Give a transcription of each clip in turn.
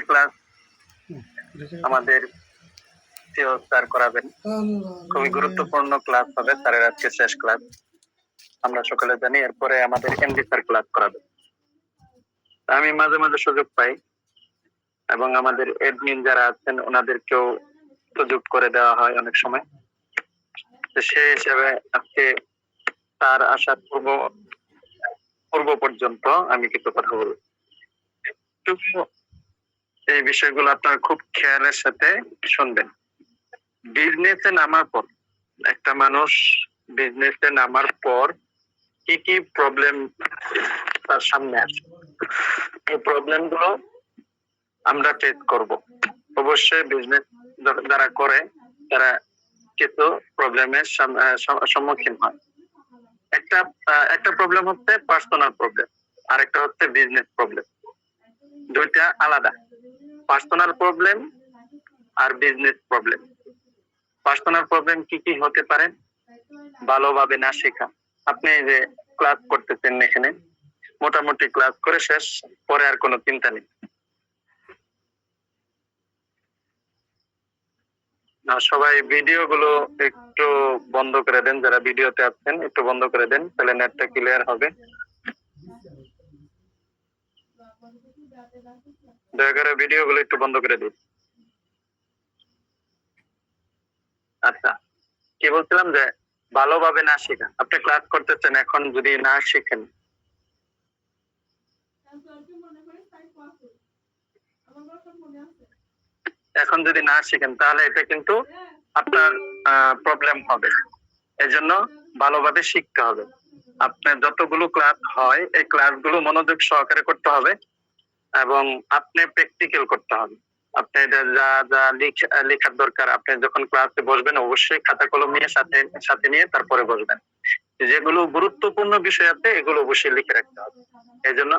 Class আমাদের sir করাবেন। খুবই গুরুত্বপূর্ণ ক্লাস হবে, স্যারের আজকে শেষ ক্লাস আমরা সকলে জানি। এরপরে আমাদের এমডি স্যার ক্লাস করাবেন। আমি মাঝে মাঝে সুযোগ পাই এবং আমাদের এডমিন যারা আছেন ওনাদেরকেও সুযোগ করে দেওয়া হয় অনেক সময়। তো সেই হিসেবে আজকে তার আসার পূর্ব পর্যন্ত আমি কিছু কথা বলবো। এই বিষয়গুলো আপনারা খুব খেয়ালের সাথে শুনবেন। বিজনেসে নামার পর একটা মানুষ বিজনেসে নামার পর কি কি প্রবলেম তার সামনে আসে, এই প্রবলেম গুলো আমরা ফেস করব। অবশ্যই বিজনেস যারা করে তারা কিছু প্রবলেমের সম্মুখীন হয়। একটা প্রবলেম হচ্ছে পার্সোনাল প্রবলেম, আরেকটা হচ্ছে বিজনেস প্রবলেম। দুইটা আলাদা, পার্সোনাল প্রবলেম আর বিজনেস প্রবলেম। পার্সোনাল প্রবলেম কি কি হতে পারে? ভালোভাবে না শেখা। আপনি যে ক্লাস করতেছেন এখানে মোটামুটি ক্লাস করে শেষ, পরে আর কোনো চিন্তা নেই। সবাই ভিডিও গুলো একটু বন্ধ করে দেন, যারা ভিডিওতে আছেন একটু বন্ধ করে দেন, তাহলে নেটটা ক্লিয়ার হবে। দয়া করে ভিডিও গুলো একটু বন্ধ করে দিন। আচ্ছা, কি বলছিলাম যে ভালোভাবে না শেখা। আপনি ক্লাস করতেছেন, এখন যদি না শিখেন, এখন যদি না শিখেন তাহলে এটা কিন্তু আপনার প্রবলেম হবে। এজন্য ভালোভাবে শিখতে হবে। আপনার যতগুলো ক্লাস হয় এই ক্লাসগুলো মনোযোগ সহকারে করতে হবে এবং আপনি প্র্যাকটিক্যাল করতে হবে। আপনি যা যা লেখার দরকার, আপনি যখন ক্লাসে বসবেন অবশ্যই খাতা কলম নিয়ে সাথে নিয়ে তারপরে বসবেন। যেগুলো গুরুত্বপূর্ণ বিষয় আছে এগুলো অবশ্যই লিখে রাখতে হবে। এই জন্য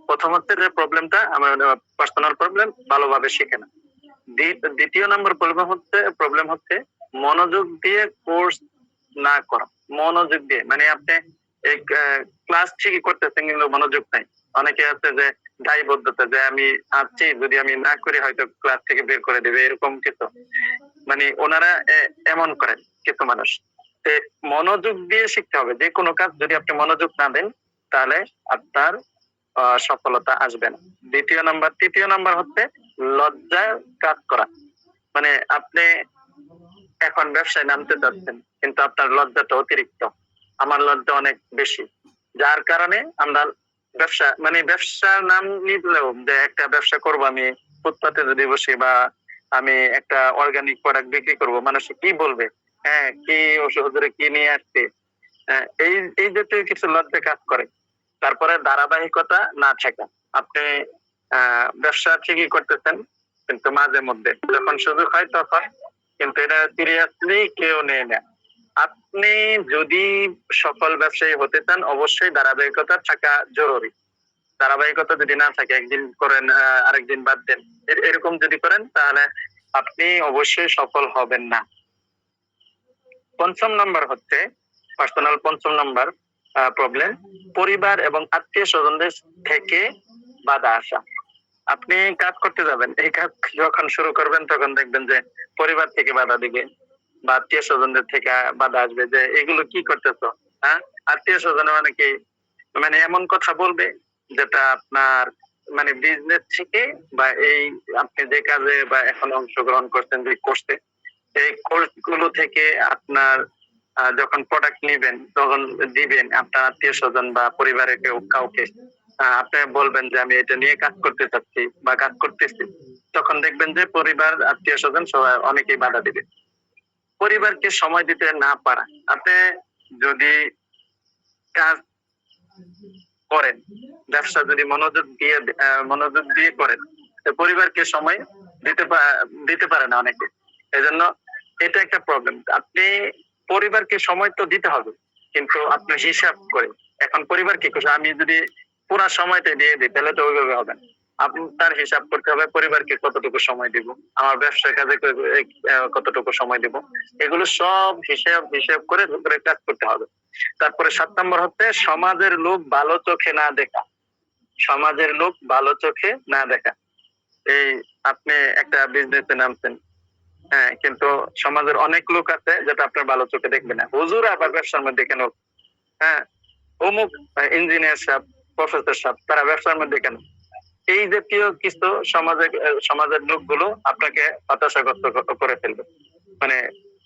প্রথম হচ্ছে যে প্রবলেমটা আমার পার্সোনাল প্রবলেম, ভালোভাবে শিখে না। দ্বিতীয় নম্বর প্রবলেম হচ্ছে মনোযোগ দিয়ে কোর্স না করা। মনোযোগ দিয়ে মানে আপনি এই ক্লাস ঠিকই করতেছেন কিন্তু মনোযোগ নাই। অনেকে আছে যে দায়বদ্ধতা, যে আমি আসছি, যদি আমি না করি হয়তো ক্লাস থেকে বের করে দেবে, এরকম কিছু মানে ওনারা এমন করেন কিছু মানুষ। মনোযোগ দিয়ে শিখতে হবে। যে কোনো কাজ যদি আপনি মনোযোগ না দেন তাহলে আপনার সফলতা আসবে না। তৃতীয় নাম্বার হচ্ছে লজ্জায় কাজ করা। মানে আপনি এখন ব্যবসায় নামতে চাচ্ছেন কিন্তু আপনার লজ্জাটা অতিরিক্ত, আমার লজ্জা অনেক বেশি, যার কারণে আমরা ব্যবসার নাম নিলেও যে একটা ব্যবসা করব আমি ফুটপাতে যদি বসি বা আমি একটা অর্গানিক প্রোডাক্ট বিক্রি করব, মানুষ কি বলবে, হ্যাঁ কি ওষুধ কি নিয়ে আসছে, এই জাতীয় কিছু লজ্জা কাজ করে। তারপরে ধারাবাহিকতা না থাকা। আপনি ব্যবসা ঠিকই করতেছেন কিন্তু মাঝে মধ্যে যখন সুযোগ হয় তখন, কিন্তু এটা সিরিয়াসলি কেউ নেয় না। আপনি যদি সফল ব্যবসায়ী হতে চান অবশ্যই ধারাবাহিকতা থাকা জরুরি। ধারাবাহিকতা যদি না থাকে, একদিন করেন আরেকদিন বাদ দেন, এরকম যদি করেন তাহলে আপনি অবশ্যই সফল হবেন না। পঞ্চম নাম্বার হচ্ছে পার্সোনাল প্রবলেম, পরিবার এবং আত্মীয় স্বজনদের থেকে বাধা আসা। আপনি কাজ করতে যাবেন, এই কাজ যখন শুরু করবেন তখন দেখবেন যে পরিবার থেকে বাধা দিবে বা আত্মীয় স্বজনদের থেকে বাধা আসবে, যে এগুলো কি করতেছো। হ্যাঁ, আত্মীয় স্বজন মানে কি, মানে এমন কথা বলবে যেটা আপনার মানে বিজনেস থেকে বা এই আপনি যে কাজে বা এখন অংশগ্রহণ করছেন যে কোর্সে, এই কোর্স গুলো থেকে আপনার যখন প্রোডাক্ট নিবেন তখন দিবেন আপনার আত্মীয় স্বজন বা পরিবারের কাউকে, আপনি বলবেন যে আমি এটা নিয়ে কাজ করতে চাচ্ছি বা কাজ করতেছি, তখন দেখবেন যে পরিবার আত্মীয় স্বজন সবাই অনেকেই বাধা দিবে। পরিবারকে সময় দিতে না পারা। আপনি যদি কাজ করেন, ব্যবসা যদি মনোযোগ দিয়ে করেন, পরিবারকে সময় দিতে পারে না অনেকে। এজন্য এটা একটা প্রবলেম। আপনি পরিবারকে সময় তো দিতে হবে কিন্তু আপনি হিসাব করে। এখন পরিবারকে আমি যদি পুরা সময়টা দিয়ে দিই তাহলে তো ওইভাবে হবে না। আপনার হিসাব করতে হবে পরিবারকে কতটুকু সময় দিব, আমার ব্যবসার কাজে কতটুকু সময় দিব, এগুলো সব হিসাব করে কাজ করতে হবে। তারপরে 7 নম্বর হচ্ছে সমাজের লোক ভালো চোখে না দেখা। সমাজের লোক ভালো চোখে না দেখা। এই আপনি একটা বিজনেসে নামছেন, হ্যাঁ, কিন্তু সমাজের অনেক লোক আছে যেটা আপনার ভালো চোখে দেখবে না। হুজুর আবার ব্যবসার মধ্যে কেন? হ্যাঁ, অমুক ইঞ্জিনিয়ার সাহেব, প্রফেসর সাহেব, তারা ব্যবসার মধ্যে কেন? এই জাতীয় কিছু সমাজের লোকগুলো আপনাকে হতাশাগ্রস্ত করে ফেলবে। মানে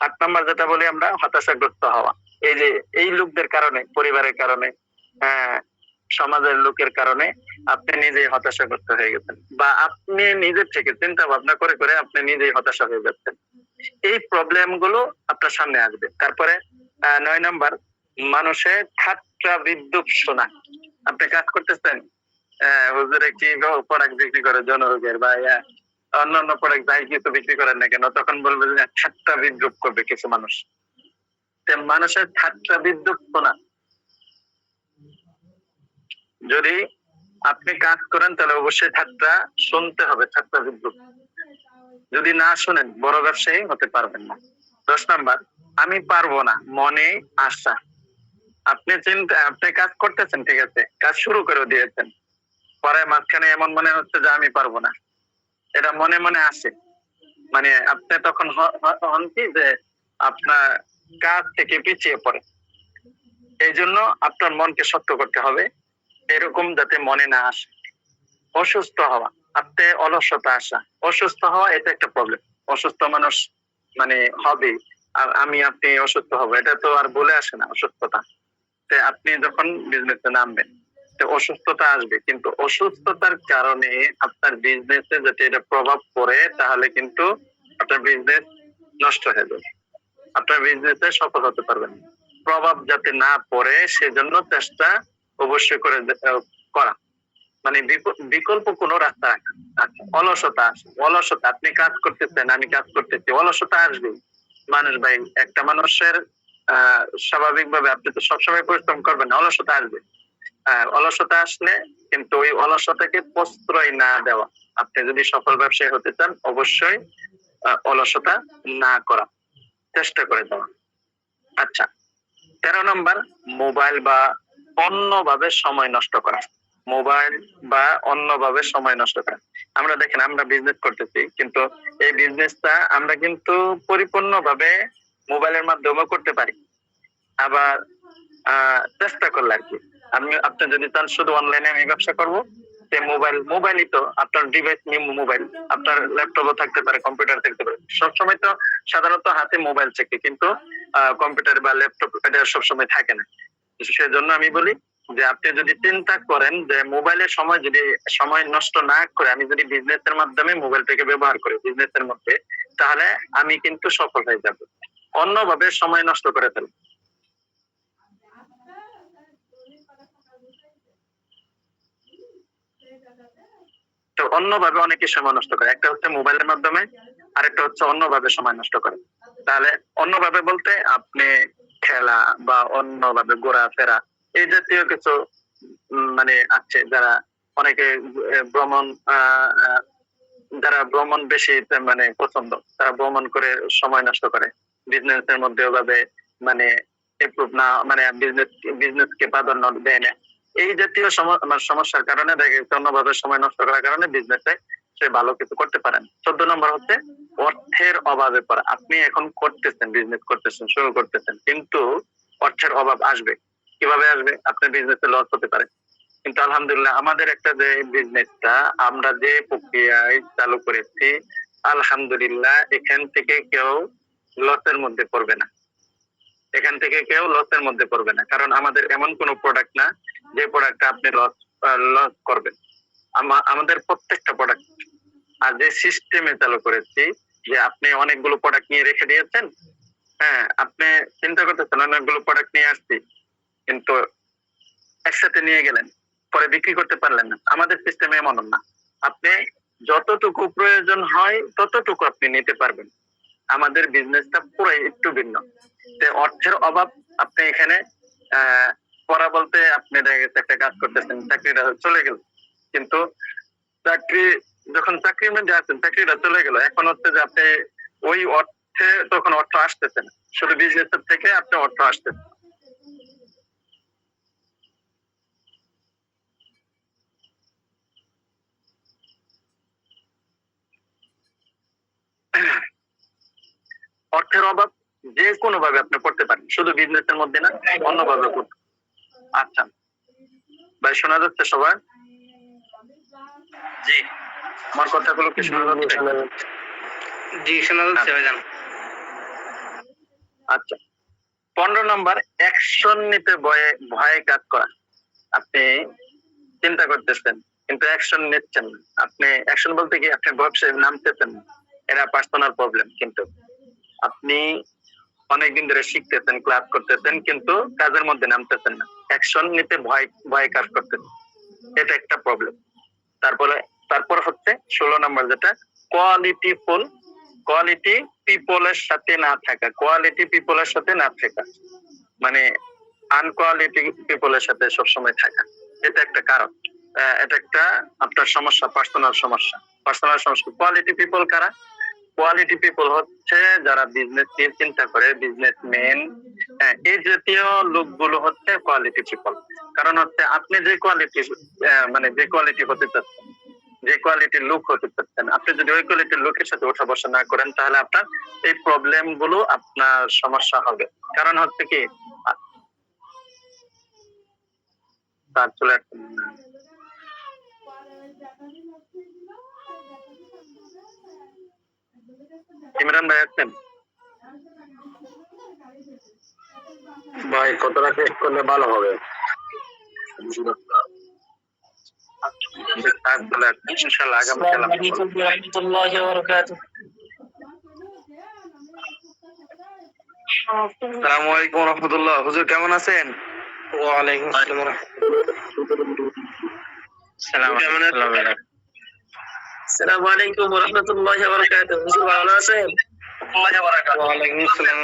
৮ নাম্বার যেটা বলি আমরা, হতাশাগ্রস্ত হওয়া। এই যে এই লোকদের কারণে, পরিবারের কারণে, হ্যাঁ, সমাজের লোকের কারণে আপনি নিজেই হতাশাগ্রস্ত হয়ে গেছেন, বা আপনি নিজের থেকে চিন্তা ভাবনা করে করে আপনি নিজেই হতাশা হয়ে যাচ্ছেন। এই প্রবলেম গুলো আপনার সামনে আসবে। তারপরে ৯ নাম্বার, মানুষের ঠাট্টা বিদ্রূপ শোনা। আপনি কাজ করতেছেন, হুজুরে কি প্রোডাক্ট বিক্রি করে জনরোগের, বা অন্যান্য প্রোডাক্ট যাই কিছু বিক্রি করেন না কেন, তখন বলবে যে ঠাট্টা বিদ্রূপ করবে কিছু মানুষ। মানুষের ঠাট্টা বিদ্রূপ শোনা, যদি আপনি কাজ করেন তাহলে অবশ্যই ঠাট্টা শুনতে হবে, ঠাট্টা বিদ্রূপ। যদি না শুনেন বড় ব্যবসায়ী হতে পারবেন না। ১০ নাম্বার, আমি পারবো না মনে আশা। আপনি কাজ করতেছেন, ঠিক আছে, কাজ শুরু করে দিয়েছেন, পরে মাঝখানে এমন মনে হচ্ছে যে আমি পারবো না, এটা মনে মনে আসে। মানে আপনি তখন হন কি যে আপনার কাজ থেকে পিছিয়ে পড়ে। এই জন্য আপনার মনকে শক্ত করতে হবে, এরকম যাতে মনে না আসে। অসুস্থ হওয়া, আপনি অলসতা আসা, অসুস্থ হওয়া এটা একটা প্রবলেম। অসুস্থ মানুষ মানে হবে, আর আপনি অসুস্থ হবো, এটা তো আর বলে আসে না অসুস্থতা। আপনি যখন বিজনেসে নামবেন, অসুস্থতা আসবে, কিন্তু অসুস্থতার কারণে আপনার বিজনেসে যাতে এটা প্রভাব পড়ে, তাহলে কিন্তু আপনার বিজনেস নষ্ট হয়ে যাবে, আপনার বিজনেসে সফল হতে পারবেন না। প্রভাব যাতে না পড়ে সেজন্য চেষ্টা অবশ্যই করা, মানে বিকল্প কোনো রাস্তা রাখা। আচ্ছা, অলসতা আসে, অলসতা, আপনি কাজ করতেছেন, আমি কাজ করতেছি, অলসতা আসবে। মানুষ ভাই, একটা মানুষের স্বাভাবিকভাবে আপনি তো সবসময় পরিশ্রম করবেন না, অলসতা আসবে। অলসতা আসলে কিন্তু ওই অলসতাকে প্রশ্রয় না দেওয়া। আপনি যদি সফল ব্যবসায়ী হতে চান, অবশ্যই অলসতা না করা, চেষ্টা করে দেওয়া। আচ্ছা, ১৩ নম্বর, মোবাইল বা অন্যভাবে সময় নষ্ট করা। মোবাইল বা অন্যভাবে সময় নষ্ট করা। আমরা দেখেন, আমরা বিজনেস করতেছি, কিন্তু এই বিজনেসটা আমরা কিন্তু পরিপূর্ণভাবে মোবাইলের মাধ্যমে করতে পারি। আবার চেষ্টা করলে আর কি, আপনি যদি চান শুধু অনলাইনে আমি ব্যবসা করব, মোবাইলই তো আপনার ডিভাইস নিয়ে, মোবাইল আপনার ল্যাপটপও থাকতে পারে, কম্পিউটার থাকতে পারে। সবসময় তো সাধারণত হাতে মোবাইল থাকে, কিন্তু কম্পিউটার বা ল্যাপটপ এটা সবসময় থাকে না। সেজন্য আমি বলি যে আপনি যদি চিন্তা করেন যে মোবাইলের সময় নষ্ট না করে আমি যদি বিজনেসের মাধ্যমে মোবাইলটাকে ব্যবহার করি বিজনেসের মধ্যে, তাহলে আমি কিন্তু সফল হয়ে যাব। অন্যভাবে সময় নষ্ট করে ফেলব। তো অন্যভাবে অনেকে সময় নষ্ট করে, একটা হচ্ছে মোবাইলের মাধ্যমে, আরেকটা হচ্ছে অন্যভাবে সময় নষ্ট করে। তাহলে অন্যভাবে বলতে আপনি খেলা বা অন্যভাবে ঘোরাফেরা, এই জাতীয় কিছু মানে আছে, যারা অনেকে ভ্রমণ, যারা ভ্রমণ বেশি মানে পছন্দ, তারা ভ্রমণ করে সময় নষ্ট করে, বিজনেস এর মধ্যে ওভাবে মানে ইমপ্রুভ না, মানে বিজনেস কে প্রাধান্য দেয় না। এই জাতীয় সমস্যার কারণে দেখা গেছে অন্যভাবে সময় নষ্ট করার কারণে বিজনেসে সে ভালো কিছু করতে পারেন। ১৪ নম্বর হচ্ছে অর্থের অভাবে পড়া। আপনি এখন করতেছেন, বিজনেস করতেছেন, শুরু করতেছেন, কিন্তু অর্থের অভাব আসবে। কিভাবে আসবে? আপনার বিজনেসে লস হতে পারে, কিন্তু আলহামদুলিল্লাহ আমাদের একটা যে বিজনেসটা আমরা যে প্রক্রিয়ায় চালু করেছি, আলহামদুলিল্লাহ এখান থেকে কেউ লসের মধ্যে পড়বে না, এখান থেকে কেউ লসের মধ্যে পড়বে না, কারণ আমাদের এমন কোনো প্রোডাক্ট না যে প্রোডাক্টটা আপনি লস করবেন। আমাদের প্রত্যেকটা প্রোডাক্ট, আর যে সিস্টেমে চালু করেছি, যে আপনি অনেকগুলো প্রোডাক্ট নিয়ে রেখে দিয়েছেন, হ্যাঁ, আপনি চিন্তা করতেছেন অনেকগুলো প্রোডাক্ট নিয়ে আসছি, কিন্তু একসাথে নিয়ে গেলেন, পরে বিক্রি করতে পারলেন না। আমাদের সিস্টেমে এমন না, আপনি যতটুকু প্রয়োজন হয় ততটুকু আপনি নিতে পারবেন। আমাদের বিজনেসটা পুরো একটু ভিন্ন। অর্থের অভাব, আপনি এখানে পড়া বলতে আপনি দেখা গেছে একটা কাজ করতেছেন, চাকরিটা চলে গেল, কিন্তু চাকরি যখন চাকরির মধ্যে আছেন চাকরিটা চলে গেল, এখন হচ্ছে যে আপনি ওই অর্থে তখন অর্থ আসতেছে না, শুধু বিজনেসের থেকে আপনি অর্থ আসতেছে। অর্থের অভাব, যে কোনো ভাবে আপনি করতে পারেন, শুধু বিজনেসের মধ্যে না, অন্যভাবে করতে। আচ্ছা ভাই, শোনা যাচ্ছে সবার? জি, আমার কথাগুলো কি শোনা যাচ্ছে? জি শোনা যাচ্ছে ভাইজান। আচ্ছা, 15 নম্বর, অ্যাকশন নিতে ভয়ে কাজ করা। আপনি চিন্তা করতেছেন কিন্তু অ্যাকশন নিচ্ছেন না। আপনি অ্যাকশন বলতে কি, আপনি ব্যবসায় নামতেছেন না, এটা পার্সোনাল প্রবলেম। কিন্তু আপনি অনেকদিন ধরে শিখতেছেন, ক্লাস করতেছেন, কিন্তু কাজের মধ্যে নামতেছেন না, অ্যাকশন নিতে ভয় কাজ করতেছেন, এটা একটা প্রবলেম। তারপর হচ্ছে 16 নম্বর, যেটা কোয়ালিটি পিপলের সাথে না থাকা। কোয়ালিটি পিপলের সাথে না থাকা মানে আনকোয়ালিটি পিপলের সাথে সবসময় থাকা, এটা একটা কারণ। এটা একটা আপনার সমস্যা, পার্সোনাল সমস্যা। কোয়ালিটি পিপল কারা? কোয়ালিটি পিপল হচ্ছে যারা বিজনেস নিয়ে চিন্তা করে, বিজনেসম্যান, এই জাতীয় লোকগুলো হচ্ছে কোয়ালিটি পিপল। কারণ হচ্ছে আপনি যে কোয়ালিটি যে কোয়ালিটি হতে চাচ্ছেন, যে কোয়ালিটির লোক হতে চাচ্ছেন, আপনি যদি ওই কোয়ালিটির লোকের সাথে ওঠা বসা না করেন, তাহলে আপনার এই প্রবলেম গুলো আপনার সমস্যা হবে। কারণ হচ্ছে কি, তার চলে ইমরান ভাই আছেন? ভাই কতটা শেষ করলে ভালো হবে? ইনশাআল্লাহ আগামীকাল আসসালামু আলাইকুম রাহমাতুল্লাহ। হুজুর কেমন আছেন? ওয়ালাইকুম আসসালাম। আসসালামু আলাইকুম ওয়া রাহমাতুল্লাহি ওয়া বারাকাতুহু। হুজুর ভালো আছেন? ওয়ালাইকুম আসসালাম।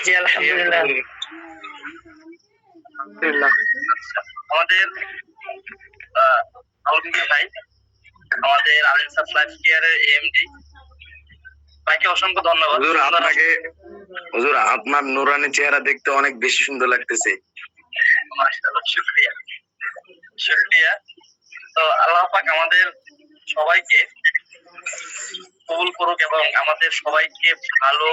জি আলহামদুলিল্লাহ। আমাদের আলমগীর ভাই, আমাদের আলিনসাফ লাইফ কেয়ারের এমডি ভাইকে অসংখ্য ধন্যবাদ। হুজুর আপনার নুরানি চেহারা দেখতে অনেক বেশি সুন্দর লাগতেছে। মাশাআল্লাহ, শুকরিয়া। তো আল্লাহ পাক আমাদের সবাইকে কবুল করুক এবং আমাদের সবাইকে ভালো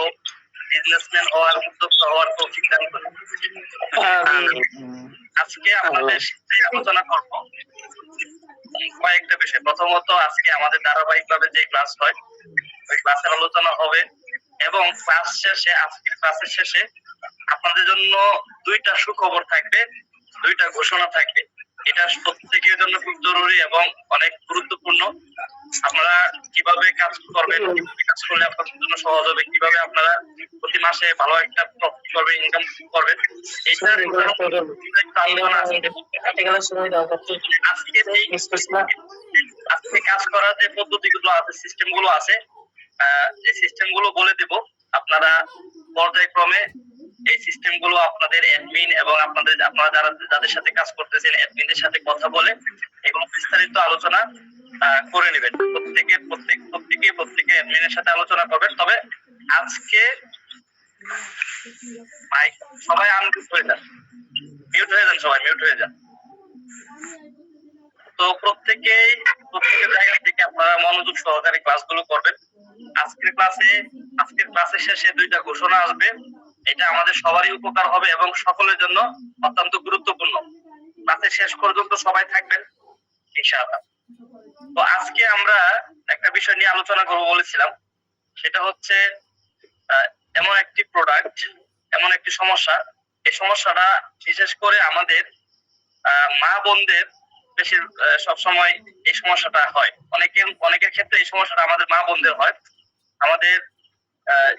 বিজনেসম্যান হওয়ার, উদ্যোক্তা হওয়ার তৌফিক দান করুন। আজকে আপনাদের সাথে আলোচনা করব কয়েকটা বিষয়। প্রথমত, আজকে আমাদের ধারাবাহিকভাবে যে ক্লাস হয়, ওই ক্লাসের আলোচনা হবে এবং আজকের ক্লাসের শেষে আপনাদের জন্য দুইটা সুখবর থাকবে, দুইটা ঘোষণা থাকবে। এটা প্রত্যেকের জন্য খুব জরুরি এবং অনেক গুরুত্বপূর্ণ। আপনারা কিভাবে কাজ করবেন, কাজ করলে আপনাদের জন্য সহজ হবে, কিভাবে আপনারা প্রতি মাসে ভালো একটা প্রফিট করবেন, ইনকাম করবেন, এইটার আজকে কাজ করার যে পদ্ধতিগুলো আছে, সিস্টেম গুলো আছে, এই সিস্টেম গুলো বলে দেব। আপনারা পর্যায়ক্রমে এই সিস্টেম গুলো আপনাদের অ্যাডমিন এবং আপনারা যাদের সাথে কাজ করতেছেন, অ্যাডমিনদের সাথে কথা বলে এগুলো বিস্তারিত আলোচনা করে নেবেন। প্রত্যেকে অ্যাডমিনের সাথে আলোচনা করবেন। তবে আজকে ভাই সবাই আনমিউট হয়ে যান, সবাই মিউট হয়ে যান। তো প্রত্যেকের জায়গা থেকে আপনারা মনোযোগ সহকারে ক্লাসগুলো করবেন। আজকের ক্লাসের শেষে দুইটা ঘোষণা আসবে। এটা আমাদের সবারই উপকার হবে এবং সকলের জন্য অত্যন্ত গুরুত্বপূর্ণ। ক্লাসের শেষ পর্যন্ত সবাই থাকবেন ইনশাআল্লাহ। তো আজকে আমরা একটা বিষয় নিয়ে আলোচনা করব বলেছিলাম, সেটা হচ্ছে এমন একটি প্রোডাক্ট, এমন একটি সমস্যা, এই সমস্যাটা বিশেষ করে আমাদের মা বোনদের বেশি সবসময় এই সমস্যাটা হয়। অনেকের ক্ষেত্রে এই সমস্যাটা আমাদের মা বোনদের হয়। আমাদের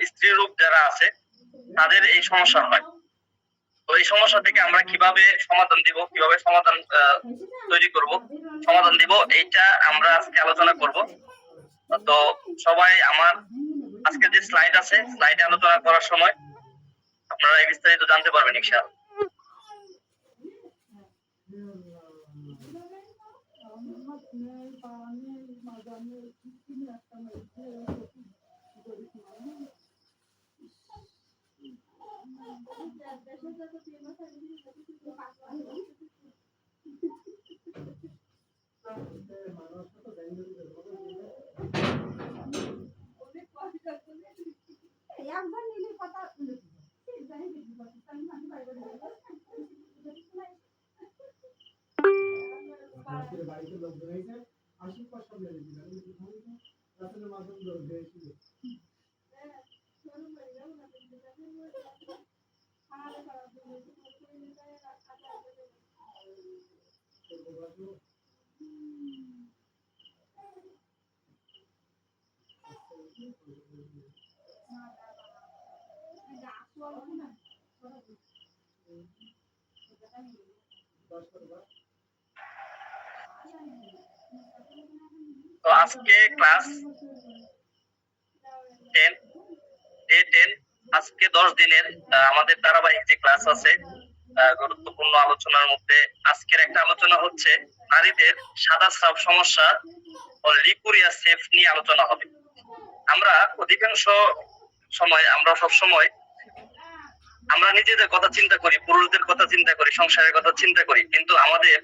স্ত্রী রূপ যারা আছে তাদের এই সমস্যা হয়। তো এই সমস্যা থেকে আমরা কিভাবে সমাধান দিব, কিভাবে সমাধান তৈরি করব, সমাধান দিব, এইটা আমরা আজকে আলোচনা করব। তো সবাই আমার আজকে যে স্লাইড আছে, স্লাইডে আলোচনা করার সময় আপনারা এই বিস্তারিত জানতে পারবেন ইনশাআল্লাহ। তো আজকে ক্লাস 10 ডে 10 আজকে 10 দিনের আমাদের ধারাবাহিক যে ক্লাস আছে গুরুত্বপূর্ণ আলোচনার মধ্যে আজকের একটা আলোচনা হচ্ছে নারীদের সাদা স্রাব সমস্যা ও লিকুরিয়া সেফ নিয়ে আলোচনা হবে। আমরা অধিকাংশ সময় সব সময় আমরা নিজেদের কথা চিন্তা করি, পুরুষদের কথা চিন্তা করি, সংসারের কথা চিন্তা করি, কিন্তু আমাদের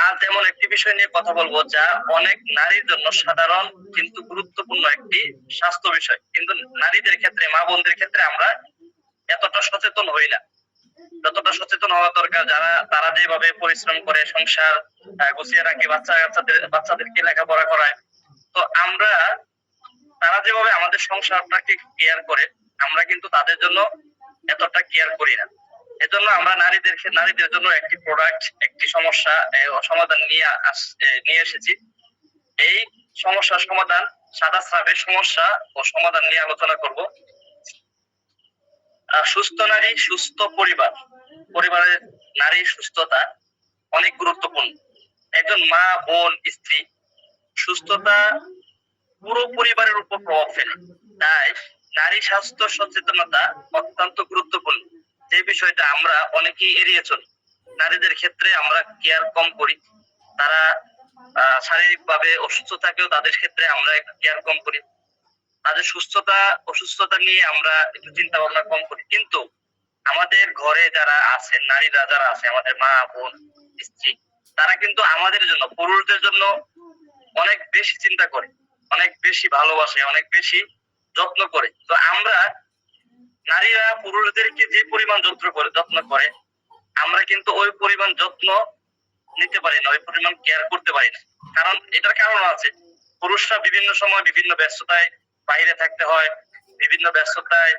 আজ এমন একটি বিষয় নিয়ে কথা বলবো যা অনেক নারীর জন্য সাধারণ কিন্তু গুরুত্বপূর্ণ একটি স্বাস্থ্য বিষয়, কিন্তু নারীদের ক্ষেত্রে, মা বোনদের ক্ষেত্রে আমরা এতটা সচেতন হই না যতটা সচেতন হওয়া দরকার। তারা যেভাবে পরিশ্রম করে সংসার গুছিয়ে রাখে, বাচ্চাদেরকে লেখাপড়া করায়, তো তারা যেভাবে আমাদের সংসারটাকে কেয়ার করে আমরা কিন্তু তাদের জন্য এতটা কেয়ার করি না। এজন্য আমরা নারীদের জন্য একটি প্রোডাক্ট, একটি সমস্যা সমাধান নিয়ে এসেছি। এই সমস্যার সমাধান, সাদা স্রাবের সমস্যা ও সমাধান নিয়ে আলোচনা করব। সুস্থ নারী, সুস্থ পরিবার। পরিবারের নারীর সুস্থতা অনেক গুরুত্বপূর্ণ। একজন মা, বোন, স্ত্রী সুস্থতা পুরো পরিবারের উপর প্রভাব ফেলে। তাই নারী স্বাস্থ্য সচেতনতা অত্যন্ত গুরুত্বপূর্ণ, যে বিষয়টা আমরা অনেকেই এড়িয়ে চলি। নারীদের ক্ষেত্রে আমরা কেয়ার কম করি, তারা শারীরিক ভাবে অসুস্থ থাকেও তাদের ক্ষেত্রে আমরা একটু কেয়ার কম করি, তাদের অসুস্থতা নিয়ে আমরা একটু চিন্তা ভাবনা কম করি। কিন্তু আমাদের ঘরে যারা আছে, নারীরা যারা আছে, আমাদের মা, বোন, স্ত্রী, তারা কিন্তু আমাদের জন্য, পুরুষদের জন্য অনেক বেশি চিন্তা করে, অনেক বেশি ভালোবাসে, অনেক বেশি যত্ন করে। তো আমরা নারীরা পুরুষদেরকে যে পরিমাণ যত্ন করে আমরা কিন্তু ওই পরিমাণ যত্ন নিতে পারি না, ওই পরিমাণ কেয়ার করতে পারি না। কারণ এটার কারণ আছে, পুরুষরা বিভিন্ন সময় বিভিন্ন ব্যস্ততায় বাইরে থাকতে হয়, বিভিন্ন ব্যস্ততায়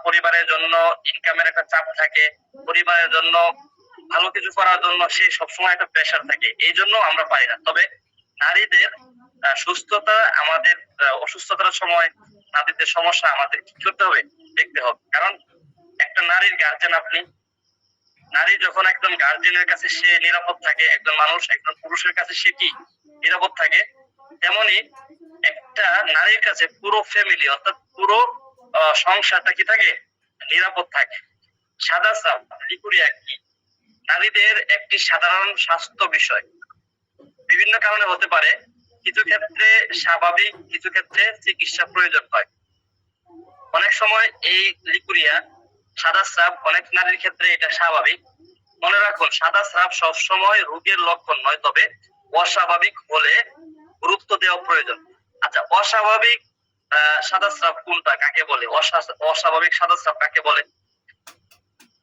পরিবারের জন্য ইনকামের একটা চাপ থাকে, পরিবারের জন্য ভালো কিছু করার জন্য সে সবসময় একটা প্রেশার থাকে, এই জন্য আমরা পারি না। তবে নারীদের সুস্থতা, আমাদের অসুস্থতার সময় নারীদের সমস্যা আমাদের কি করতে হবে, দেখতে হবে। কারণ একটা নারীর গার্জেন আপনি, নারী যখন একজন গার্জেনের কাছে সে নিরাপদ থাকে, একজন মানুষ একজন পুরুষের কাছে সে কি নিরাপদ থাকে, তেমনি একটা নারীর কাছে পুরো ফ্যামিলি, অর্থাৎ পুরো সংসারটা কি থাকে, নিরাপদ থাকে। সাদা স্রাব, লিকুরিয়া কি? নারীদের একটি সাধারণ স্বাস্থ্য বিষয়, বিভিন্ন কারণে হতে পারে, কিছু ক্ষেত্রে স্বাভাবিক, কিছু ক্ষেত্রে চিকিৎসা প্রয়োজন হয়। অনেক সময় এই লিকুরিয়া, সাদা স্রাব অনেক নারীর ক্ষেত্রে এটা স্বাভাবিক। মনে রাখুন, সাদা স্রাব সবসময় রোগের লক্ষণ নয়, তবে অস্বাভাবিক হলে গুরুত্ব দেওয়া প্রয়োজন। আচ্ছা, অস্বাভাবিক সাদা স্রাব কোনটা, কাকে বলে? অস্বাভাবিক সাদা স্রাব কাকে বলে?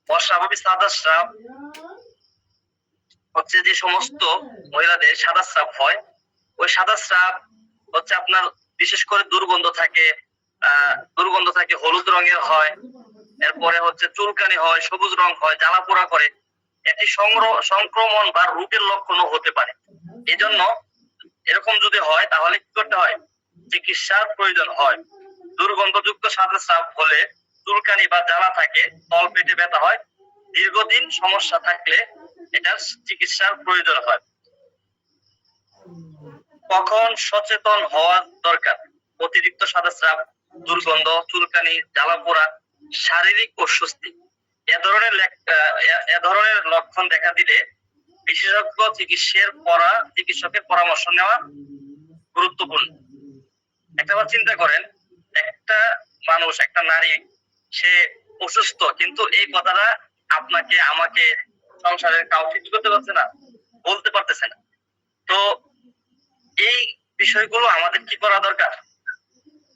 অস্বাভাবিক সাদা স্রাব হচ্ছে যে সমস্ত মহিলাদের সাদা স্রাব হয়, ওই সাদা স্রাব হচ্ছে আপনার বিশেষ করে দুর্গন্ধ থাকে, হলুদ রঙের হয়, এরপরে হচ্ছে চুলকানি হয়, সবুজ রং হয়, জ্বালা পোড়া করে। এটি সংক্রমণ বা রোগের লক্ষণও হতে পারে। এজন্য এরকম যদি হয় তাহলে কি করতে হয়, চিকিৎসার প্রয়োজন হয়। দুর্গন্ধযুক্ত সাদা স্রাব হলে চুলকানি বা জ্বালা থাকে, তল পেটে ব্যথা হয়, দীর্ঘদিন সমস্যা থাকলে এটার চিকিৎসার প্রয়োজন হয়। কখন সচেতন হওয়া দরকার? অতিরিক্ত সাদা স্রাব, দুর্গন্ধ, চুলকানি, জ্বালা পোড়া, শারীরিক অস্বস্তি, এ ধরনের লক্ষণ দেখা দিলে বিশেষজ্ঞ চিকিৎসকের পরামর্শ নেওয়া গুরুত্বপূর্ণ। একটাবার চিন্তা করেন, একটা মানুষ, একটা নারী, সে অসুস্থ, কিন্তু এই কথাটা আপনাকে, আমাকে, সংসারের কাউকে কি করতে পারছে না, বলতে পারতেছে না। তো এই বিষয়গুলো আমাদের কি করা দরকার,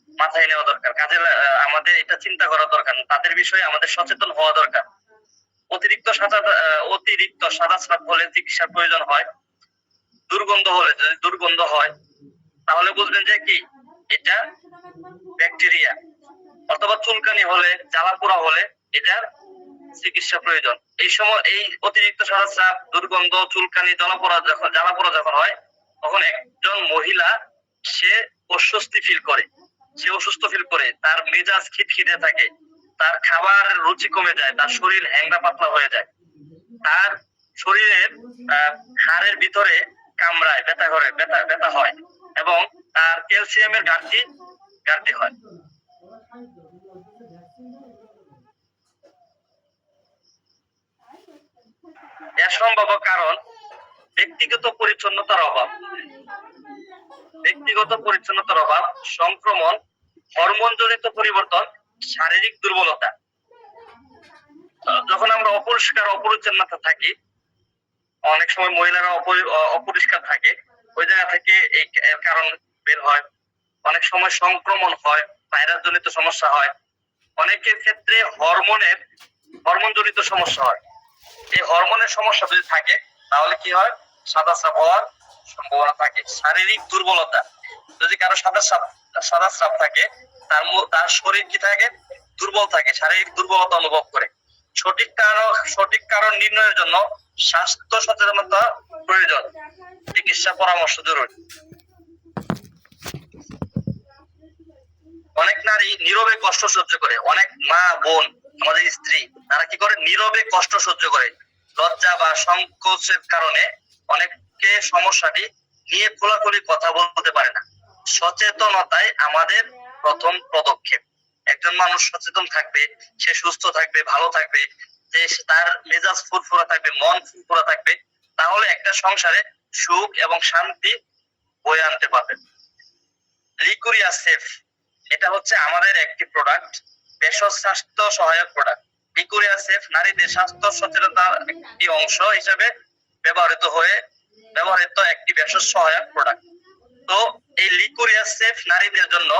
মাথায় নেওয়া দরকার, আমাদের এটা চিন্তা করা দরকার, তাদের বিষয়ে আমাদের সচেতন হওয়া দরকার। অতিরিক্ত সাদা স্রাব হলে চিকিৎসার প্রয়োজন হয়। দুর্গন্ধ হলে, যদি দুর্গন্ধ হয় তাহলে বুঝবেন যে কি এটা ব্যাকটেরিয়া। অথবা চুলকানি হলে, জ্বালাপোড়া হলে এটার চিকিৎসা প্রয়োজন। এই সময় এই অতিরিক্ত সাদা স্রাব, দুর্গন্ধ, চুলকানি, জ্বালাপোড়া যখন হয়, তখন একজন মহিলা সে অস্বস্তি ফিল করে, সে অসুস্থ ফিল করে, তার মেজাজ খিটখিটে থাকে, তার খাবার রুচি কমে যায়, তার শরীর হ্যাংলা পাতলা হয়ে যায়, তার শরীরের হাড়ের ভিতরে কামড়ায়, ব্যথা করে, ব্যথা হয়, এবং তার ক্যালসিয়ামের ঘাটতি হয়। এর সম্ভাব্য কারণ ব্যক্তিগত পরিচ্ছন্নতার অভাব, সংক্রমণ, হরমোন জনিত পরিবর্তন, শারীরিক দুর্বলতা। যখন আমরা অপরিচ্ছন্নতা থাকি, অনেক সময় মহিলারা অপরিষ্কার থাকে, ওই জায়গা থেকে এই কারণ বের হয়। অনেক সময় সংক্রমণ হয়, ভাইরাস জনিত সমস্যা হয়, অনেকের ক্ষেত্রে হরমোন জনিত সমস্যা হয়। এই হরমোনের সমস্যা যদি থাকে তাহলে কি হয়, সাদা স্রাব হওয়ার সম্ভাবনা থাকে। শারীরিক দুর্বলতা, যদি কারো সাদা স্রাব থাকে, তার শরীর কি থাকে, দুর্বল থাকে, শারীরিক দুর্বলতা অনুভব করে। সঠিক কারণ নির্ণয়ের জন্য স্বাস্থ্য সচেতনতা প্রয়োজন, চিকিৎসা পরামর্শ জরুরি। অনেক নারী নীরবে কষ্ট সহ্য করে, অনেক মা বোন, আমাদের স্ত্রী, তারা কি করে, নীরবে কষ্ট সহ্য করে। লজ্জা বা সংকোচের কারণে অনেকে সমস্যাটি নিয়ে খোলাখুলি কথা বলতে পারে না। সচেতনতাই আমাদের প্রথম পদক্ষেপ। একজন মানুষ সচেতন থাকবে, সে সুস্থ থাকবে, ভালো থাকবে, যে তার মেজাজ ফুরফুরা থাকবে, মন ফুরফুরা থাকবে, তাহলে একটা সংসারে সুখ এবং শান্তি বয়ে আনতে পারবে। লিকুরিয়া সেফ, এটা হচ্ছে আমাদের একটি প্রোডাক্ট, ভেষজ স্বাস্থ্য সহায়ক প্রোডাক্ট। লিকুরিয়া সেফ নারীদের স্বাস্থ্য সচেতনতার একটি অংশ হিসেবে ব্যবহৃত একটি ভেষজ সহায়ক প্রোডাক্ট। তো এই লিকুরিয়া সেফ নারীদের জন্য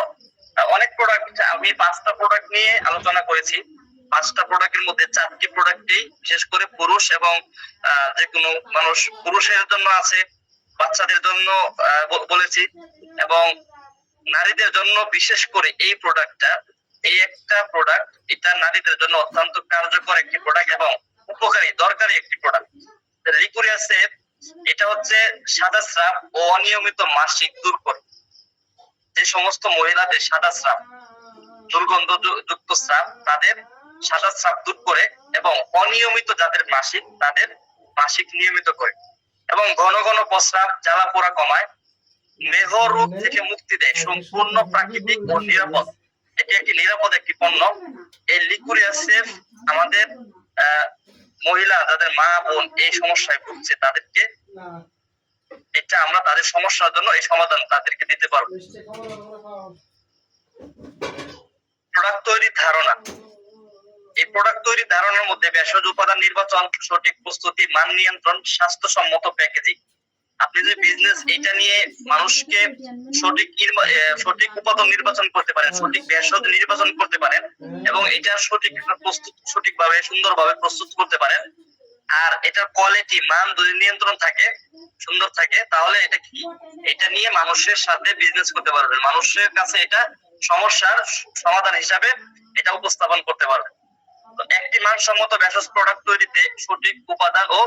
অনেক প্রোডাক্ট, আমি 5টা প্রোডাক্ট নিয়ে আলোচনা করেছি। 5টা প্রোডাক্টের মধ্যে 4টি প্রোডাক্টই বিশেষ করে পুরুষ এবং যে কোনো মানুষ, পুরুষের জন্য আছে, বাচ্চাদের জন্য বলেছি, এবং নারীদের জন্য বিশেষ করে এই প্রোডাক্টটা, এই একটা প্রোডাক্ট, এটা নারীদের জন্য অত্যন্ত কার্যকর একটি প্রোডাক্ট এবং উপকারী, দরকারি একটি প্রোডাক্ট। লিকুরিয়া সেফ, এটা হচ্ছে সাদা স্রাব ও অনিয়মিত মাসিক দূর করে। যে সমস্ত মহিলাদের সাদা স্রাব, দুর্গন্ধ যুক্ত স্রাব, তাদের সাদা স্রাব দূর করে, এবং অনিয়মিত যাদের মাসিক, তাদের মাসিক নিয়মিত করে, এবং ঘন ঘন প্রস্রাব, জ্বালা পোড়া কমায়, দেহ রোগ থেকে মুক্তি দেয়, সম্পূর্ণ প্রাকৃতিক ও নিরাপদ। এটি একটি নিরাপদ একটি পণ্য। এই লিকুরিয়া সেফ আমাদের মহিলা, যাদের মা বোন এই সমস্যায় ভুগছে, তাদেরকে এটা আমরা তাদের সমস্যার জন্য এই সমাধান তাদেরকে দিতে পারবো। প্রোডাক্ট তৈরির ধারণা, এই প্রোডাক্ট তৈরির ধারণার মধ্যে ভেষজ উপাদান নির্বাচন, সঠিক প্রস্তুতি, মান নিয়ন্ত্রণ, স্বাস্থ্যসম্মত প্যাকেজিং। আপনি যদি বিজনেস এটা নিয়ে মানুষকে সঠিক উপাদান নির্বাচন করতে পারেন, সঠিক ভেষজ নির্বাচন করতে পারেন, এবং এটা সঠিকভাবে সুন্দরভাবে প্রস্তুত করতে পারেন, আর এটার কোয়ালিটি, মান যদি নিয়ন্ত্রণ থাকে, সুন্দর থাকে, তাহলে এটা নিয়ে মানুষের সাথে বিজনেস করতে পারবেন, মানুষের কাছে এটা সমস্যার সমাধান হিসাবে এটা উপস্থাপন করতে পারবেন। একটি মানসম্মত ভেষজ প্রোডাক্ট তৈরিতে সঠিক উপাদান ও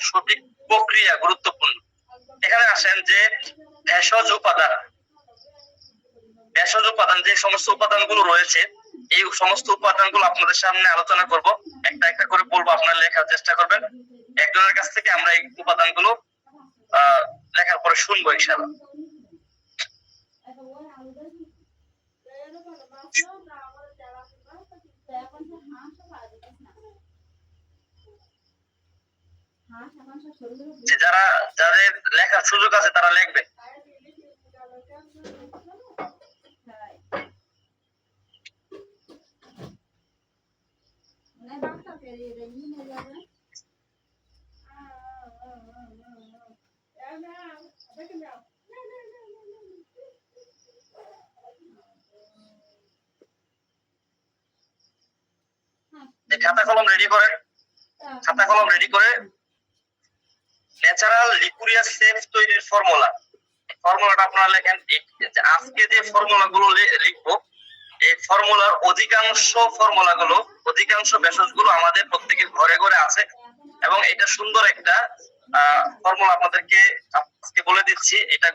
সঠিক প্রক্রিয়া গুরুত্বপূর্ণ। এখানে আসেন যে ভেষজ উপাদান যে সমস্ত উপাদানগুলো রয়েছে, এই সমস্ত উপাদানগুলো আপনাদের সামনে আলোচনা করব, একটা একটা করে বলবো, আপনারা লেখার চেষ্টা করবেন। একজনের কাছ থেকে আমরা এই উপাদানগুলো লেখার পরে শুনবো ইনশাআল্লাহ। যাদের লেখার সুযোগ আছে তারা লিখবে। খাতা কলম রেডি করে ন্যাচারাল লিকুরিয়া সেফ তৈরির ফর্মুলা। ফর্মুলাটা আপনারা লেখেন। আজকে যে ফর্মুলা গুলো লিখবো, এই ফর্মুলার অধিকাংশ ভেষজ গুলো আমাদের প্রত্যেকের ঘরে ঘরে আছে, এবং এটা সুন্দর একটা ফর্মুলা আপনাদেরকে আজকে বলে দিচ্ছি। এটা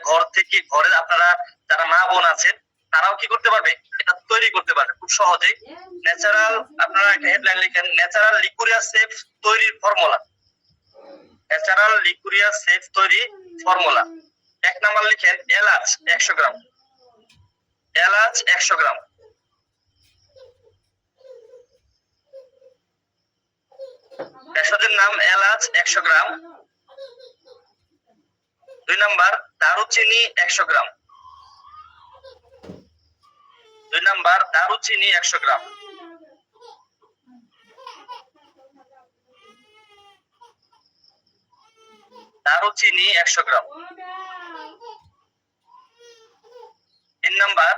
ঘরে আপনারা যারা মা বোন আছেন তারাও কি করতে পারবে, এটা তৈরি করতে পারবে খুব সহজেই। ন্যাচারাল, আপনারা একটা হেডলাইন লিখেন, ন্যাচারাল লিকুরিয়া সেফ তৈরির ফর্মুলা। ন্যাচারাল লিকুরিয়া সেফ তৈরি ফর্মুলা। 1 নাম্বার লিখেন এলাচ 100 গ্রাম। এলাচ 100 গ্রাম। ভেষজের নাম এলাচ 100 গ্রাম। 2 নাম্বার দারুচিনি 100 গ্রাম। 2 নাম্বার দারুচিনি 100 গ্রাম। 100 গ্রাম। 3 নাম্বার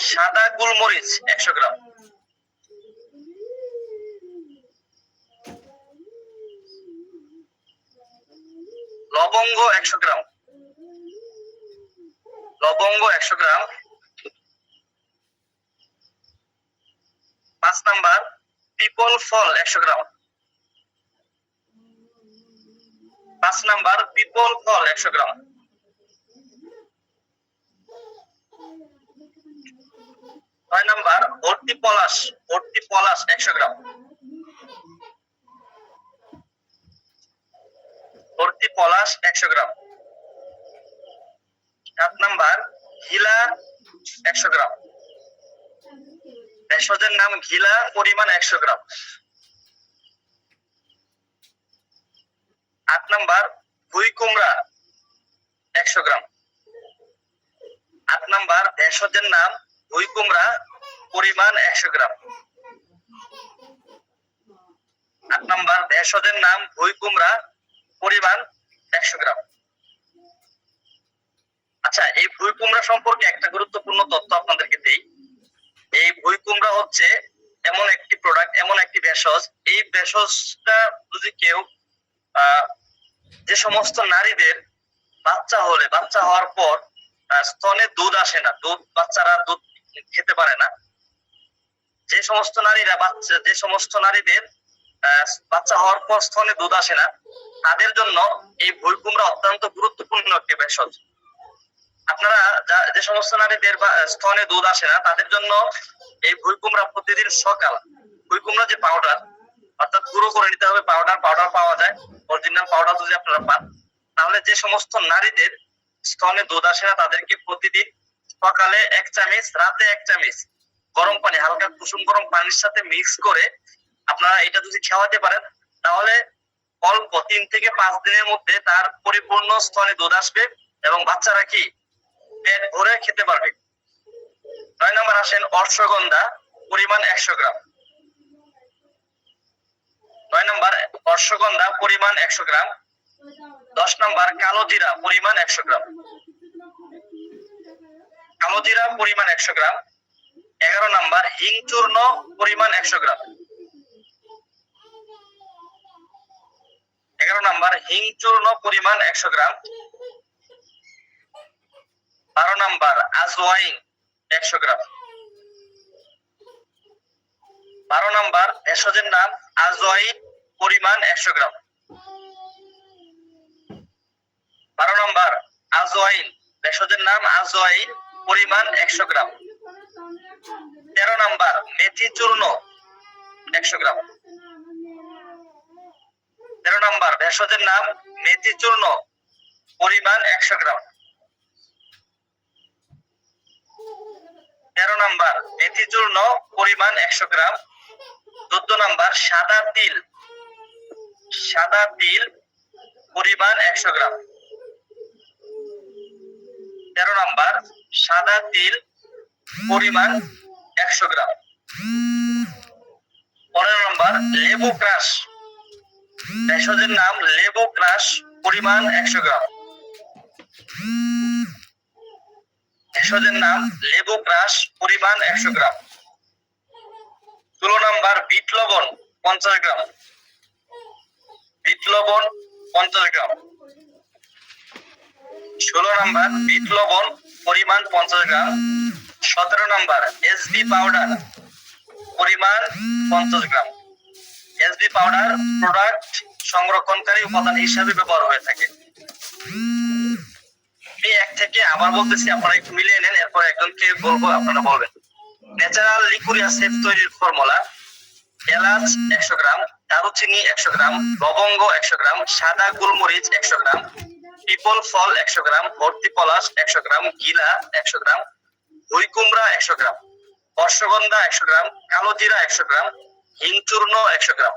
সাদা গোলমরিচ 100 গ্রাম। লবঙ্গ 100 গ্রাম। লবঙ্গ 100 গ্রাম। 5 নাম্বার পিপল ফল 100 গ্রাম। 5 নাম্বার পিপল ফল 100 গ্রাম। 6 নাম্বার ভর্তি পলাশ 100 গ্রাম। ভর্তি পলাশ 100 গ্রাম। 7 নাম্বার ঘিলা 100 গ্রাম। ভেষজের নাম ঘিলা, পরিমাণ 100 গ্রাম। 8 নাম্বার ভুই কুমড়া 100 গ্রাম। 8 নাম্বার ভেষজের নাম ভুই কুমড়া, পরিমাণ 100 গ্রাম। 8 নাম্বার ভেষজের নাম ভুই কুমড়া, পরিমাণ 100 গ্রাম। আচ্ছা, এই ভুই কুমড়া সম্পর্কে একটা গুরুত্বপূর্ণ তথ্য আপনাদেরকে দেই। এই ভুই কুমড়া হচ্ছে এমন একটি প্রোডাক্ট, এমন একটি ভেষজ, এই ভেষজটা যদি কেউ যে সমস্ত নারীদের বাচ্চা হওয়ার পর স্তনে দুধ আসে না, বাচ্চারা দুধ খেতে পারে না, যে সমস্ত নারীদের বাচ্চা হওয়ার পর স্তনে দুধ আসে না, তাদের জন্য এই ভুই কুমড়া অত্যন্ত গুরুত্বপূর্ণ একটি ভেষজ। আপনারা যে সমস্ত নারীদের স্তনে দুধ আসে না তাদের জন্য এই ভুই কুমড়া প্রতিদিন সকাল, ভুই কুমড়া যে পাউডার, অর্থাৎ গুঁড়ো করে নিতে হবে। পাউডার পাওয়া যায়, অরিজিনাল পাউডার যদি আপনারা পান, তাহলে যে সমস্ত নারীদের স্তনে দুধ আসে না তাদেরকে প্রতিদিন সকালে 1 চামচ, রাতে 1 চামচ গরম পানি, হালকা কুসুম গরম পানির সাথে মিক্স করে আপনারা এটা যদি খাওয়াতে পারেন, তাহলে অল্প 3 থেকে 5 দিনের মধ্যে তার পরিপূর্ণ স্তনে দুধ আসবে এবং বাচ্চারা কি পেট ভরে খেতে পারবে। 9 নাম্বার আসেন অশ্বগন্ধা, পরিমাণ 100 গ্রাম। 9 নাম্বার অশ্বগন্ধা, পরিমাণ 100 গ্রাম। 10 নাম্বার কালো জিরা, পরিমাণ 100 গ্রাম। কালো জিরা পরিমাণ 100 গ্রাম। 11 নাম্বার হিং চূর্ণ, পরিমাণ 100 গ্রাম। 11 নাম্বার হিং চূর্ণ, পরিমাণ 100 গ্রাম। 12 নাম্বার আজওয়াইন 100 গ্রাম। 12 নাম্বার ভেষজের নাম আজওয়াইন, পরিমাণ 100 গ্রাম। 12 নাম্বার আজওয়াইন, ভেষজের নাম আজওয়াইন, পরিমাণ 100 গ্রাম। 13 নাম্বার মেথি চূর্ণ 100 গ্রাম। 13 নাম্বার ভেষজের নাম মেথি চূর্ণ, পরিমাণ 100 গ্রাম। 13 নাম্বার মেথি চূর্ণ, পরিমাণ 100 গ্রাম। 14 নাম্বার সাদা তিল, পরিমাণ 100 গ্রাম। 13 নাম্বার সাদা তিল, পরিমাণ 100 গ্রাম। 15 নাম্বার লেবু ক্রাশ, ভেষজের নাম লেবু ক্রাশ, পরিমাণ 100 গ্রাম। ভেষজের নাম লেবু ক্রাশ, পরিমাণ 100 গ্রাম। 16 নাম্বার বিট লবণ 50 গ্রাম। বিট লবণ 50 গ্রাম। 16 নাম্বার বিট লবণ পরিমাণ 50 গ্রাম, 17 নাম্বার এসবি পাউডার পরিমাণ 50 গ্রাম। এসবি পাউডার প্রোডাক্ট সংরক্ষণকারী উপাদান হিসেবে ব্যবহার হয়ে থাকে। আমি এক থেকে আবার বলতেছি, আপনারা একটু মিলিয়ে নেন, এরপর একজনকে বলবো, আপনারা বলবেন। ন্যাচারাল লিকুরিয়া সেফ তৈরির ফর্মুলা: এলাচ 100 গ্রাম, দারুচিনি 100 গ্রাম, লবঙ্গ 100 গ্রাম, সাদা গোলমরিচ 100 গ্রাম, পিপল ফল 100 গ্রাম, ভর্তি পলাশ 100 গ্রাম, গিলা 100 গ্রাম, দই কুমড়া 100 গ্রাম, অশ্বগন্ধা 100 গ্রাম, কালো জিরা 100 গ্রাম, হিং চূর্ণ 100 গ্রাম।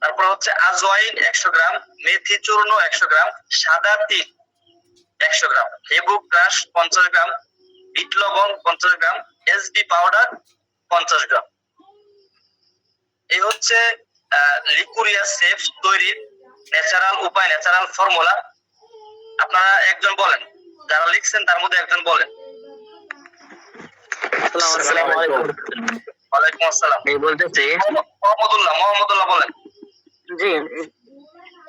তারপর হচ্ছে আজওয়াইন 100 গ্রাম, মেথি চূর্ণ 100 গ্রাম, সাদা তিল 100 গ্রাম, লেবু ক্রাশ 50 গ্রাম, বিট লবণ 50 গ্রাম, এসবি পাউডার 50 গ্রাম। এই হচ্ছে লিকুরিয়া সেফ তৈরির ন্যাচারাল উপায়, ন্যাচারাল ফর্মুলা। আপনারা একজন বলেন, যারা লিখছেন তার মধ্যে একজন বলেন। আসসালামু আলাইকুম। ওয়ালাইকুম আসসালাম। আমি বলতেছি, মোহাম্মদুল্লাহ বলেন। জি,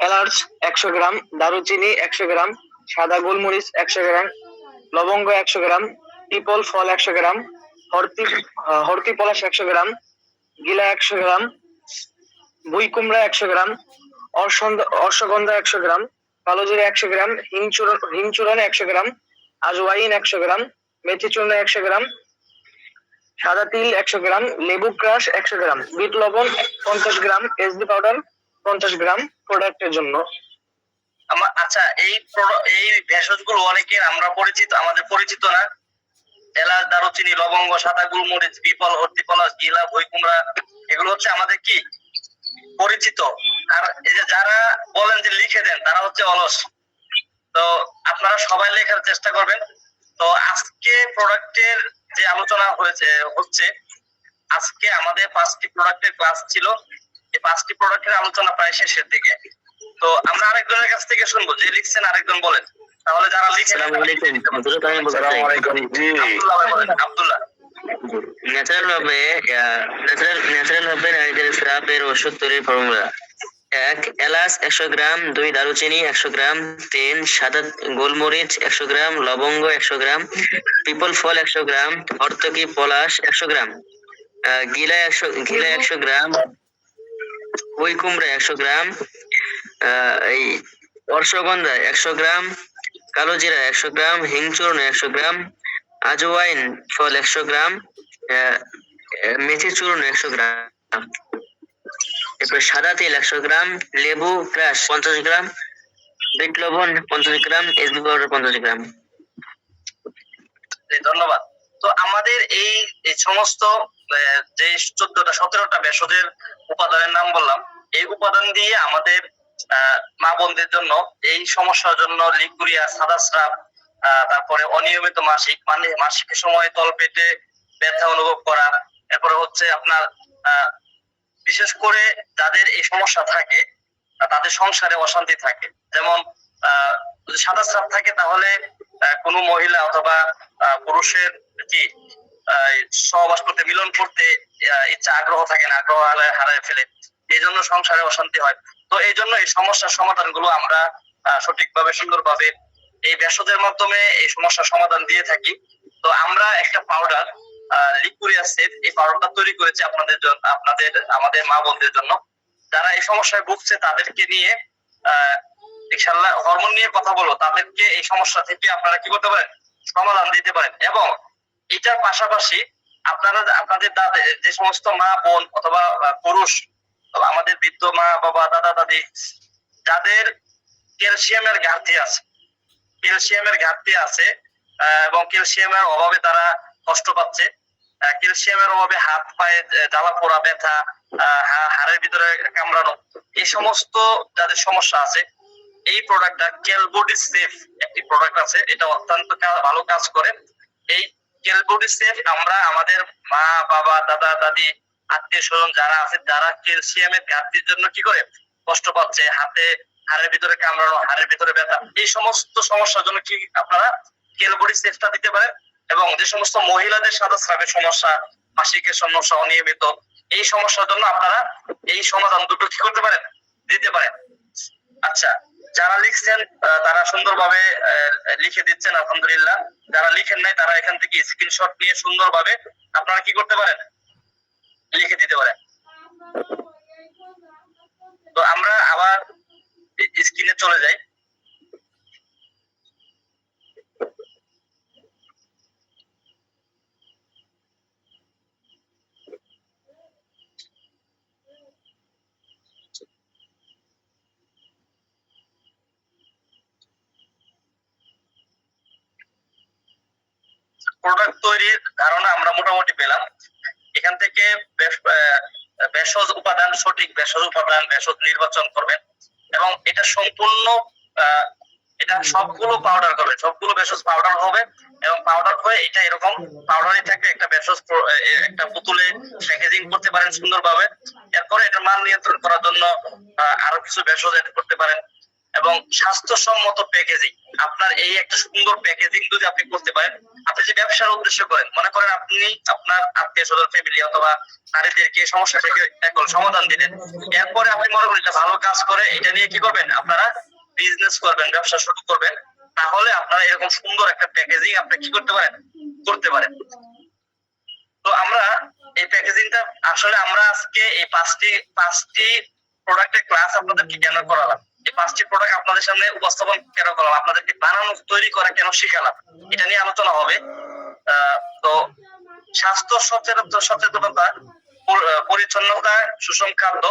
এলাচ 100 গ্রাম, দারুচিনি 100 গ্রাম, সাদা গোলমরিচ 100 গ্রাম, লবঙ্গ 100 গ্রাম, পিপল ফল 100 গ্রাম, হরতি পলাশ 100 গ্রাম, গিলা 100 গ্রাম, বুই কুমড়া 100 গ্রাম, অশ্বগন্ধা 100 গ্রাম, কালো জিরা 100 গ্রাম, হিং চূর্ণ 100 গ্রাম, আজওয়াইন 100 গ্রাম, মেথি চূর্ণ 100 গ্রাম, সাদা তিল 100 গ্রাম, লেবু ক্রাশ 100 গ্রাম, বিট লবণ 50 গ্রাম, এসবি পাউডার 50 গ্রাম প্রোডাক্টের জন্য। আচ্ছা, এই ভেষজ গুলো অনেকের আমরা পরিচিত, আমাদের পরিচিত না। এলাচ, দারুচিনি, লবঙ্গ, সাদা গোলমরিচ, পিপল, হরতি পলাশ, গিলা, বই কুমড়া, এগুলো হচ্ছে আমাদের কি পরিচিত। আর এই যে যারা বলেন যে লিখে দেন, তারা হচ্ছে অলস। তো আপনারা সবাই লেখার চেষ্টা করবেন। তো আজকে প্রোডাক্টের যে আলোচনা হচ্ছে আজকে আমাদের 5টি প্রোডাক্টের ক্লাস ছিল। এই 5টি প্রোডাক্টের আলোচনা প্রায় শেষের দিকে। তো আমরা আরেকজনের কাছ থেকে শুনবো, যে লিখছেন আরেকজন বলেন। তাহলে যারা লিখছেন, আসসালামু আলাইকুম। হুজুর, আমি বলতে চাই, আব্দুল্লাহ ভাই বলেন। আব্দুল্লাহ, ন্যাচারাল ভাবে নারীদের স্রাবের ওষুধ তৈরির ফর্মুলা: 1 এলাচ 100 গ্রাম, 2 দারুচিনি 100 গ্রাম, 3 সাদা গোলমরিচ 100 গ্রাম, লবঙ্গ 100 গ্রাম, পিপল ফল 100 গ্রাম, হরতকি পলাশ 100 গ্রাম, গিলা 100 গ্রাম, বই কুমড়া 100 গ্রাম, এই অশ্বগন্ধা 100 গ্রাম, কালো জিরা 100 গ্রাম, হিং চূর্ণ 100 গ্রাম, আজওয়াইন ফল 100 গ্রাম, মেথি চূর্ণ 100 গ্রাম, এরপর সাদা তেল 100 গ্রাম, লেবু ক্রাশ 50 গ্রাম, বিট লবণ 50 গ্রাম, এসবি পাউডার 50 গ্রাম। ধন্যবাদ। তো আমাদের এই সমস্ত যে 14টা-17টা ভেষজের উপাদানের নাম বললাম, এই উপাদান দিয়ে আমাদের মা বোনদের জন্য এই সমস্যার জন্য লিকুরিয়া, সাদা স্রাব, তারপরে অনিয়মিত মাসিক, মানে মাসিকের সময় তলপেটে ব্যথা অনুভব করা, এরপরে হচ্ছে আপনার বিশেষ করে যাদের এই সমস্যা থাকে, তাদের সংসারে অশান্তি থাকে, যেমন যদি সাদা স্রাব থাকে তাহলে কোনো মহিলা অথবা পুরুষের কি সহবাস করতে, মিলন করতে ইচ্ছা, আগ্রহ থাকে না, আগ্রহ হারায় ফেলে, এই জন্য সংসারে অশান্তি হয়। তো এই জন্য এই সমস্যার সমাধান গুলো আমরা সঠিকভাবে, সুন্দরভাবে এই ভেষজের মাধ্যমে এই সমস্যার সমাধান দিয়ে থাকি। তো আমরা একটা পাউডার লিকুরিয়া সেফ, এই পাউডারটা তৈরি করেছি আপনাদের জন্য, আমাদের মা বোনদের জন্য, যারা এই সমস্যায় ভুগছে তাদেরকে নিয়ে ইনশাআল্লাহ হরমোন নিয়ে কথা বলবো, তাদেরকে এই সমস্যা থেকে আপনারা কি করতে পারেন, সমাধান দিতে পারেন। এবং এটার পাশাপাশি আপনারা আপনাদের যে সমস্ত মা বোন অথবা পুরুষ, আমাদের বৃদ্ধ মা বাবা, দাদা দাদি, যাদের ক্যালসিয়ামের ঘাটতি আছে এবং ক্যালসিয়ামের অভাবে তারা কষ্ট পাচ্ছে, ক্যালসিয়ামের অভাবে হাত পায়ে জ্বালা পোড়া, ব্যথা, হাড়ের ভিতরে কামড়ানো, এই সমস্ত যাদের সমস্যা আছে, এই প্রোডাক্টটা ক্যালবডি সেফ একটি প্রোডাক্ট আছে, এটা অত্যন্ত ভালো কাজ করে। এই ক্যালবডি সেফ আমরা আমাদের মা বাবা, দাদা দাদি, আত্মীয় স্বজন যারা আছে, যারা ক্যালসিয়ামের ঘাটতির জন্য কি করে কষ্ট পাচ্ছে, হাড়ের ভিতরে কামড়ানো, হাড়ের ভিতরে ব্যথা, এই সমস্ত সমস্যার জন্য কি আপনারা ক্যালবডি সেফটা দিতে পারেন। এবং যে সমস্ত মহিলাদের সাদা স্রাবের সমস্যা, মাসিকের সমস্যা, অনিয়মিত, এই সমস্যার জন্য আপনারা এই সমাধান দুটো কি করতে পারেন, দিতে পারেন। আচ্ছা, যারা লিখছেন তারা সুন্দরভাবে লিখে দিচ্ছেন, আলহামদুলিল্লাহ। যারা লিখেন নাই তারা এখান থেকে স্ক্রিনশট নিয়ে সুন্দরভাবে আপনারা কি করতে পারেন, লিখে দিতে পারেন। তো আমরা আবার স্ক্রিনে চলে যাই। প্রোডাক্ট তৈরির ধারণা আমরা মোটামুটি পেলাম। এখান থেকে ভেষজ উপাদান, সঠিক ভেষজ উপাদান, ভেষজ নির্বাচন করবেন এবং এটা সম্পূর্ণ এটা সবগুলো পাউডার করবেন, সবগুলো ভেষজ পাউডার হবে এবং পাউডার হয়ে এটা এরকম পাউডারই থাকবে। একটা ভেষজ একটা বোতলে প্যাকেজিং করতে পারেন সুন্দরভাবে। এরপরে এটা মান নিয়ন্ত্রণ করার জন্য আরো কিছু ভেষজ এড করতে পারেন এবং স্বাস্থ্যসম্মত প্যাকেজিং। আপনার এই একটা সুন্দর প্যাকেজিং যদি আপনি করতে পারেন, আপনি যে ব্যবসার উদ্দেশ্য করেন, মনে করেন আপনি আপনার আত্মীয় স্বজন, ফ্যামিলি অথবা নারীদেরকে সমস্যা থেকে এখন সমাধান দিলেন, এরপরে আপনি মনে করেন এটা ভালো কাজ করে, এটা নিয়ে কি করবেন, আপনারা বিজনেস করবেন, ব্যবসা শুরু করবেন, তাহলে আপনারা এরকম সুন্দর একটা প্যাকেজিং আপনি কি করতে পারেন, করতে পারেন। তো আমরা এই প্যাকেজিংটা আসলে আমরা আজকে এই পাঁচটি প্রোডাক্টের ক্লাস আপনাদেরকে কেন করালাম, এই পাঁচটি প্রোডাক্ট আপনাদের সামনে উপস্থাপন কেন করলাম, আপনাদেরকে বানানো তৈরি করা কেন শিখালাম, এটা নিয়ে আলোচনা হবে। তো স্বাস্থ্য সচেতনতা, পরিচ্ছন্নতা, সুষম খাদ্য,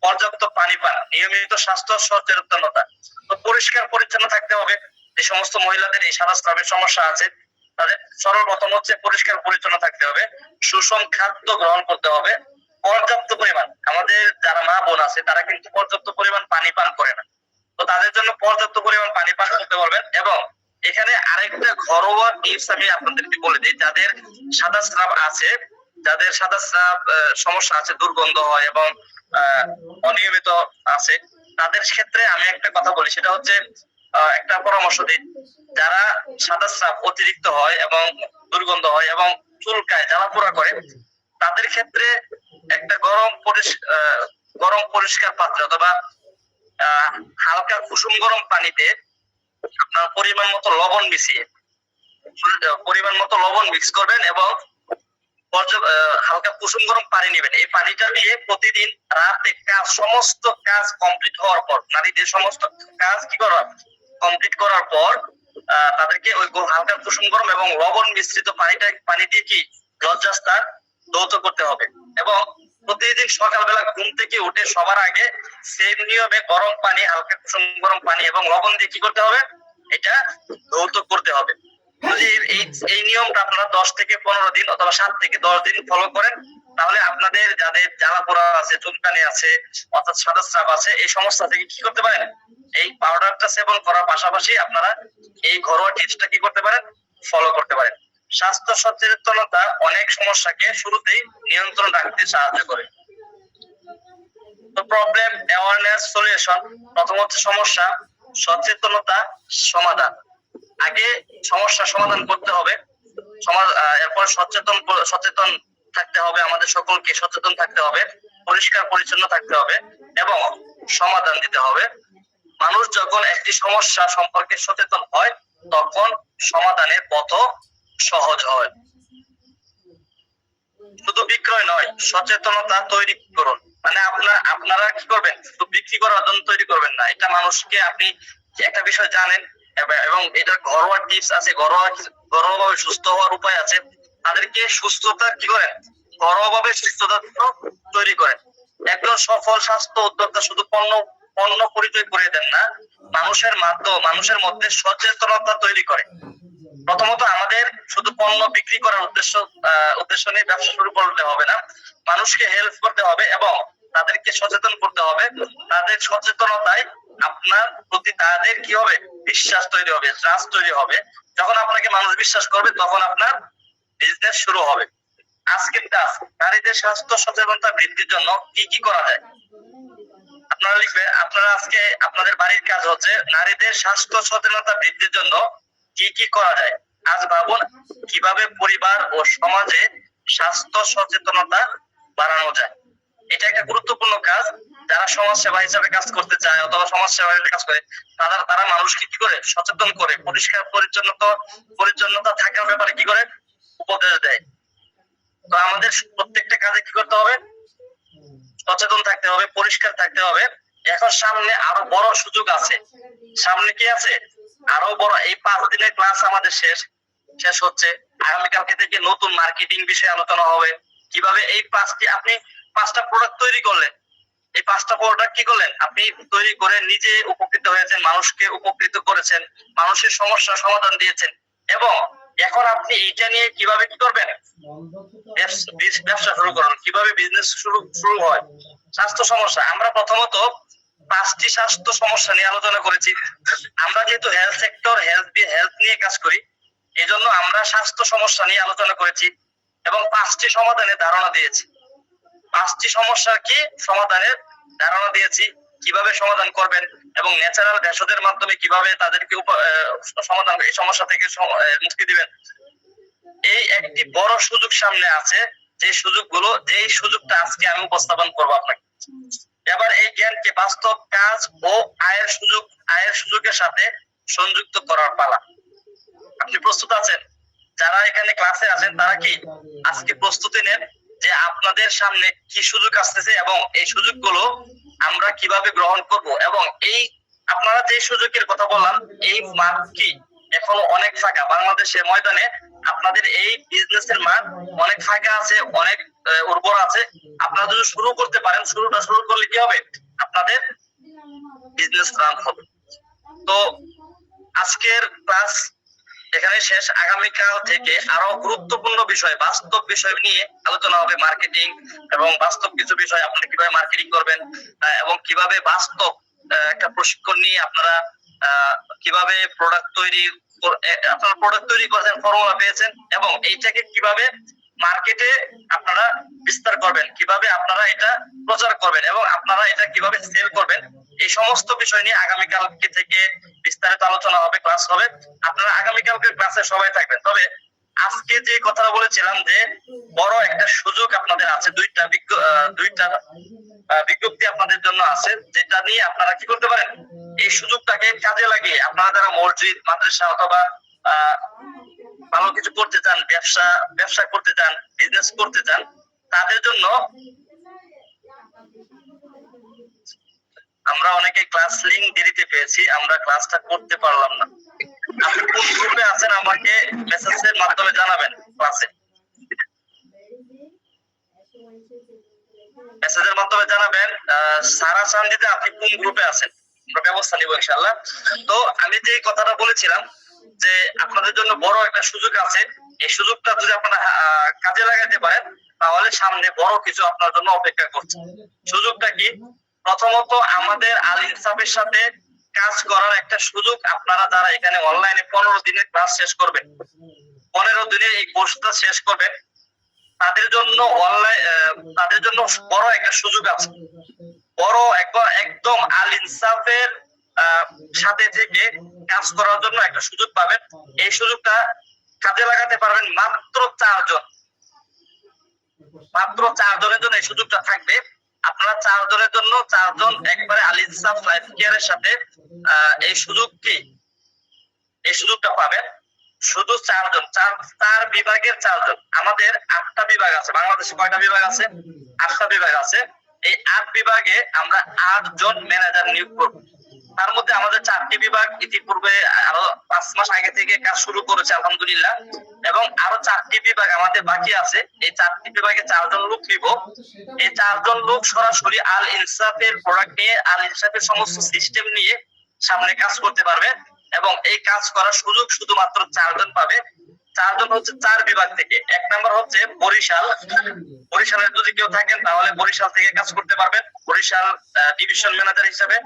পর্যাপ্ত পানি পান, নিয়মিত স্বাস্থ্য সচেতনতা। তো পরিষ্কার পরিচ্ছন্ন থাকতে হবে। যে সমস্ত মহিলাদের এই সাদা স্রাবের সমস্যা আছে তাদের সর্বপ্রথম হচ্ছে পরিষ্কার পরিচ্ছন্ন থাকতে হবে, সুষম খাদ্য গ্রহণ করতে হবে, পর্যাপ্ত পরিমাণ, আমাদের যারা মা বোন আছে তারা কিন্তু পর্যাপ্ত পরিমাণ পানি পান করে না, তো তাদের জন্য পর্যাপ্ত পরিমাণ পানি পান করতে পারবেন। এবং এখানে আরেকটা ঘরোয়া টিপস আমি আপনাদেরকে বলে দিই, যাদের সাদা স্রাব আছে, যাদের সাদা স্রাব সমস্যা আছে, দুর্গন্ধ হয় এবং অনিয়মিত আছে, তাদের ক্ষেত্রে আমি একটা কথা বলি, সেটা হচ্ছে একটা পরামর্শ দিই। যারা সাদা স্রাব অতিরিক্ত হয় এবং দুর্গন্ধ হয় এবং চুলকায়, জ্বালাপোড়া করে, তাদের ক্ষেত্রে একটা গরম পরিষ্কার পাত্র অথবা হালকা কুসুম গরম পানিতে আপনার পরিমাণ মতো লবণ মিক্স করবেন এবং হালকা কুসুম গরম পানি নেবেন। এই পানিটা দিয়ে প্রতিদিন রাতে সমস্ত কাজ কমপ্লিট হওয়ার পর, নারীদের সমস্ত কাজ কি করা কমপ্লিট করার পর তাদেরকে ওই হালকা কুসুম গরম এবং লবণ মিশ্রিত পানি দিয়ে কি লজ্জাস্থান ধৌত করতে হবে এবং প্রতিদিন সকালবেলা ঘুম থেকে উঠে সবার আগে সেম নিয়মে গরম পানি, হালকা কুসুম গরম পানি এবং লবণ দিয়ে কি করতে হবে, এটা ধৌত করতে হবে। যদি এই নিয়মটা আপনারা 10 থেকে 15 দিন অথবা 7 থেকে 10 দিন ফলো করেন, তাহলে আপনাদের যাদের জ্বালাপোড়া আছে, চুলকানি আছে, অর্থাৎ সাদা স্রাব আছে, এই সমস্যা থেকে কি করতে পারেন, এই পাউডারটা সেবন করার পাশাপাশি আপনারা এই ঘরোয়া টিপসটা কি করতে পারেন, ফলো করতে পারেন। স্বাস্থ্য সচেতনতা অনেক সমস্যাকে শুরুতেই নিয়ন্ত্রণ রাখতে সাহায্য করে। তো প্রবলেম, অ্যাওয়ারনেস, সলিউশন। প্রথম হচ্ছে সমস্যা, সচেতনতা, সমাধান। আগে সমস্যা সমাধান করতে হবে, এরপর সচেতন থাকতে হবে, আমাদের সকলকে সচেতন থাকতে হবে, পরিষ্কার পরিচ্ছন্ন থাকতে হবে এবং সমাধান দিতে হবে। মানুষ যখন একটি সমস্যা সম্পর্কে সচেতন হয় তখন সমাধানের পথ সহজ হয়। শুধু বিক্রয় নয়, সচেতনতা তৈরি করুন। মানে আপনারা কি করবেন, শুধু বিক্রি করার জন্য তৈরি করবেন না, এটা মানুষকে, আপনি একটা বিষয় জানেন এবং এটার ঘরোয়া টিপস আছে, ঘরোয়াভাবে সুস্থ হওয়ার উপায় আছে, তাদেরকে সুস্থতা কি করেন, ঘরোয়াভাবে সুস্থতা তৈরি করেন। একজন সফল স্বাস্থ্য উদ্যোক্তা শুধু পণ্য পরিচয় করে দেন না, মানুষের মধ্যে সচেতনতা তৈরি করে। প্রথমত আমাদের শুধু পণ্য বিক্রি করার উদ্দেশ্য নিয়ে ব্যবসা শুরু করতে হবে না, মানুষকে হেল্প করতে হবে এবং তাদেরকে সচেতন করতে হবে। তাদের সচেতনতায় আপনার প্রতি তাদের কি হবে, বিশ্বাস তৈরি হবে, ট্রাস্ট তৈরি হবে। যখন আপনাকে মানুষ বিশ্বাস করবে তখন আপনার বিজনেস শুরু হবে। আজকের টাস্ক, নারীদের স্বাস্থ্য সচেতনতা বৃদ্ধির জন্য কি কি করা যায়। আপনারা লিখবেন, আপনারা আজকে আপনাদের বাড়ির কাজ হচ্ছে নারীদের স্বাস্থ্য সচেতনতা বৃদ্ধির জন্য কি কি করা যায়। আজ ভাবুন কিভাবে পরিবার ও সমাজে স্বাস্থ্য সচেতনতা বাড়ানো যায়। এটা একটা গুরুত্বপূর্ণ কাজ। যারা সমাজ সেবা হিসাবে কাজ করতে চায় অথবা সমাজ সেবা হিসেবে কাজ করে, তারা মানুষকে কি করে সচেতন করে, পরিষ্কার পরিচ্ছন্নতা থাকার ব্যাপারে কি করে উপদেশ দেয়। তো আমাদের প্রত্যেকটা কাজে কি করতে হবে, সচেতন থাকতে হবে, পরিষ্কার থাকতে হবে। এখন সামনে আরো বড় সুযোগ আছে, সামনে কি আছে আরো বড়। এই 5 দিনের ক্লাস আমাদের শেষ হচ্ছে, আগামীকালকে থেকে নতুন মার্কেটিং বিষয়ে আলোচনা হবে। কিভাবে এই আপনি 5টা প্রোডাক্ট তৈরি করলেন, এই 5টা প্রোডাক্ট কি করলেন, আপনি তৈরি করে নিজে উপকৃত হয়েছেন, মানুষকে উপকৃত করেছেন, মানুষের সমস্যার সমাধান দিয়েছেন, এবং এখন আপনি এইটা নিয়ে কিভাবে কি করবেন, ব্যবসা শুরু করুন। কিভাবে বিজনেস শুরু হয়। স্বাস্থ্য সমস্যা, আমরা প্রথমত 5টি স্বাস্থ্য সমস্যা নিয়ে আলোচনা করেছি। আমরা যেহেতু হেলথ সেক্টর, হেলথ নিয়ে কাজ করি, এই জন্য আমরা স্বাস্থ্য সমস্যা নিয়ে আলোচনা করেছি এবং 5টি সমাধানের ধারণা দিয়েছি। 5টি সমস্যার কি সমাধানের ধারণা দিয়েছি, কিভাবে সমাধান করবেন এবং ন্যাচারাল ভেষজের মাধ্যমে কিভাবে তাদেরকে সমাধান, এই সমস্যা থেকে মুক্তি দিবেন। এই একটি বড় সুযোগ সামনে আছে, যেই সুযোগটা আজকে আমি উপস্থাপন করবো আপনাকে। এবার এই জ্ঞানকে বাস্তব কাজ ও আয়ের সুযোগের সাথে সংযুক্ত করার পালা। আপনি প্রস্তুত আছেন? যারা এখানে ক্লাসে আছেন তারা কি আজকে প্রস্তুতি নেন যে আপনাদের সামনে কি সুযোগ আসতেছে এবং এই সুযোগগুলো আমরা কিভাবে গ্রহণ করব। এবং এই আপনারা যে সুযোগের কথা বললাম, এই মাঠ কি এখনো অনেক ফাঁকা বাংলাদেশের ময়দানে। আপনাদের এই বিজনেসের মাঠ অনেক ফাঁকা আছে, অনেক উর্বর আছে। আপনারা যদি শুরু করতে পারেন, শুরু করলে কি হবে, আপনাদের বিজনেস রান হবে। তো আজকের ক্লাস এখানে শেষ। আগামীকাল থেকে আরো গুরুত্বপূর্ণ বিষয়, বাস্তব বিষয় নিয়ে আলোচনা হবে, মার্কেটিং এবং বাস্তব কিছু বিষয়, আপনারা কিভাবে মার্কেটিং করবেন এবং কিভাবে বাস্তব একটা প্রশিক্ষণ নিয়ে আপনারা কিভাবে প্রোডাক্ট তৈরি করেছেন, ফর্মুলা পেয়েছেন এবং এইটাকে কিভাবে মার্কেটে আপনারা বিস্তার করবেন, কিভাবে আপনারা এটা প্রচার করবেন এবং আপনারা এটা কিভাবে সেল করবেন, এই সমস্ত বিষয় নিয়ে আগামীকালকে থেকে বিস্তারিত আলোচনা হবে, ক্লাস হবে। আপনারা আগামীকালকে ক্লাসে সবাই থাকবেন। তবে আজকে যে কথাটা বলেছিলাম যে বড় একটা সুযোগ আপনাদের আছে, দুইটা বিজ্ঞপ্তি আপনাদের জন্য আছে, যেটা নিয়ে আপনারা কি করতে পারেন, এই সুযোগটাকে কাজে লাগিয়ে আপনারা যারা মসজিদ, মাদ্রাসা অথবা ভালো কিছু করতে চান, ব্যবসা করতে চান, বিজনেস করতে চান, তাদের জন্য আমরা অনেকে ক্লাস লিংক দেরিতে পেয়েছি, আমরা ক্লাসটা করতে পারলাম না। আপনি কোন গ্রুপে আছেন আমাকে মেসেজের মাধ্যমে জানাবেন, মেসেজের মাধ্যমে জানাবেন। সারা চান্দিতে আপনি কোন গ্রুপে আছেন, আমরা ব্যবস্থা নিব ইনশাআল্লাহ। তো আমি যে কথাটা বলেছিলাম যে আপনাদের জন্য বড় একটা সুযোগ আছে, এই সুযোগটা যদি আপনারা কাজে লাগাতে পারেন তাহলে সামনে বড় কিছু আপনার জন্য অপেক্ষা করছে। সুযোগটা কি? প্রথমত আমাদের আল ইনসাফের সাথে কাজ করার একটা সুযোগ। আপনারা যারা এখানে অনলাইনে 15 দিনের ক্লাস শেষ করবেন, 15 দিনের এই কোর্সটা শেষ করবেন, তাদের জন্য বড় একটা সুযোগ আছে। বড় একদম আল ইনসাফের সাথে থেকে কাজ করার জন্য একটা সুযোগ পাবেন। এই সুযোগটা কাজে লাগাতে পারবেন মাত্র 4 জন। মাত্র 4 জনের জন্য এই সুযোগটা থাকবে। আপনারা 4 জনের জন্য 4 জন একবারে আল ইনসাফ লাইফ কেয়ারের সাথে এই সুযোগটা পাবেন। শুধু 4 জন, 4 বিভাগের 4 জন। আমাদের 8টা বিভাগ আছে বাংলাদেশে। কয়টা বিভাগ আছে? 8টা বিভাগ আছে। এই 8 বিভাগে আমরা 8 জন ম্যানেজার নিয়োগ করব। তার মধ্যে আমাদের 4টি বিভাগ ইতিপূর্বে আরো 5 মাস আগে থেকে কাজ শুরু করেছে আলহামদুলিল্লাহ, এবং আরো 4টি বিভাগ আমাদের বাকি আছে। এই 4টি বিভাগে 4 জন লোক নিব। এই 4 জন লোক সরাসরি আল ইনসাফের প্রোডাক্ট নিয়ে, আল ইনসাফের সমস্ত সিস্টেম নিয়ে সামনে কাজ করতে পারবে এবং এই কাজ করার সুযোগ শুধুমাত্র 4 জন পাবে। 4 জন হচ্ছে 4 বিভাগ থেকে। 1 নাম্বার হচ্ছে বরিশাল। বরিশালের যদি কেউ থাকেন তাহলে বরিশাল থেকে কাজ করতে পারবেন, বরিশাল ডিভিশন ম্যানেজার হিসেবে।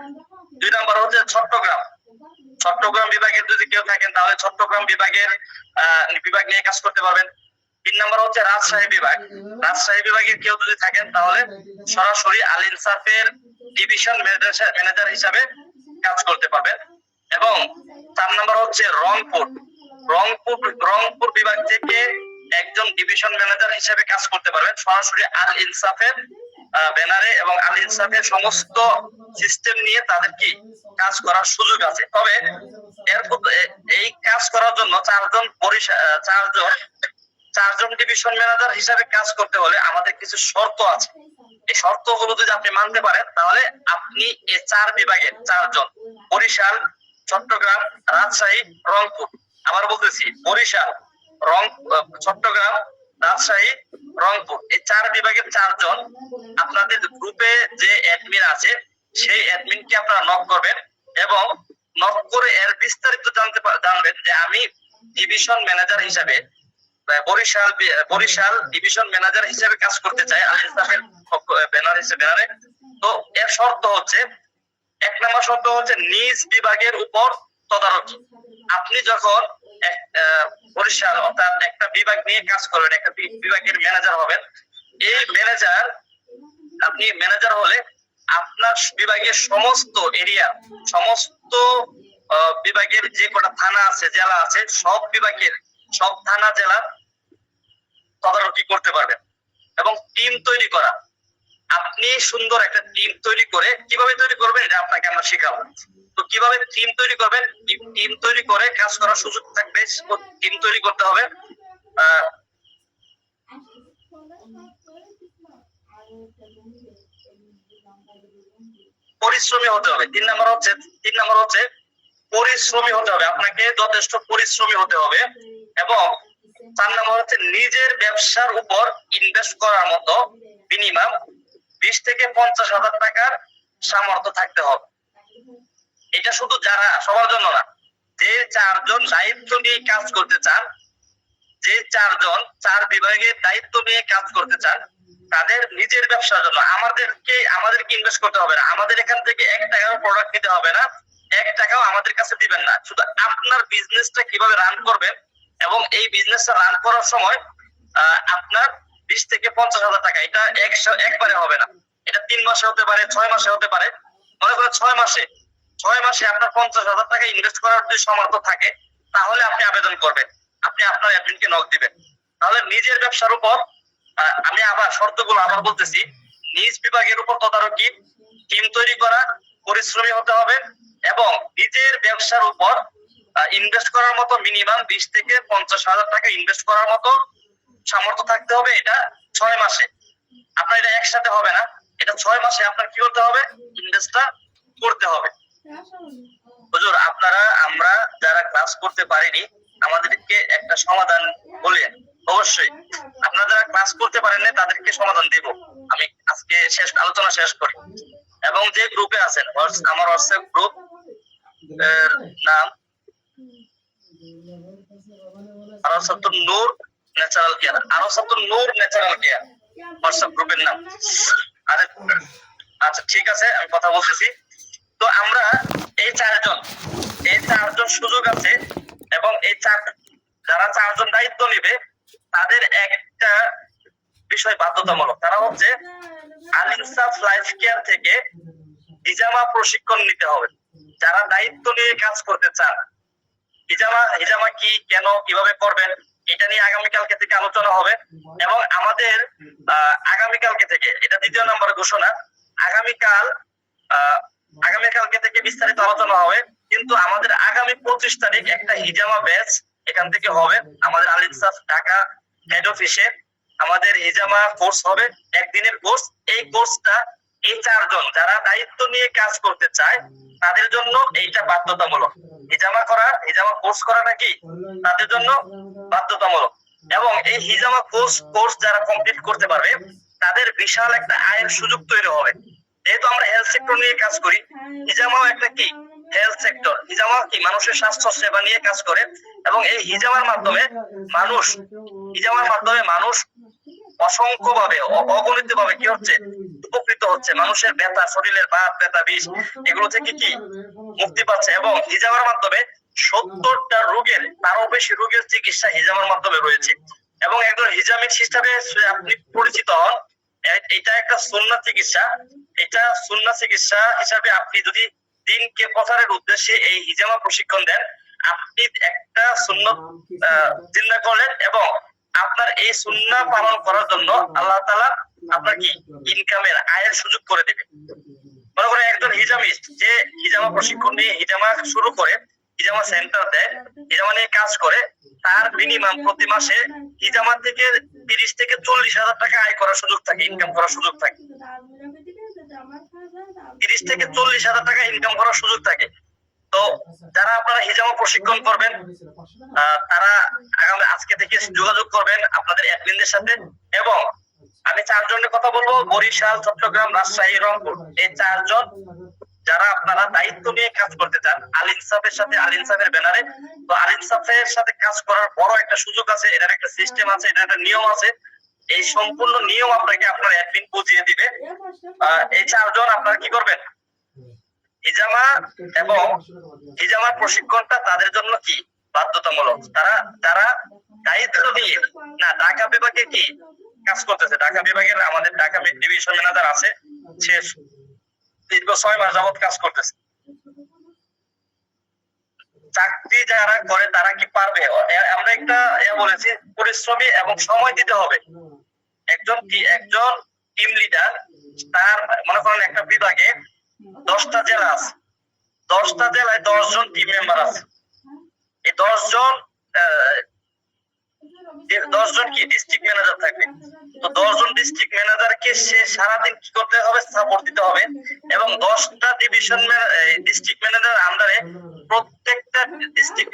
2 নাম্বার হচ্ছে চট্টগ্রাম বিভাগের যদি কেউ থাকেন তাহলে চট্টগ্রাম বিভাগ নিয়ে কাজ করতে পারবেন। 3 নাম্বার হচ্ছে রাজশাহী বিভাগের কেউ যদি থাকেন তাহলে সরাসরি আল ইনসাফের ডিভিশন ম্যানেজার হিসাবে কাজ করতে পারবেন। এবং 4 নাম্বার হচ্ছে রংপুর বিভাগ থেকে একজন ডিভিশন ম্যানেজার হিসেবে কাজ করতে পারবেন, সরাসরি আল ইনসাফের ব্যানারে এবং আল ইনসাফের সমস্ত সিস্টেম নিয়ে তাদের কি কাজ করার সুযোগ আছে। তবে এই কাজ করার জন্য চারজন ডিভিশন ম্যানেজার হিসাবে কাজ করতে হলে আমাদের কিছু শর্ত আছে। এই শর্তগুলো যদি আপনি মানতে পারেন তাহলে আপনি এই 4 বিভাগের 4 জন, বরিশাল, চট্টগ্রাম, রাজশাহী, রংপুর, আবার বলতেছি বরিশাল, চট্টগ্রাম, রাজশাহী, রংপুর, এই 4 বিভাগের 4 জন আপনাদের গ্রুপে যে অ্যাডমিন আছে সেই অ্যাডমিনকে আপনারা নক করবেন এবং নক করে এর বিস্তারিত জানবেন যে আমি ডিভিশন ম্যানেজার হিসাবে বরিশাল ডিভিশন ম্যানেজার হিসেবে কাজ করতে চাই আল ইনসাফের ব্যানারে। তো এর শর্ত হচ্ছে, 1 নম্বর শর্ত হচ্ছে নিজ বিভাগের উপর তদারকি। আপনি যখন বরিশাল অর্থাৎ একটা বিভাগ নিয়ে কাজ করবেন, একটা বিভাগের ম্যানেজার হবেন, এই আপনি ম্যানেজার হলে আপনার বিভাগের সমস্ত এরিয়া, সমস্ত বিভাগের যে কটা থানা আছে, জেলা আছে, সব বিভাগের সব থানা জেলা তদারকি করতে পারবেন। এবং টিম তৈরি করা, আপনি সুন্দর একটা টিম তৈরি করে, কিভাবে তৈরি করবেন এটা আপনাকে আমরা শেখাবো। তো কিভাবে টিম তৈরি করবেন, টিম তৈরি করে কাজ করার সুযোগ থাকবে, টিম তৈরি করতে হবে। পরিশ্রমী হতে হবে। 3 নম্বর হচ্ছে পরিশ্রমী হতে হবে, আপনাকে যথেষ্ট পরিশ্রমী হতে হবে। এবং 4 নম্বর হচ্ছে নিজের ব্যবসার উপর ইনভেস্ট করার মতো মিনিমাম 20 থেকে 50,000 টাকার সামর্থ্য থাকতে হবে। এটা শুধু যারা, সবার জন্য না, যে 4 জন দায়িত্ব নিয়ে কাজ করতে চান, যে 4 জন 4 বিভাগের দায়িত্ব নিয়ে কাজ করতে চান, তাদের নিজের ব্যবসার জন্য আমাদেরকে ইনভেস্ট করতে হবে না। আমাদের এখান থেকে 1 টাকাও প্রোডাক্ট নিতে হবে না, 1 টাকাও আমাদের কাছে দিবেন না। শুধু আপনার বিজনেসটা কিভাবে রান করবেন এবং এই বিজনেসটা রান করার সময় আপনার 20 থেকে 50,000 টাকা, এটা একবারে হবে না, এটা 3 মাসে হতে পারে, 6 মাসে হতে পারে। মনে করেন 6 মাসে আপনার 50,000 টাকা ইনভেস্ট করার যদি সামর্থ্য থাকে তাহলে আপনি আবেদন করবেন, আপনি আপনার অ্যাডমিনকে নক দিবেন। তাহলে নিজের ব্যবসার উপর, আমি আবার শর্তগুলো আবার বলতেছি, নিজ বিভাগের উপর তদারকি, টিম তৈরি করা, পরিশ্রমী হতে হবে এবং নিজের ব্যবসার উপর ইনভেস্ট করার মতো মিনিমাম 20 থেকে 50,000 টাকা ইনভেস্ট করার মতো সামর্থ্য থাকতে হবে। এটা 6 মাসে, আপনার এটা একসাথে হবে না, এটা 6 মাসে আপনার কি করতে হবে, ইনভেস্টটা করতে হবে। হুজুর, আমরা যারা ক্লাস করতে পারিনি আমাদেরকে একটা সমাধান বলেন। অবশ্যই আপনারা যারা ক্লাস করতে পারেন না তাদেরকে সমাধান দেব। আমি আজকে আলোচনা শেষ করি। এবং যে গ্রুপে আছেন, আমার হোয়াটসঅ্যাপ গ্রুপ এর নাম আরাসাতুন নূর ন্যাচারাল কেয়ার, হোয়াটসঅ্যাপ গ্রুপের নাম। আচ্ছা ঠিক আছে, আমি কথা বলতেছি। তো আমরা এই 4 জন সুযোগ আছে এবং যারা 4 জন দায়িত্ব নেবে তাদের একটা বিষয় বাধ্যতামূলক, তারা হচ্ছে আল ইনসাফ লাইফ কেয়ার থেকে হিজামা প্রশিক্ষণ নিতে হবে। যারা দায়িত্ব নিয়ে কাজ করতে চান, হিজামা কি, কেন, কিভাবে করবেন, এটা নিয়ে আগামীকালকে থেকে আলোচনা হবে। এবং আমাদের আগামীকালকে থেকে, এটা 2য় নম্বর ঘোষণা, আগামীকালকে থেকে বিস্তারিত আলোচনা হবে। কিন্তু আমাদের আগামী 25 তারিখ একটা হিজামা ব্যাচ এখান থেকে হবে আমাদের আল ইনসাফ ঢাকা হেড অফিসে। আমাদের হিজামা কোর্স হবে, 1 দিনের কোর্স। এই কোর্সটা এই 4 জন যারা দায়িত্ব নিয়ে কাজ করতে চায় তাদের জন্য এইটা বাধ্যতামূলক। হিজামা কোর্স করা নাকি তাদের জন্য বাধ্যতামূলক। এবং এই হিজামা কোর্স যারা কমপ্লিট করতে পারবে তাদের বিশাল একটা আয়ের সুযোগ তৈরি হবে। যেহেতু আমরা হেলথ সেক্টর নিয়ে কাজ করি, হিজামাও একটা কি হেলথ সেক্টর। হিজামা কি মানুষের স্বাস্থ্য সেবা নিয়ে কাজ করে এবং এই হিজামার মাধ্যমে মানুষ অসংখ্য ভাবে, অগণিত ভাবে কি হচ্ছে, উপকৃত হচ্ছে। মানুষের ব্যথা, শরীরের বাত, ব্যথা, বিষ, এগুলো থেকে কি মুক্তি পাচ্ছে। এবং হিজামার মাধ্যমে 70টা রোগের, তারও বেশি রোগের চিকিৎসা হিজামার মাধ্যমে রয়েছে। এবং একজন হিজামিক হিসাবে আপনি পরিচিত হন, এটা একটা সুন্নাহ চিকিৎসা। এটা সুন্নাহ চিকিৎসা হিসাবে আপনি যদি দিনকে প্রচারের উদ্দেশ্যে এই হিজামা প্রশিক্ষণ দেন, আপনি একটা সুন্নাত চিন্তা করলেন এবং আপনার এই সুন্নাহ পালন করার জন্য আল্লাহ তাআলা আপনার কি ইনকামের আয়ের সুযোগ করে দেবে। মনে করেন একজন হিজামিস্ট যে হিজামা প্রশিক্ষণ নিয়ে হিজামা শুরু করে, হিজামা সেন্টার দেয়, হিজামা নিয়ে কাজ করে, তার মিনিমাম প্রতি মাসে হিজামা থেকে 30 থেকে 40,000 টাকা আয় করার সুযোগ থাকে, ইনকাম করার সুযোগ থাকে। 30 থেকে 40,000 টাকা ইনকাম করার সুযোগ থাকে। তো যারা আপনারা হিজামা প্রশিক্ষণ করবেন তারা আজকে থেকে যোগাযোগ করবেন আপনাদের অ্যাডমিনদের সাথে। এবং আমি 4 জনের কথা বলবো, বরিশাল, চট্টগ্রাম, রাজশাহী, রংপুর, এই 4 জন যারা আপনারা দায়িত্ব নিয়ে কাজ করতে চান আল ইনসাফের সাথে, আল ইনসাফের ব্যানারে। তো আল ইনসাফের সাথে কাজ করার বড় একটা সুযোগ আছে, এটার একটা সিস্টেম আছে, এটার একটা নিয়ম আছে। এই সম্পূর্ণ নিয়ম আপনাকে আপনার অ্যাডমিন বুঝিয়ে দিবে। এই 4 জন আপনারা কি করবেন, হিজামা এবং হিজামার প্রশিক্ষণটা তাদের জন্য কি বাধ্যতামূলক। তারা দায়িত্ব নিয়ে না ঢাকা বিভাগে কি কাজ করতেছে, ঢাকা বিভাগের আমাদের ঢাকা ডিভিশন ম্যানেজার আছে, সে দীর্ঘ 6 মাস যাবত কাজ করতেছে। চাকরি যারা করে তারা কি পারবে? আমরা একটা বলেছি পরিশ্রমী এবং সময় দিতে হবে। একজন টিম লিডার, তার মনে করেন একটা বিভাগে 10টা জেলা আছে, 10টা জেলায় 10 জন টিম মেম্বার আছে। এই 10 জন কি ডিস্ট্রিক্ট ম্যানেজার থাকবে। তো 10 জন ডিস্ট্রিক্ট ম্যানেজারকে সে সারাদিন কি করতে হবে, সাপোর্ট দিতে হবে। এবং 10টা ডিভিশন ডিস্ট্রিক্ট ম্যানেজারের আন্ডারে, প্রত্যেকটা ডিস্ট্রিক্ট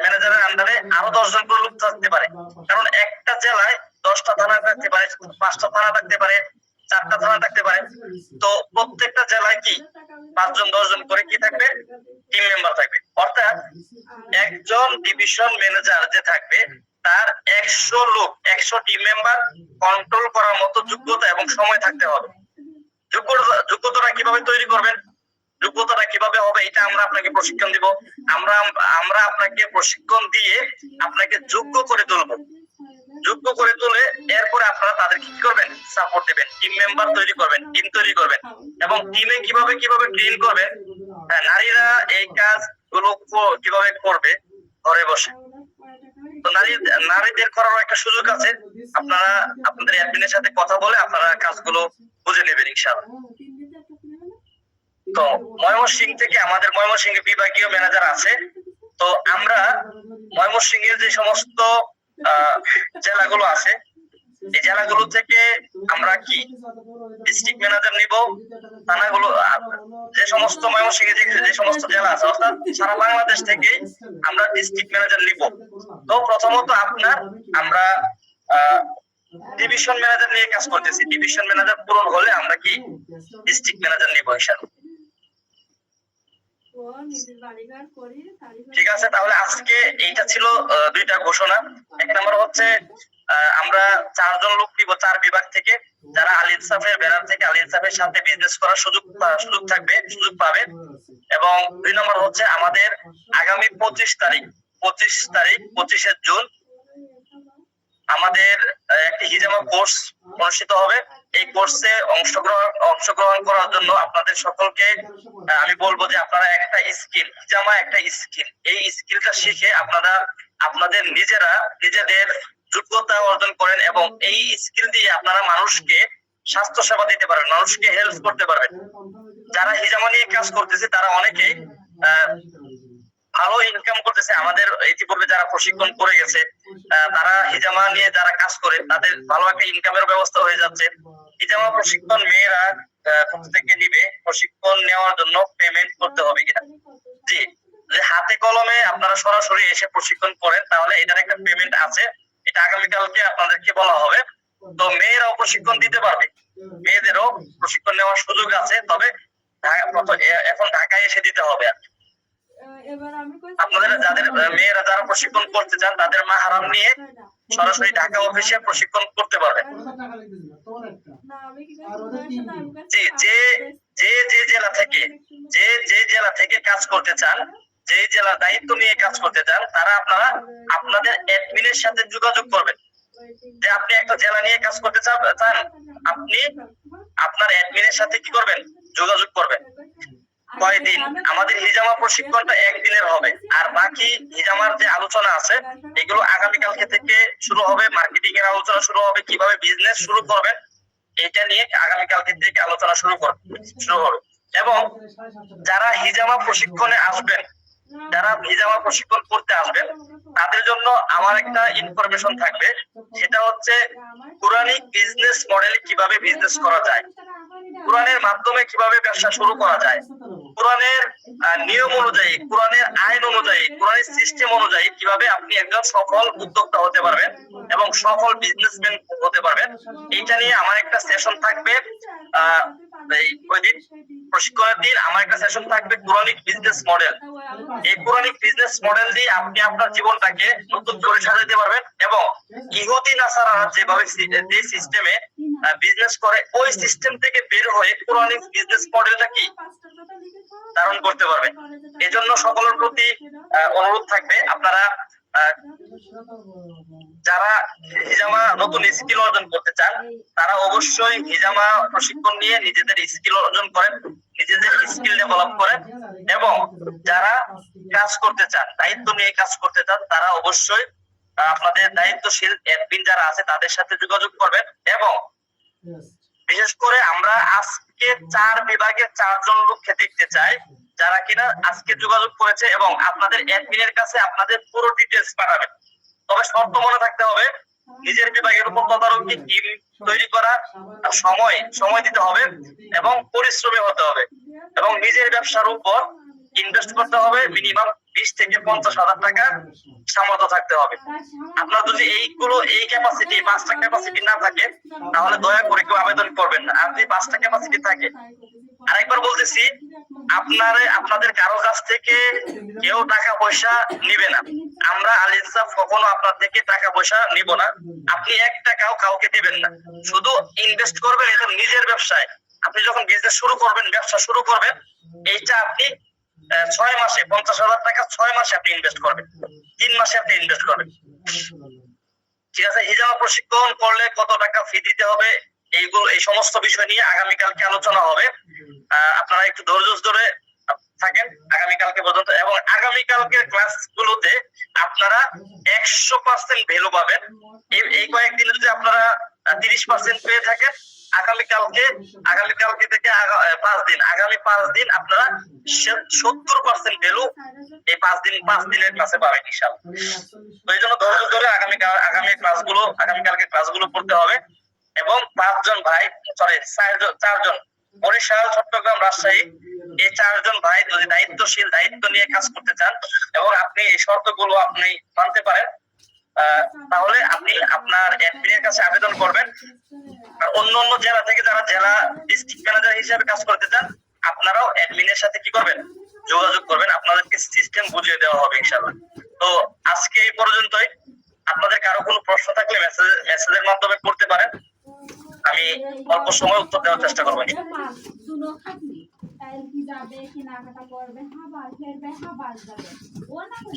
ম্যানেজারের আন্ডারে আরো 10 জন করে লোক থাকতে পারে। কারণ একটা জেলায় 10টা থানা থাকতে পারে, 5টা থানা থাকতে পারে, 4টা থানা থাকতে পারে। তো প্রত্যেকটা জেলায় কি 5 জন 10 জন করে কি থাকবে, টিম মেম্বার থাকবে। অর্থাৎ একজন ডিভিশন ম্যানেজার যে থাকবে তার 100 লোক, 100 টিম মেম্বার কন্ট্রোল করার মতো যোগ্যতা এবং সময় থাকতে হবে। যোগ্যতাটা কিভাবে তৈরি করবেন, যোগ্যতাটা কিভাবে হবে, এটা আমরা আপনাকে প্রশিক্ষণ দিব। আমরা আপনাকে প্রশিক্ষণ দিয়ে আপনাকে যোগ্য করে তুলবো। যোগ্য করে তুলে এরপরে আপনারা তাদের কি করবেন, সাপোর্ট দিবেন, টিম মেম্বার তৈরি করবেন, টিম তৈরি করবেন। এবং টিমে কিভাবে ট্রেন করবেন, নারীরা এই কাজগুলো কিভাবে করবে ঘরে বসে। তো নারীদের করার একটা সুযোগ আছে। আপনারা আপনাদের অ্যাডমিনের সাথে কথা বলে আপনারা কাজগুলো বুঝে নেবেন ইনশাআল্লাহ। তো ময়মনসিংহ থেকে আমাদের ময়মনসিংহ বিভাগীয় ম্যানেজার আছে। তো আমরা ময়মনসিংহের যে সমস্ত জেলাগুলো আছে, এই জেলাগুলো থেকে আমরা কি ডিস্ট্রিক্ট ম্যানেজার নিব। থানাগুলো যে সমস্ত ময়মনসিংহে যে সমস্ত জেলা আছে, অর্থাৎ সারা বাংলাদেশ থেকে আমরা ডিস্ট্রিক্ট ম্যানেজার নিব। তো প্রথমত আমরা ডিভিশন ম্যানেজার নিয়ে কাজ করতেছি। ডিভিশন ম্যানেজার পূরণ হলে আমরা কি ডিস্ট্রিক্ট ম্যানেজার নিব ইনশাআল্লাহ। ঠিক আছে, তাহলে আজকে এইটা ছিল 2টা ঘোষণা। 1 নম্বর হচ্ছে আমরা 4 জন লোক নিব 4 বিভাগ থেকে, যারা আল ইনসাফের ব্যানার থেকে আল ইনসাফের সাথে বিজনেস করার সুযোগ পাবে। এবং 2 নম্বর হচ্ছে আমাদের আগামী 25 জুন আমাদের একটি হিজামা কোর্স অনুষ্ঠিত হবে। এই কোর্সে অংশগ্রহণ করার জন্য আপনাদের সকলকে আমি বলবো যে আপনারা একটা স্কিল, হিজামা একটা স্কিল, এই স্কিলটা শিখে আপনারা আপনাদের নিজেদের যোগ্যতা অর্জন করেন এবং এই স্কিল দিয়ে আপনারা মানুষকে স্বাস্থ্য সেবা দিতে পারবেন, মানুষকে হেল্প করতে পারবেন। যারা হিজামা নিয়ে কাজ করতেছে তারা অনেকেই ভালো ইনকাম করতেছে। আমাদের ইতিপূর্বে যারা প্রশিক্ষণ করে গেছে, তারা হিজামা নিয়ে যারা কাজ করে তাদের ভালো একটা ইনকামের ব্যবস্থা হয়ে যাচ্ছে। হিজামা প্রশিক্ষণ মেয়েরা থেকে নিবে, প্রশিক্ষণ নেওয়ার জন্য পেমেন্ট করতে হবে কিনা? জি, যে হাতে কলমে আপনারা সরাসরি এসে প্রশিক্ষণ করেন তাহলে এটার একটা পেমেন্ট আছে, এটা আগামীকালকে আপনাদেরকে বলা হবে। তো মেয়েরাও প্রশিক্ষণ দিতে পারবে, মেয়েদেরও প্রশিক্ষণ নেওয়ার সুযোগ আছে, তবে এখন ঢাকায় এসে দিতে হবে। আপনাদের মেয়েরা যারা প্রশিক্ষণ করতে চান তাদের মাহরাম নিয়ে সরাসরি ঢাকা অফিসে প্রশিক্ষণ করতে পারবেন। যে জেলা থেকে কাজ করতে চান, যে জেলার দায়িত্ব নিয়ে কাজ করতে চান, তারা আপনারা আপনাদের অ্যাডমিনের সাথে যোগাযোগ করবেন। যে আপনি একটা জেলা নিয়ে কাজ করতে চান, আপনি আপনার অ্যাডমিনের সাথে কি করবেন, যোগাযোগ করবেন। কয়দিন, আমাদের হিজামা প্রশিক্ষণটা একদিনের হবে, আর বাকি হিজামার যে আলোচনা আছে এগুলো আগামীকালকে থেকে শুরু হবে। মার্কেটিং এর আলোচনা শুরু হবে, কিভাবে বিজনেস শুরু করবেন এটা নিয়ে আগামীকালকে থেকে আলোচনা শুরু হবে। এবং যারা হিজামা প্রশিক্ষণে আসবেন, যারা হিজামা প্রশিক্ষণ করতে আসবেন, তাদের জন্য আমার একটা ইনফরমেশন থাকবে, সেটা হচ্ছে কোরআনিক বিজনেস মডেলে কিভাবে বিজনেস করা যায়, কোরআনের মাধ্যমে কিভাবে ব্যবসা শুরু করা যায়, কোরআনের নিয়ম অনুযায়ী, কোরআনের আইন অনুযায়ী, কোরআনের সিস্টেম অনুযায়ী কিভাবে আপনি একজন সফল উদ্যোক্তা হতে পারবেন এবং সফল বিজনেসম্যান হতে পারবেন, এইটা নিয়ে আমার একটা সেশন থাকবে। ওই দিন প্রশিক্ষণের দিন আমার একটা সেশন থাকবে কোরআনিক বিজনেস মডেল। এই কোরআনিক বিজনেস মডেল দিয়ে আপনি আপনার জীবনটাকে নতুন করে সাজাতে পারবেন এবং ইহুদি নাসারারা যেভাবে যে সিস্টেমে বিজনেস করে ওই সিস্টেম থেকে বের হয়ে কোরআনিক বিজনেস মডেলটা কি ধারণ করতে পারবেন। এজন্য সকলের প্রতি অনুরোধ থাকবে, আপনারা যারা হিজামা নতুন স্কিল অর্জন করতে চান তারা অবশ্যই হিজামা প্রশিক্ষণ নিয়ে নিজেদের স্কিল অর্জন করেন, নিজেদের স্কিল ডেভেলপ করেন। এবং যারা কাজ করতে চান, দায়িত্ব নিয়ে কাজ করতে চান, তারা অবশ্যই আপনাদের দায়িত্বশীল অ্যাডমিন যারা আছে তাদের সাথে যোগাযোগ করবেন। এবং বিশেষ করে আমরা আজকে 4 বিভাগে 4 জন লোককে দেখতে চাই যারা কিনা আজকে যোগাযোগ করেছে এবং আপনাদের অ্যাডমিনের কাছে আপনাদের পুরো ডিটেইলস পাঠাবেন। তবে শর্ত মনে থাকতে হবে, নিজের বিভাগের উপর তদারকি টিম তৈরি করা, সময় দিতে হবে এবং পরিশ্রমী হতে হবে এবং নিজের ব্যবসার উপর ইনভেস্ট করতে হবে। মিনিমাম 20 থেকে 50,000 টাকা সামর্থ্য থাকতে হবে। আপনার যদি এই ক্যাপাসিটি 5টা ক্যাপাসিটি না থাকে তাহলে দয়া করে কেউ আবেদন করবেন না। আর যদি 5টা ক্যাপাসিটি থাকে, আরেকবার বলতেছি, আপনাদের কারো কাছ থেকে কেউ টাকা পয়সা নিবে না। আমরা আল ইনসাফ কখনো আপনার থেকে টাকা পয়সা নিব না। আপনি 1 টাকাও কাউকে দিবেন না, শুধু ইনভেস্ট করবেন এটা নিজের ব্যবসায়। আপনি যখন বিজনেস শুরু করবেন, ব্যবসা শুরু করবেন, এইটা আপনি 6 মাসে 50,000 টাকা 6 মাসে আপনি ইনভেস্ট করবেন, 3 মাসে আপনি ইনভেস্ট করবেন। ঠিক আছে? হিজামা প্রশিক্ষণ করলে কত টাকা ফি দিতে হবে, এই সমস্ত বিষয় নিয়ে আগামীকালকে আলোচনা হবে। আপনারা একটু ধৈর্য ধরে থাকেন আগামীকালকে পর্যন্ত। এবং আগামীকালকের ক্লাসগুলোতে আপনারা 100% ভ্যালু পাবেন। এই কয়েকদিনে যদি আপনারা 30% পেয়ে থাকেন, আগামীকালকে থেকে 5 দিন, আগামী 5 দিন আপনারা 70% ভ্যালু এই 5 দিনের ক্লাসে পাবেন ইনশাআল্লাহ। তো এই জন্য ধৈর্য ধরে আগামীকালকে ক্লাসগুলো পড়তে হবে। এবং 4 জন বরিশাল, চট্টগ্রাম, রাজশাহী, এই 4 জন ভাই যদি দায়িত্বশীল, দায়িত্ব নিয়ে কাজ করতে চান এবং আপনি এই শর্তগুলো আপনি মানতে পারেন, তাহলে আপনি আপনার অ্যাডমিনের কাছে আবেদন করবেন। আর অন্য জেলা থেকে যারা জেলা ডিস্ট্রিক্ট ম্যানেজার হিসেবে কাজ করতে চান, আপনারাও অ্যাডমিনের সাথে কি করবেন, যোগাযোগ করবেন, আপনাদেরকে সিস্টেম বুঝিয়ে দেওয়া হবে ইনশাআল্লাহ। তো আজকে এই পর্যন্তই। আপনাদের কারো কোনো প্রশ্ন থাকলে মেসেজের মাধ্যমে করতে পারেন, আমি অল্প সময় উত্তর দেওয়ার চেষ্টা করবো।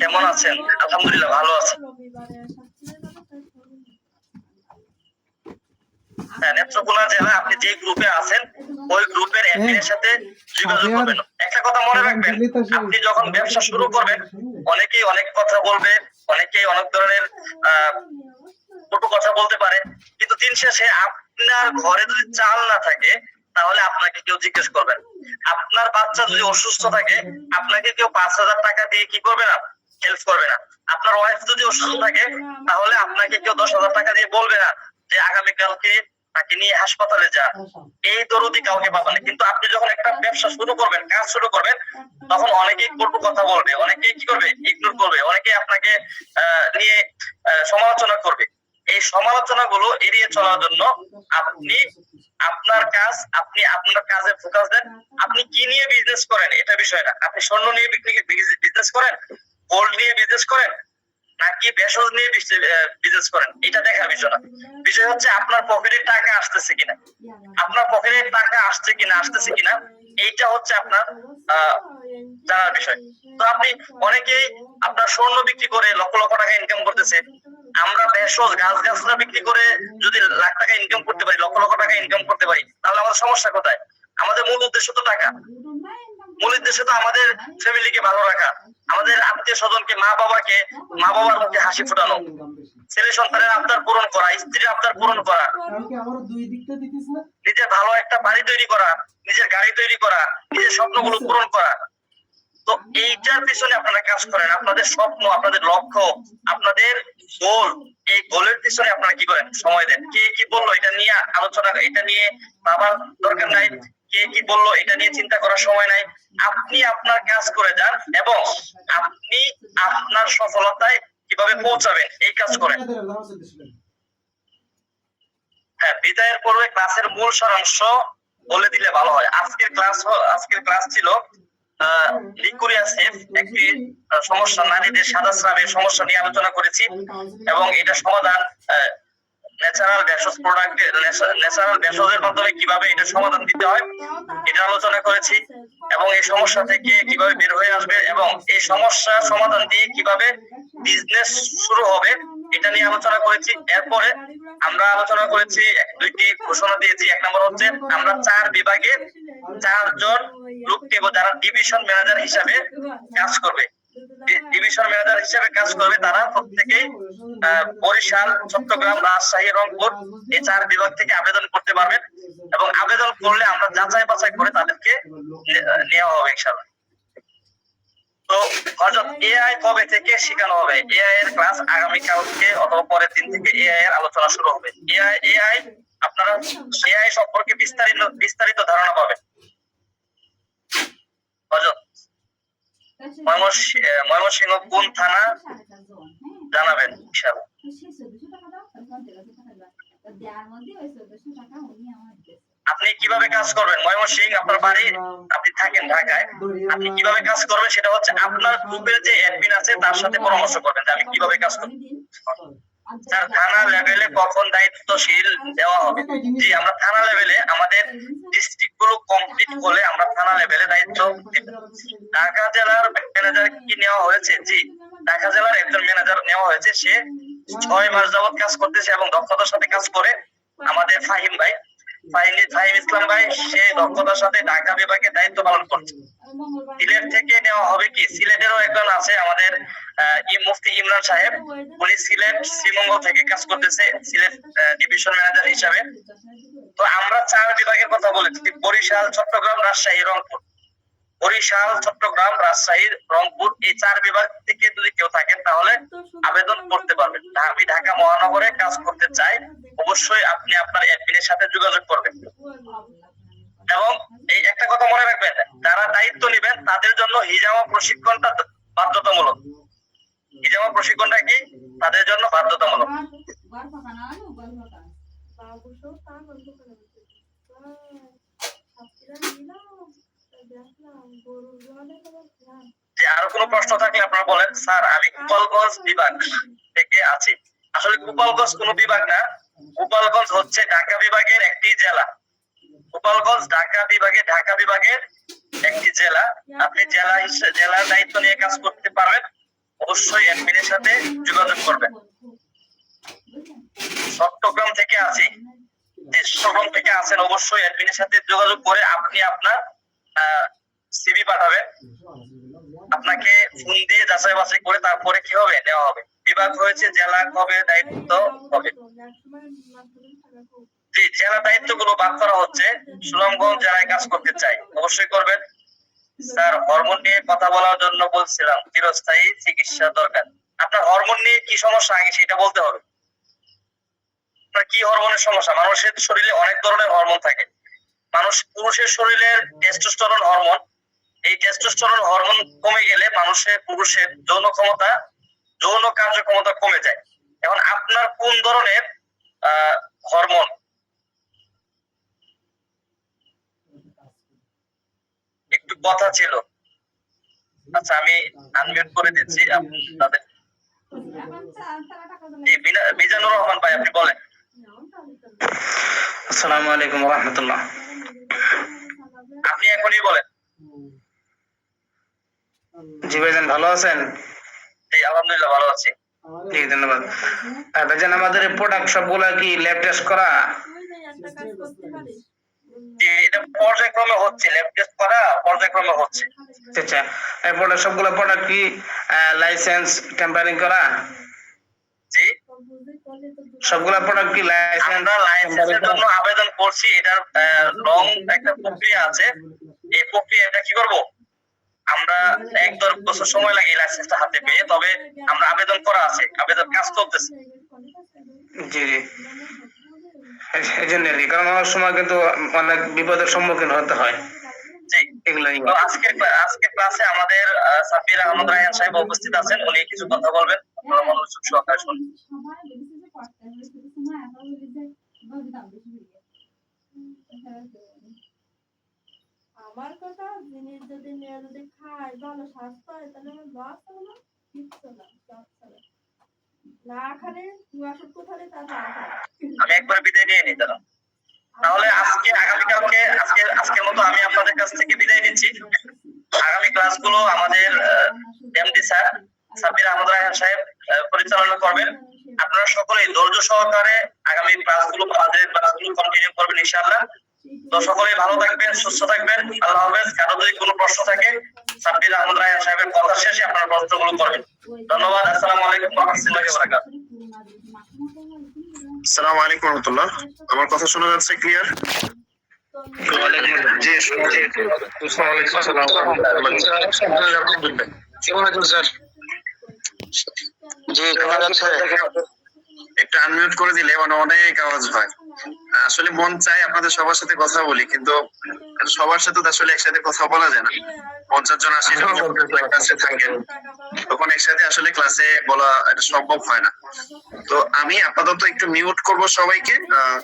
কেমন আছেন? আলহামদুলিল্লাহ ভালো আছি। নেত্রকোনা জেলা, আপনি যে গ্রুপে আছেন ওই গ্রুপের অ্যাডমিনের সাথে যোগাযোগ করবেন। একটা কথা মনে রাখবেন, আপনি যখন ব্যবসা শুরু করবেন অনেকেই অনেক কথা বলবে, অনেকেই অনেক ধরনের কটু কথা বলতে পারে, কিন্তু দিন শেষে আপনার ঘরে যদি চাল না থাকে তাহলে আপনাকে কেউ জিজ্ঞেস করবেন। আপনার বাচ্চা যদি অসুস্থ থাকে আপনাকে কেউ 5,000 টাকা দিয়ে কি করবে না, হেল্প করবে না। আপনার ওয়াইফ যদি অসুস্থ থাকে তাহলে আপনাকে কেউ 10,000 টাকা দিয়ে বলবে না যে আগামীকালকে তাকে নিয়ে হাসপাতালে যা। এই দরদি কাউকে পাবেন না। কিন্তু আপনি যখন একটা ব্যবসা শুরু করবেন, কাজ শুরু করবেন, তখন অনেকেই কটু কথা বলবে, অনেকেই কি করবে, ইগনোর করবে, অনেকেই আপনাকে নিয়ে সমালোচনা করবে। এই সমালোচনা গুলো এড়িয়ে চলার জন্য আপনি আপনার কাজে ফোকাস দেন। আপনি কি নিয়ে বিজনেস করেন এটা বিষয় না। আপনি স্বর্ণ নিয়ে বিজনেস করেন, গোল্ড নিয়ে বিজনেস করেন, নাকি ভেষজ নিয়ে বিজনেস করেন, এটা দেখার বিষয় না। বিষয় হচ্ছে আপনার পকেটে টাকা আসতেছে কিনা, আসতেছে কিনা এইটা হচ্ছে আপনার জানার বিষয়। তো আপনি অনেকেই আপনার স্বর্ণ বিক্রি করে লক্ষ লক্ষ টাকা ইনকাম করতেছে। আমরা ভেষজ গাছগাছরা বিক্রি করে যদি লাখ টাকা ইনকাম করতে পারি, লক্ষ লক্ষ টাকা ইনকাম করতে পারি, তাহলে আমাদের সমস্যা কোথায়? আমাদের মূল উদ্দেশ্য তো টাকা। মূল উদ্দেশ্য তো আমাদের ফ্যামিলিকে ভালো রাখা, আমাদের আত্মীয় স্বজনকে, মা বাবার মুখে হাসি ফোটানো, ছেলে সন্তানের আবদার পূরণ করা, স্ত্রীর আবদার পূরণ করা, নিজের ভালো একটা বাড়ি তৈরি করা, নিজের গাড়ি তৈরি করা, নিজের স্বপ্নগুলো পূরণ করা। তো এইটার পিছনে আপনারা কাজ করেন, আপনাদের স্বপ্ন, আপনাদের লক্ষ্য, আপনাদের গোল, এই গোলের পিছনে আপনারা কি করেন? সময় দেন। কে কি বললো এটা নিয়ে আলোচনা, এটা নিয়ে ভাবার দরকার নাই, কে কি বললো এটা নিয়ে চিন্তা করার সময় নাই। আপনি আপনার কাজ করে যান এবং আপনি আপনার সফলতায় কিভাবে পৌঁছাবেন এই কাজ করেন। হ্যাঁ, বিদায়ের পূর্বে ক্লাসের মূল সারাংশ বলে দিলে ভালো হয়। আজকের ক্লাস ছিল লিকুরিয়াসিস, একটি সমস্যা, নারীদের সাদা স্রাবের সমস্যা নিয়ে আলোচনা করেছি এবং এটা সমাধান ন্যাচারাল ভেষজ প্রোডাক্ট, ন্যাচারাল ভেষজের মাধ্যমে কিভাবে এটা সমাধান দিতে হয় এটা আলোচনা করেছি এবং এই সমস্যা থেকে কিভাবে বের হয়ে আসবে এবং এই সমস্যা সমাধান দিয়ে কিভাবে বিজনেস শুরু হবে এটা নিয়ে আলোচনা করেছি। এরপরে আমরা আলোচনা করেছি, দুইটি ঘোষণা দিয়েছি। এক নম্বর হচ্ছে আমরা 4 বিভাগে 4 জন লোককে যারা ডিভিশন ম্যানেজার হিসাবে কাজ করবে, ডিভিশন ম্যানেজার হিসেবে কাজ করবে, তারা প্রত্যেকেই বরিশাল, চট্টগ্রাম, রাজশাহী, রংপুর এই 4 বিভাগ থেকে আবেদন করতে পারবেন এবং আবেদন করলে আমরা যাচাই বাছাই করে তাদেরকে নেওয়া হবে ইনশাআল্লাহ। তো হযরত এআই কবে থেকে শেখানো হবে? এআই এর ক্লাস আগামী কালকে অথবা পরের দিন থেকে এআই এর আলোচনা শুরু হবে। এআই আপনারা এআই সম্পর্কে বিস্তারিত ধারণা পাবেন। হযরত ময়মনসিংহ কোন থানা জানাবেন ইনশাআল্লাহ। আপনি কিভাবে কাজ করবেন? ময়মনসিংহ আপনার বাড়ি, আপনি থাকেন ঢাকায়, আপনি কিভাবে কাজ করবেন সেটা হচ্ছে আপনার গ্রুপের যে অ্যাডমিন আছে তার সাথে পরামর্শ করবেন যে আমি কিভাবে কাজ করব। স্যার, থানা লেভেলে কখন দায়িত্বশীল দেওয়া হবে? জি, আমরা থানা লেভেলে আমাদের ডিস্ট্রিক্ট গুলো কমপ্লিট হলে আমরা থানা লেভেলে দায়িত্ব দিব। ঢাকা জেলার ম্যানেজার কি নেওয়া হয়েছে? জি, ঢাকা জেলার একজন ম্যানেজার নেওয়া হয়েছে, সে 6 মাস যাবত কাজ করতেছে এবং দক্ষতার সাথে কাজ করে। আমাদের ফাহিম ইসলাম ভাই, সে দক্ষতার সাথে ঢাকা বিভাগে দায়িত্ব পালন করছে। সিলেট থেকে নেওয়া হবে কি? সিলেটেরও একজন আছে আমাদের মুফতি ইমরান সাহেব, উনি সিলেট শ্রীমঙ্গল থেকে কাজ করতেছে সিলেট ডিভিশন ম্যানেজার হিসাবে। তো আমরা 4 বিভাগের কথা বলেছি, বরিশাল, চট্টগ্রাম, রাজশাহী, রংপুর। বরিশাল, চট্টগ্রাম, রাজশাহী, রংপুর এই 4 বিভাগ থেকে যদি কেউ থাকেন তাহলে আবেদন করতে পারবেন। আমি ঢাকা মহানগরে কাজ করতে চাই, অবশ্যই আপনি আপনার অ্যাডমিনের সাথে যোগাযোগ করবেন। এবং এই একটা কথা মনে রাখবেন, যারা দায়িত্ব নেবেন তাদের জন্য হিজামা প্রশিক্ষণটা বাধ্যতামূলক। হিজামা প্রশিক্ষণটা কি? তাদের জন্য বাধ্যতামূলক। যে আরো কোনো প্রশ্ন থাকলে আপনারা বলেন। স্যার, আমি গোপালগঞ্জ বিভাগ থেকে আছি। আসলে গোপালগঞ্জ কোনো বিভাগ না, গোপালগঞ্জ হচ্ছে ঢাকা বিভাগের একটি জেলা। গোপালগঞ্জ ঢাকা বিভাগের একটি জেলা। আপনি জেলার দায়িত্ব নিয়ে কাজ করতে পারবেন, অবশ্যই অ্যাডমিনের সাথে যোগাযোগ করবেন। চট্টগ্রাম থেকে আছি, চট্টগ্রাম থেকে আছেন, অবশ্যই অ্যাডমিনের সাথে যোগাযোগ করে আপনি আপনার সিভি পাঠাবেন। আপনাকে ফোন দিয়ে যাচাই বাছাই করে তারপরে কি হবে? নেওয়া হবে। বিভাগ হয়েছে, জেলা কবে দায়িত্ব হবে? জেলা দায়িত্ব গুলো ভাগ করা হচ্ছে। সুনামগঞ্জ জেলায় কাজ করতে চাই, অবশ্যই করবেন। স্যার, হরমোন নিয়ে কথা বলার জন্য বলছিলাম, চিরস্থায়ী চিকিৎসা দরকার। আপনার হরমোন নিয়ে কি সমস্যা আগে সেটা বলতে হবে। আপনার কি হরমোনের সমস্যা? মানুষের শরীরে অনেক ধরনের হরমোন থাকে। পুরুষের শরীরের টেস্টোস্টেরন হরমোন, এই টেস্টোস্টেরন হরমোন কমে গেলে পুরুষের যৌন কার্যক্ষমতা কমে যায়। এখন আপনার কোন ধরনের হরমোন? একটু কথা ছিল। আচ্ছা, আমি আনমিউট করে দিচ্ছি আপনাদের। মিজানুর রহমান ভাই, আপনি বলেন। আসসালামু আলাইকুম ওয়া রাহমাতুল্লাহ। আপনি এখনই বলেন। জি ভাইজান, ভালো আছেন? জি, আলহামদুলিল্লাহ ভালো আছি। জি, ধন্যবাদ। ভাইজান, আমাদের প্রোডাক্ট সবগুলা কি ল্যাব টেস্ট করা? যে এটা পর্যায়ক্রমে হচ্ছে, ল্যাব টেস্ট করা পর্যায়ক্রমে হচ্ছে। আচ্ছা, এই প্রোডাক্ট সবগুলো প্রোডাক্ট কি লাইসেন্স টেম্পারিং করা? জি, সবগুলো প্রোডাক্ট কি লাইসেন্স আমরা লাইসেন্সের জন্য আবেদন করছি, এটার লং একটা প্রক্রিয়া আছে। এই প্রক্রিয়াটা কি করব, আমরা 1-2 বছর সময় লাগে লাইসেন্সটা হাতে পেয়ে, তবে আমরা আবেদন করা আছে, আবেদন কাজ চলতেছে। জি জি, এই জন্য আর কি, কারণ অনেক সময় কিন্তু অনেক বিপদের সম্মুখীন হতে হয় জি, এগুলাই। তো আজকে ক্লাসে আমাদের সাব্বির আহমদ রায়হান সাহেব উপস্থিত আছেন, উনি কিছু কথা বলবেন, আপনারা মনোযোগ সহকারে শুনুন। আমার কথা, জিনিস যদি মেয়ে যদি খায় ভালো স্বাস্থ্য হয় তাহলে আমার লস হবে না, কিচ্ছু না, সব চলে। না খালে ওষুধ কোথায় তা না খায়। আমি একবার বিদায় নিয়ে নিই দাদা, তাহলে আজকের মতো আমি আপনাদের কাছ থেকে বিদায় নিচ্ছি। আগামী ক্লাসগুলো আমাদের এমডি স্যার সাব্বির আহমদ রায়হান সাহেব পরিচালনা করবেন। আপনারা সকলেই ধৈর্য সহকারে আগামী ক্লাসগুলো কন্টিনিউ করবেন ইনশাআল্লাহ। তো সকলেই ভালো থাকবেন, সুস্থ থাকবেন, আল্লাহ হাফেজ। কারো যদি কোনো প্রশ্ন থাকে সাব্বির আহমদ রায়হান সাহেবের কথা শেষে আপনারা প্রশ্নগুলো করবেন। ধন্যবাদ। আসসালামু আলাইকুম ওয়া রাহমাতুল্লাহি ওয়া বারাকাতুহু। আসসালামু আলাইকুম ওয়া রাহমাতুল্লাহ। আমার কথা শোনা যাচ্ছে ক্লিয়ার? জি, শুনছি। জি, শোনা যাচ্ছে। একটু আনমিউট করে দিলে মানে অনেক আওয়াজ হয়। আসলে মন চায় আপনাদের সবার সাথে কথা বলি, কিন্তু সবার সাথে তো আসলে একসাথে কথা বলা যায় না। 50 জন 80 জন যখন ক্লাসে থাকেন তখন একসাথে আসলে ক্লাসে বলা এটা সম্ভব হয় না। তো আমি আপাতত একটু মিউট করব সবাইকে,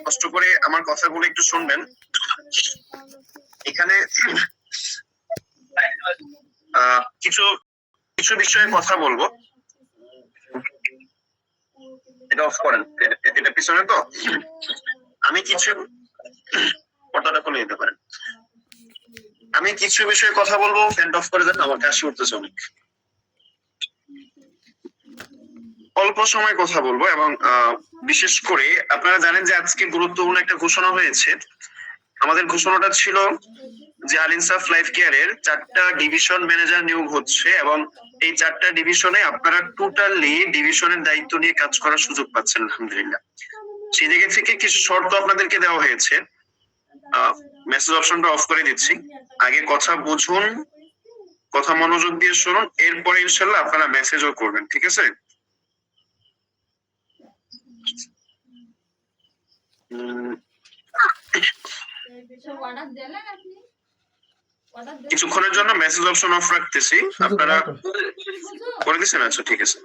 কষ্ট করে আমার কথাগুলো একটু শুনবেন। এখানে কিছু কিছু বিষয়ে কথা বলবো। এটা অফ করেন, এটা পিছনে তো। আমি কিছু পর্দাটা খুলে দিতে পারেন। আমি কিছু বিষয়ে কথা বলবো, ফ্যান অফ করে দেন, আমার কাশি উঠতেছে অনেক। অল্প সময় কথা বলবো এবং বিশেষ করে আপনারা জানেন যে আজকে গুরুত্বপূর্ণ একটা ঘোষণা হয়েছে। আমাদের ঘোষণাটা ছিল যে আল ইনসাফ লাইফ কেয়ারের 4টা ডিভিশন ম্যানেজার নিয়োগ হচ্ছে এবং এই 4টা ডিভিশনে আপনারা টোটালি ডিভিশনের দায়িত্ব নিয়ে কাজ করার সুযোগ পাচ্ছেন আলহামদুলিল্লাহ। সেই জায়গা থেকে কিছু শর্ত আপনাদেরকে দেওয়া হয়েছে। মেসেজ অপশনটা অফ করে দিচ্ছি। আগে কথা বুঝুন, কথা মনোযোগ দিয়ে শুনুন, এরপরে ইনশাল্লাহ আপনারা মেসেজও করবেন, ঠিক আছে? কিছুক্ষণের জন্য মেসেজ অপশন অফ রাখতেছি, আপনারা করে দিচ্ছেন? আচ্ছা, ঠিক আছে।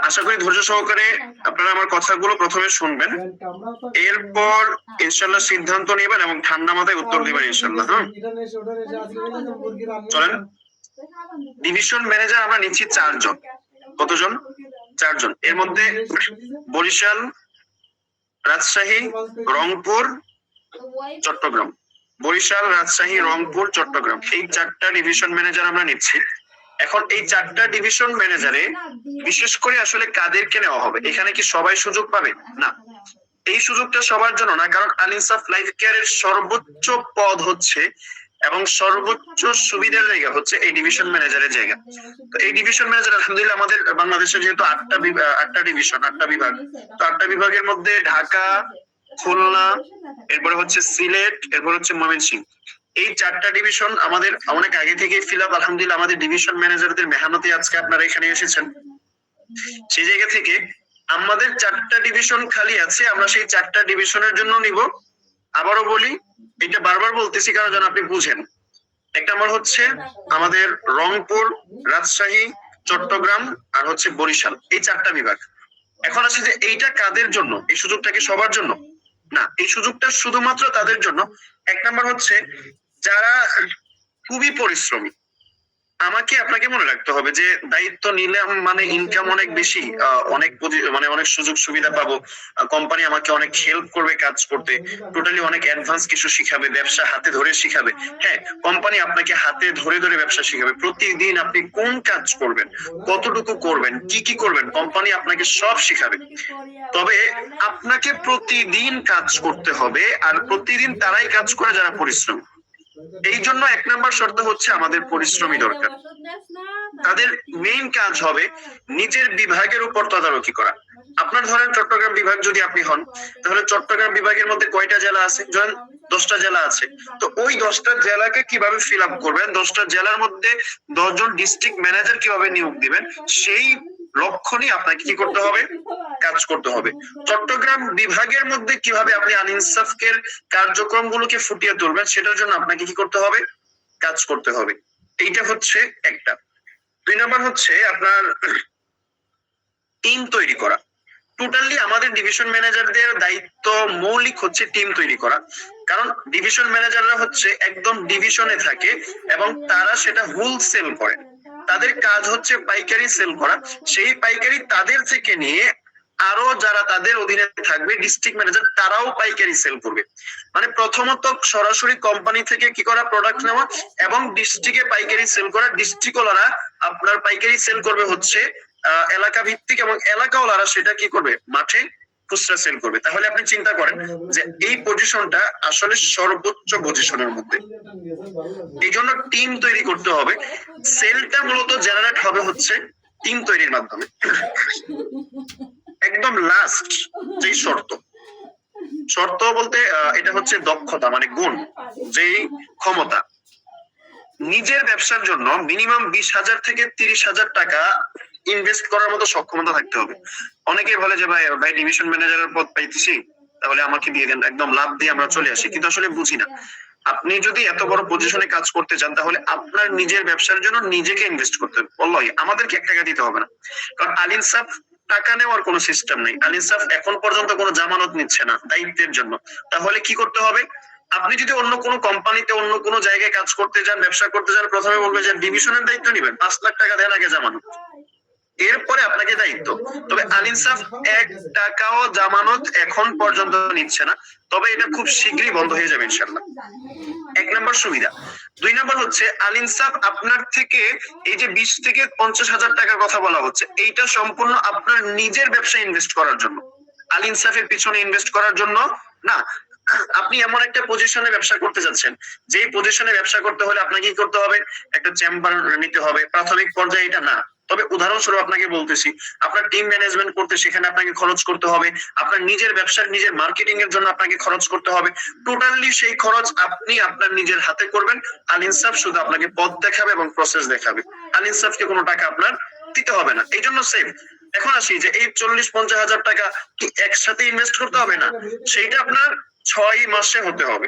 আশা করি ধৈর্য সহকারে আপনারা আমার কথাগুলো প্রথমে শুনবেন, এরপর ইনশাল্লাহ সিদ্ধান্ত নেবেন এবং ঠান্ডা মাথায় উত্তর দিবেন ইনশাল্লাহ। হ্যাঁ, চলেন। ডিভিশন ম্যানেজার আমরা নিচ্ছি 4 জন। কতজন? 4 জন। এর মধ্যে বরিশাল, রাজশাহী, রংপুর, চট্টগ্রাম। বরিশাল, রাজশাহী, রংপুর, চট্টগ্রাম, এই 4টা ডিভিশন ম্যানেজার আমরা নিচ্ছি। এখন এই 4টা ডিভিশন ম্যানেজারে বিশেষ করে আসলে কাদেরকে নেওয়া হবে? এখানে কি সবাই সুযোগ পাবে? না, এই সুযোগটা সবার জন্য না, কারণ আল ইনসাফ লাইফ কেয়ারের সর্বোচ্চ পদ হচ্ছে এবং সর্বোচ্চ সুবিধার জায়গা হচ্ছে এই ডিভিশন ম্যানেজারের জায়গা। তো এই ডিভিশন ম্যানেজার আলহামদুলিল্লাহ আমাদের বাংলাদেশে যেহেতু 8টা ডিভিশন, 8টা বিভাগ, তো 8টা বিভাগের মধ্যে ঢাকা, খুলনা, এরপরে হচ্ছে সিলেট, এরপর হচ্ছে ময়মনসিংহ, এই 4টা ডিভিশন আমাদের অনেক আগে থেকে ফিল আপ। আলহামদুলিল্লাহ আমাদের ডিভিশন ম্যানেজারদের মেহনতে আজকে আপনারা এখানে এসেছেন। সেই জায়গা থেকে আমাদের 4টা ডিভিশন খালি আছে, আমরা সেই 4টা ডিভিশনের জন্য নিব। আবারও বলি, এটা বারবার বলতেছি কারণ যেন আপনি বুঝেন। একটা আমার হচ্ছে আমাদের রংপুর, রাজশাহী, চট্টগ্রাম আর হচ্ছে বরিশাল, এই 4টা বিভাগ। এখন আছে যে এইটা কাদের জন্য? এই সুযোগটা কি সবার জন্য? না, এই সুযোগটা শুধুমাত্র তাদের জন্য। 1 নাম্বার হচ্ছে যারা খুবই পরিশ্রমী, আমাকে আপনাকে মনে রাখতে হবে যে দায়িত্ব নিলাম মানে ইনকাম অনেক বেশি, মানে অনেক সুযোগ সুবিধা পাবো, কোম্পানি আমাকে অনেক হেল্প করবে কাজ করতে, টোটালি অনেক অ্যাডভান্স কিছু শিখাবে, ব্যবসা হাতে ধরে শিখাবে। হ্যাঁ, কোম্পানি আপনাকে হাতে ধরে ধরে ব্যবসা শিখাবে, প্রতিদিন আপনি কোন কাজ করবেন, কতটুকু করবেন, কি কি করবেন, কোম্পানি আপনাকে সব শিখাবে। তবে আপনাকে প্রতিদিন কাজ করতে হবে, আর প্রতিদিন তারাই কাজ করে যারা পরিশ্রম। এই জন্য 1 নম্বর শর্ত হচ্ছে আমাদের পরিশ্রমী দরকার। তাদের মেইন কাজ হবে নিজের বিভাগের উপর তদারকি করা। আপনার ধরেন চট্টগ্রাম বিভাগ যদি আপনি হন, তাহলে চট্টগ্রাম বিভাগের মধ্যে কয়টা জেলা আছে? ধরেন 10টা জেলা আছে। তো ওই 10টা জেলাকে কিভাবে ফিল আপ করবেন, 10টা জেলার মধ্যে 10 জন ডিস্ট্রিক্ট ম্যানেজার কিভাবে নিয়োগ দিবেন, সেই লক্ষ্য নিয়ে আপনাকে কি করতে হবে, কাজ করতে হবে। চট্টগ্রাম বিভাগের মধ্যে কিভাবে আপনি আনইনসাফের কার্যক্রমগুলোকে ফুটিয়ে তুলবেন, সেটার জন্য আপনাকে কি করতে হবে, কাজ করতে হবে। এইটা হচ্ছে একটা। 2 নম্বর হচ্ছে আপনার টিম তৈরি করা। টোটালি আমাদের ডিভিশন ম্যানেজারদের দায়িত্ব মৌলিক হচ্ছে টিম তৈরি করা। কারণ ডিভিশন ম্যানেজাররা হচ্ছে একদম ডিভিশনে থাকে এবং তারা সেটা হোলসেল করে। তাদের কাজ হচ্ছে পাইকারি সেল করা। সেই পাইকারি তাদের থেকে নিয়ে আরো যারা তাদের অধীনে থাকবে ডিস্ট্রিক্ট ম্যানেজার, তারাও পাইকারি সেল করবে। মানে প্রথমত সরাসরি কোম্পানি থেকে কি করা, প্রোডাক্ট নেওয়া এবং ডিস্ট্রিক্টে পাইকারি সেল করা। ডিস্ট্রিক্টওয়ালারা আপনার পাইকারি সেল করবে হচ্ছে এলাকা ভিত্তিক, এবং এলাকাওয়ালারা সেটা কি করবে, মাঠে খুচরা সেল করবে। তাহলে আপনি চিন্তা করেন যে এই পজিশনটা আসলে সর্বোচ্চ পজিশনের মধ্যে। এই জন্য টিম তৈরি করতে হবে। সেলটা মূলত জেনারেট হবে হচ্ছে টিম তৈরির মাধ্যমে। একদম লাস্ট যেই শর্ত বলতে এটা হচ্ছে দক্ষতা, মানে গুণ, যেই ক্ষমতা। নিজের ব্যবসার জন্য মিনিমাম 20,000 থেকে 30,000 টাকা ইনভেস্ট করার মতো সক্ষমতা থাকতে হবে। অনেকে বলে যে ভাই ডিভিশন ম্যানেজারের পদ পাইতেছি, তাহলে আমাকে দিয়ে দেন, একদম লাভ দিয়ে আমরা চলে আসি। কিন্তু আসলে বুঝি না, আপনি যদি এত বড় পজিশনে কাজ করতে চান তাহলে আপনার নিজের ব্যবসার জন্য নিজেকে ইনভেস্ট করতে হবে। বললোই আমাদেরকে 1 টাকা দিতে হবে না, কারণ আলিনসাফ টাকা নেওয়ার কোনো সিস্টেম নেই। আলিনসাফ এখন পর্যন্ত কোনো জামানত নিচ্ছে না দায়িত্বের জন্য। তাহলে কি করতে হবে, আপনি যদি অন্য কোনো কোম্পানিতে অন্য কোনো জায়গায় কাজ করতে যান, ব্যবসা করতে যান, প্রথমে বলবে যে ডিভিশনের দায়িত্ব নিবেন, 5 লাখ টাকা দেন আগে জামানত, এরপরে আপনাকে দায়িত্ব। তবে আলিনসাফ 1 টাকাও জামানত এখন পর্যন্ত নিচ্ছে না, তবে এটা খুব শীঘ্রই বন্ধ হয়ে যাবে ইনশাআল্লাহ। 1 নম্বর সুবিধা। 2 নম্বর হচ্ছে আলিনসাফ আপনার থেকে এই যে 20 থেকে 50,000 টাকার কথা বলা হচ্ছে, এইটা সম্পূর্ণ আপনার নিজের ব্যবসায় ইনভেস্ট করার জন্য, আলিনসাফের পিছনে ইনভেস্ট করার জন্য না। আপনি এমন একটা পজিশনে ব্যবসা করতে যাচ্ছেন, যেই পজিশনে ব্যবসা করতে হলে আপনাকে কি করতে হবে, একটা চেম্বার নিতে হবে। প্রাথমিক পর্যায়ে এটা না, তবে উদাহরণস্বরূপ আপনাকে বলতেছি, আপনার টিম ম্যানেজমেন্ট করতে সেখানে আপনাকে খরচ করতে হবে, আপনার নিজের ব্যবসার নিজের মার্কেটিং এর জন্য আপনাকে খরচ করতে হবে। টোটালি সেই খরচ আপনি আপনার নিজের হাতে করবেন। আলিনসাফ শুধু আপনাকে পথ দেখাবে এবং প্রসেস দেখাবে। আলিনসাফকে কোনো টাকা আপনার দিতে হবে না, এই জন্য সেফ। এখন আসি যে এই 40-50,000 টাকা কি একসাথে ইনভেস্ট করতে হবে না, সেইটা আপনার 6 মাসে হতে হবে।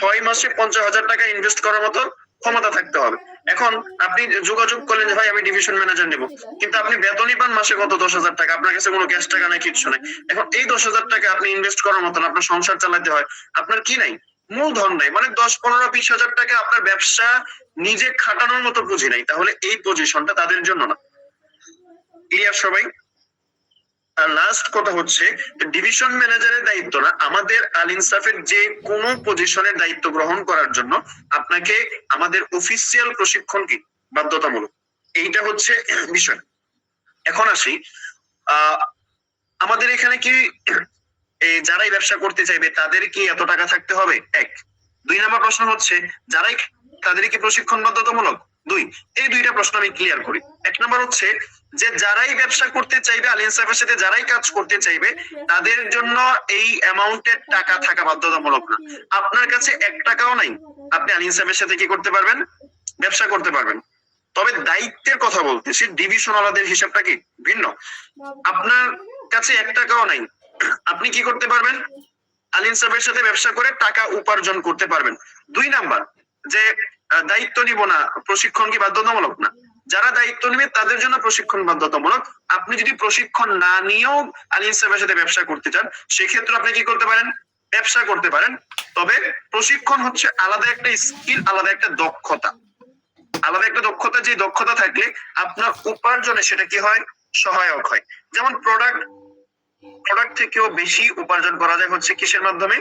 6 মাসে 50,000 টাকা ইনভেস্ট করার মতো ক্ষমতা থাকতে হবে। এখন আপনি যোগাযোগ করলেন যে ভাই আমি ডিভিশন ম্যানেজার নেব, কিন্তু আপনি বেতনই পান মাসে কত 10,000 টাকা, আপনার কাছে কোনো ক্যাশ টাকা নাই, কিছু নাই। এখন এই 10,000 টাকা আপনি ইনভেস্ট করার মতন আপনার সংসার চালাতে হয়, আপনার কি নাই, মূলধন নাই, মানে 10-15-20,000 টাকা আপনার ব্যবসা নিজে খাটানোর মতো পুঁজি নাই, তাহলে এই পজিশনটা তাদের জন্য না। ক্লিয়ার সবাই? আর লাস্ট কথা হচ্ছে ডিভিশন ম্যানেজারের দায়িত্ব না, আমাদের আলিনসাফের যে কোনো পজিশনের দায়িত্ব গ্রহণ করার জন্য আপনাকে আমাদের অফিসিয়াল প্রশিক্ষণ কি বাধ্যতামূলক, এইটা হচ্ছে বিষয়। এখন আসি আমাদের এখানে কি যারাই ব্যবসা করতে চাইবে তাদের কি এত টাকা থাকতে হবে? 1। 2 নম্বর প্রশ্ন হচ্ছে যারাই, তাদের কি প্রশিক্ষণ বাধ্যতামূলক? 2। এই 2টা প্রশ্ন আমি ক্লিয়ার করি। 1 নম্বর হচ্ছে যে যারাই ব্যবসা করতে চাইবে, আলিনসাফের সাথে যারাই কাজ করতে চাইবে, তাদের জন্য এই অ্যামাউন্টের টাকা থাকা বাধ্যতামূলক না। আপনার কাছে 1 টাকাও নাই, আপনি আলিনসাফের সাথে কি করতে পারবেন, ব্যবসা করতে পারবেন। তবে দায়িত্বের কথা বলতেছি, ডিভিশন আলাদের হিসাবটা কি ভিন্ন। আপনার কাছে 1 টাকাও নাই, আপনি কি করতে পারবেন, আলিনসাফের সাথে ব্যবসা করে টাকা উপার্জন করতে পারবেন। 2 নাম্বার যে দায়িত্ব নিব না, প্রশিক্ষণ কি বাধ্যতামূলক না। যারা দায়িত্ব নেবে তাদের জন্য প্রশিক্ষণ বাধ্যতামূলক। আপনি যদি প্রশিক্ষণ না নিয়েও আলিনসাফের সাথে ব্যবসা করতে চান, সেক্ষেত্রে আপনি কি করতে পারেন, ব্যবসা করতে পারেন। তবে প্রশিক্ষণ হচ্ছে আলাদা একটা স্কিল, আলাদা একটা দক্ষতা। আলাদা একটা দক্ষতা, যে দক্ষতা থাকলে আপনার উপার্জনে সেটা কি হয়, সহায়ক হয়। যেমন প্রোডাক্ট থেকেও বেশি উপার্জন করা যায় হচ্ছে কিসের মাধ্যমে?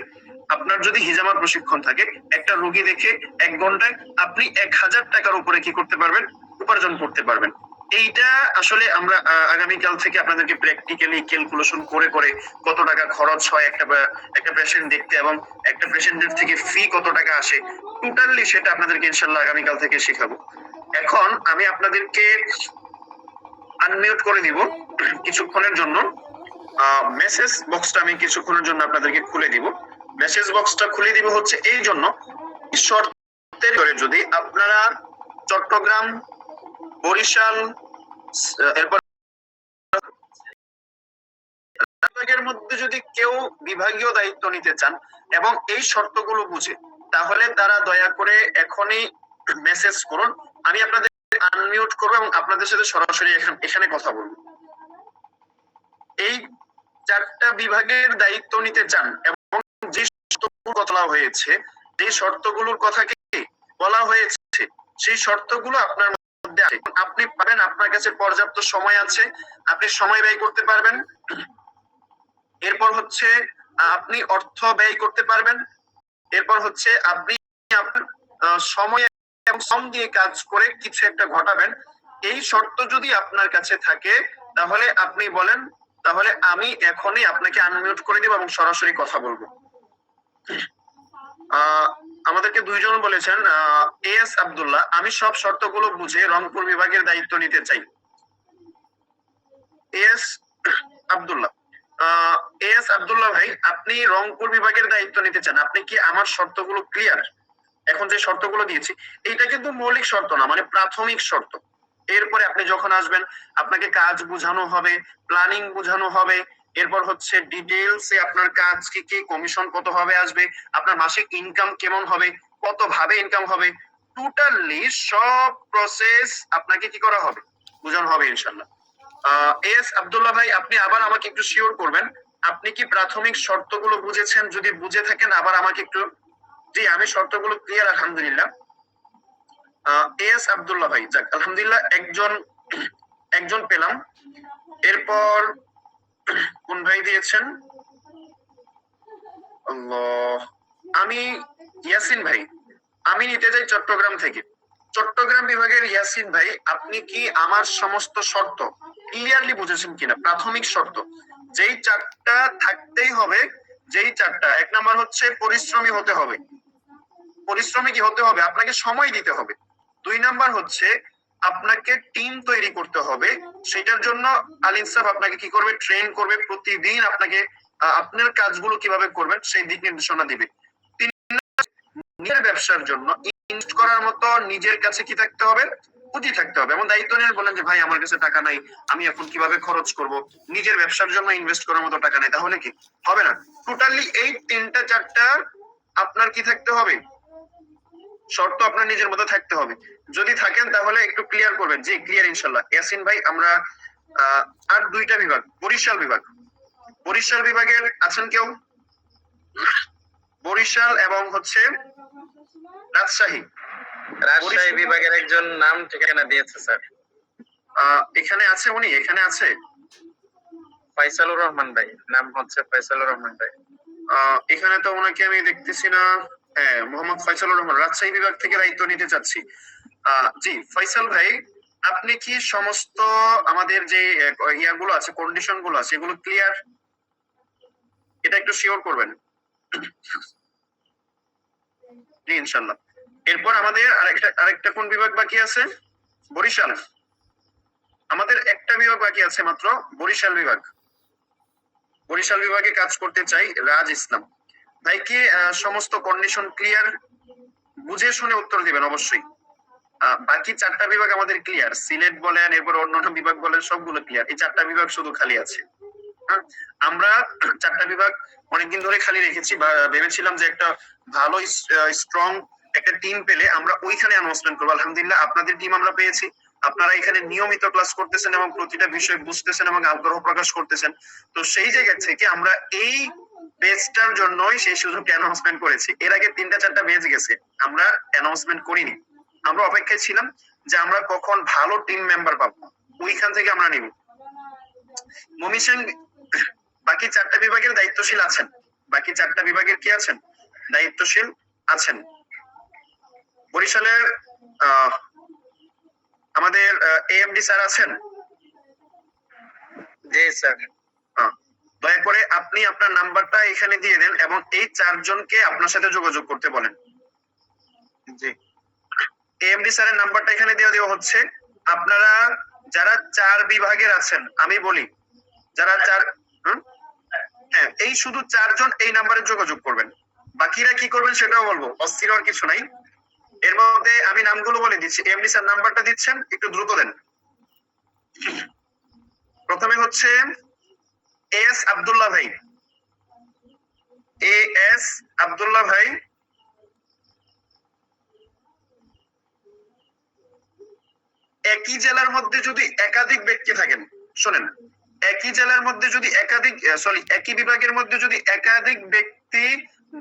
আপনার যদি হিজামা প্রশিক্ষণ থাকে, একটা রোগী দেখে 1 ঘন্টায় আপনি 1000 টাকার উপরে কি করতে পারবেন, উপার্জন করতে পারবেন। এইটা আসলে আমরা আগামীকাল থেকে আপনাদেরকে প্র্যাকটিক্যালি ক্যালকুলেশন করে করে কত টাকা খরচ হয় একটা পেশেন্ট দেখতে, এবং একটা পেশেন্টের থেকে ফি কত টাকা আসে, টোটালি সেটা আপনাদেরকে ইনশাল্লাহ আগামীকাল থেকে শেখাবো। এখন আমি আপনাদেরকে আনমিউট করে দিব কিছুক্ষণের জন্য। মেসেজ বক্সটা আমি কিছুক্ষণের জন্য আপনাদেরকে খুলে দিব। মেসেজ বক্সটা খুলে দিব হচ্ছে এই জন্য, শর্তের করে যদি আপনারা চট্টগ্রাম, বরিশাল, এরপর বিভাগের মধ্যে যদি কেউ বিভাগীয় দায়িত্ব নিতে চান এবং এই শর্তগুলো বুঝে, তাহলে তারা দয়া করে এখনই মেসেজ করুন। আমি আপনাদের আনমিউট করবো এবং আপনাদের সাথে সরাসরি এখানে কথা বলবো। এই 4টা বিভাগের দায়িত্ব নিতে চান এবং যে শর্তগুলো বলা হয়েছে, যে শর্তগুলোর কথা কি বলা হয়েছে, সেই শর্তগুলো আপনার মধ্যে আছে, আপনি পাবেন। আপনার কাছে পর্যাপ্ত সময় আছে, আপনি সময় ব্যয় করতে পারবেন। এরপর হচ্ছে আপনি অর্থ ব্যয় করতে পারবেন। এরপর হচ্ছে আপনি আপনার সময় এবং শ্রম দিয়ে কাজ করে কিছু একটা ঘটাবেন। এই শর্ত যদি আপনার কাছে থাকে তাহলে আপনি বলেন, তাহলে আমি এখনই আপনাকে আনমিউট করে দেব এবং সরাসরি কথা বলবো। আমাদেরকে 2 জন বলেছেন, এস আব্দুল্লাহ, আমি সব শর্তগুলো বুঝে রংপুর বিভাগের দায়িত্ব নিতে চাই। এস আব্দুল্লাহ, এস আব্দুল্লাহ ভাই, আপনি রংপুর বিভাগের দায়িত্ব নিতে চান, আপনি কি আমার শর্তগুলো ক্লিয়ার? এখন যে শর্তগুলো দিয়েছি, এইটা কিন্তু মৌলিক শর্ত না, মানে প্রাথমিক শর্ত। এরপরে আপনি যখন আসবেন আপনাকে কাজ বোঝানো হবে, প্ল্যানিং বোঝানো হবে, এরপর হচ্ছে ডিটেইলসে আপনার কাজ কি কি, কমিশন কত হবে আসবে, আপনার মাসিক ইনকাম কেমন হবে, কত ভাবে ইনকাম হবে, টোটালি সব প্রসেস আপনাকে কি করা হবে, বোঝানো হবে ইনশাল্লাহ। এস আব্দুল্লাহ ভাই, আপনি আবার আমাকে একটু শিওর করবেন, আপনি কি প্রাথমিক শর্তগুলো বুঝেছেন? যদি বুঝে থাকেন আবার আমাকে একটু। জি, আমি শর্তগুলো ক্লিয়ার আলহামদুলিল্লাহ। এস আব্দুল্লাহ ভাই, যাক আলহামদুলিল্লাহ, একজন পেলাম। এরপর কোন ভাই দিয়েছেন? আল্লাহ, আমি ইয়াসিন ভাই, আমি নিতে চাই চট্টগ্রাম থেকে। চট্টগ্রাম বিভাগের ইয়াসিন ভাই, আপনি কি আমার সমস্ত শর্ত ক্লিয়ারলি বুঝেছেন কিনা? প্রাথমিক শর্ত যেই 4টা থাকতেই হবে, যেই 4টা, 1 নাম্বার হচ্ছে পরিশ্রমী হতে হবে। পরিশ্রমী কি হতে হবে? আপনাকে সময় দিতে হবে। 2 নাম্বার হচ্ছে আপনাকে টিম তৈরি করতে হবে, সেটার জন্য আলিম সাহেব আপনাকে কি করবে, ট্রেন করবে, প্রতিদিন আপনাকে আপনার কাজগুলো কিভাবে করবেন সেই দিক নির্দেশনা দিবে। 3 নিজের ব্যবসার জন্য ইনভেস্ট করার মতো নিজের কাছে কি থাকতে হবে, পুঁজি থাকতে হবে। এবং দায়িত্ব নিয়ে বলেন যে ভাই আমার কাছে টাকা নাই, আমি এখন কিভাবে খরচ করব, নিজের ব্যবসার জন্য ইনভেস্ট করার মতো টাকা নাই, তাহলে কি হবে না। টোটালি এই 3টা 4টা আপনার কি থাকতে হবে, শর্ত আপনার নিজের মধ্যে থাকতে হবে। যদি থাকেন তাহলে একটু ক্লিয়ার করবেন। জি ক্লিয়ার ইনশাল্লাহ। ইয়াসিন ভাই, আমরা আর 2টা বিভাগ, বরিশাল বিভাগের আছেন কেউ? বরিশাল এবং হচ্ছে রাজশাহী বিভাগের একজন নাম ঠিকানা দিয়েছে স্যার। এখানে আছে, উনি এখানে আছে, ফয়সালুর রহমান ভাই, নাম হচ্ছে ফয়সালুর রহমান ভাই। এখানে তো ওনাকে আমি দেখতেছি না। হ্যাঁ, মোহাম্মদ ফয়সালুর রহমান, রাজশাহী বিভাগ থেকে দায়িত্ব নিতে চাচ্ছি। জি ফয়সাল ভাই, আপনি কি সমস্ত আমাদের যে ইয়াগুলো আছে, কন্ডিশন গুলো আছে, এগুলো ক্লিয়ার? এটা একটু শিওর করবেন। জি ইনশাল্লাহ। এরপর আমাদের আরেকটা কোন বিভাগ বাকি আছে? বরিশাল। আমাদের একটা বিভাগ বাকি আছে মাত্র, বরিশাল বিভাগ। বরিশাল বিভাগে কাজ করতে চাই রাজ ইসলাম ভাই। কি সমস্ত কন্ডিশন ক্লিয়ার? বুঝে শুনে উত্তর দিবেন অবশ্যই। বাকি 4টা বিভাগ আমাদের ক্লিয়ার, সিলেট বলেন, এরপর অন্যান্য বিভাগ বলেন, সবগুলো ক্লিয়ার। এই 4টা বিভাগ শুধু খালি আছে। আমরা 4টা বিভাগ অনেকদিন ধরে খালি রেখেছি, ভেবেছিলাম যে একটা ভালো স্ট্রং একটা টিম পেলে আমরা ওইখানে অ্যানাউন্সমেন্ট করবো। আলহামদুলিল্লাহ আপনাদের টিম আমরা পেয়েছি। আপনারা এখানে নিয়মিত ক্লাস করতেছেন এবং প্রতিটা বিষয় বুঝতেছেন এবং আগ্রহ প্রকাশ করতেছেন। তো সেই জায়গা থেকে আমরা এই বেচটার জন্যই সেই সুযোগটা অ্যানাউন্সমেন্ট করেছি। এর আগে 3টা 4টা বেচ গেছে, আমরা অ্যানাউন্সমেন্ট করিনি, আমরা অপেক্ষায় ছিলাম। যে আমরা কখন ভালো টিম মেম্বার পাবো, ওইখান থেকে আমরা নিব। মমিসিং বাকি 4টা বিভাগের দায়িত্বশীল আছেন, বাকি 4টা বিভাগের কি আছেন, দায়িত্বশীল আছেন। বরিশালের আমাদের এএমডি স্যার আছেন? জি স্যার। দয়া করে আপনি আপনার নাম্বারটা এখানে দিয়ে দেন এবং এই 4 জনকে আপনার সাথে যোগাযোগ করতে বলেন। জি। এএমডি স্যারের নাম্বারটা এখানে দিয়ে দেওয়া হচ্ছে। আপনারা যারা 4 বিভাগের আছেন, আমি বলি যারা 4, হ্যাঁ, এই শুধু 4 জন এই নাম্বারে যোগাযোগ করবেন। বাকিরা কি করবেন সেটাও বলবো, অস্থির হওয়ার কিছু নাই। এর মধ্যে আমি নামগুলো বলে দিচ্ছি, এমডি স্যার নাম্বারটা দিচ্ছেন, একটু দ্রুত দেন। প্রথমে হচ্ছে এস আব্দুল্লাহ ভাই, এস আব্দুল্লাহ ভাই, একই জেলার মধ্যে যদি একাধিক ব্যক্তি থাকেন, শোনেন, একই জেলার মধ্যে যদি একই বিভাগের মধ্যে যদি একাধিক ব্যক্তি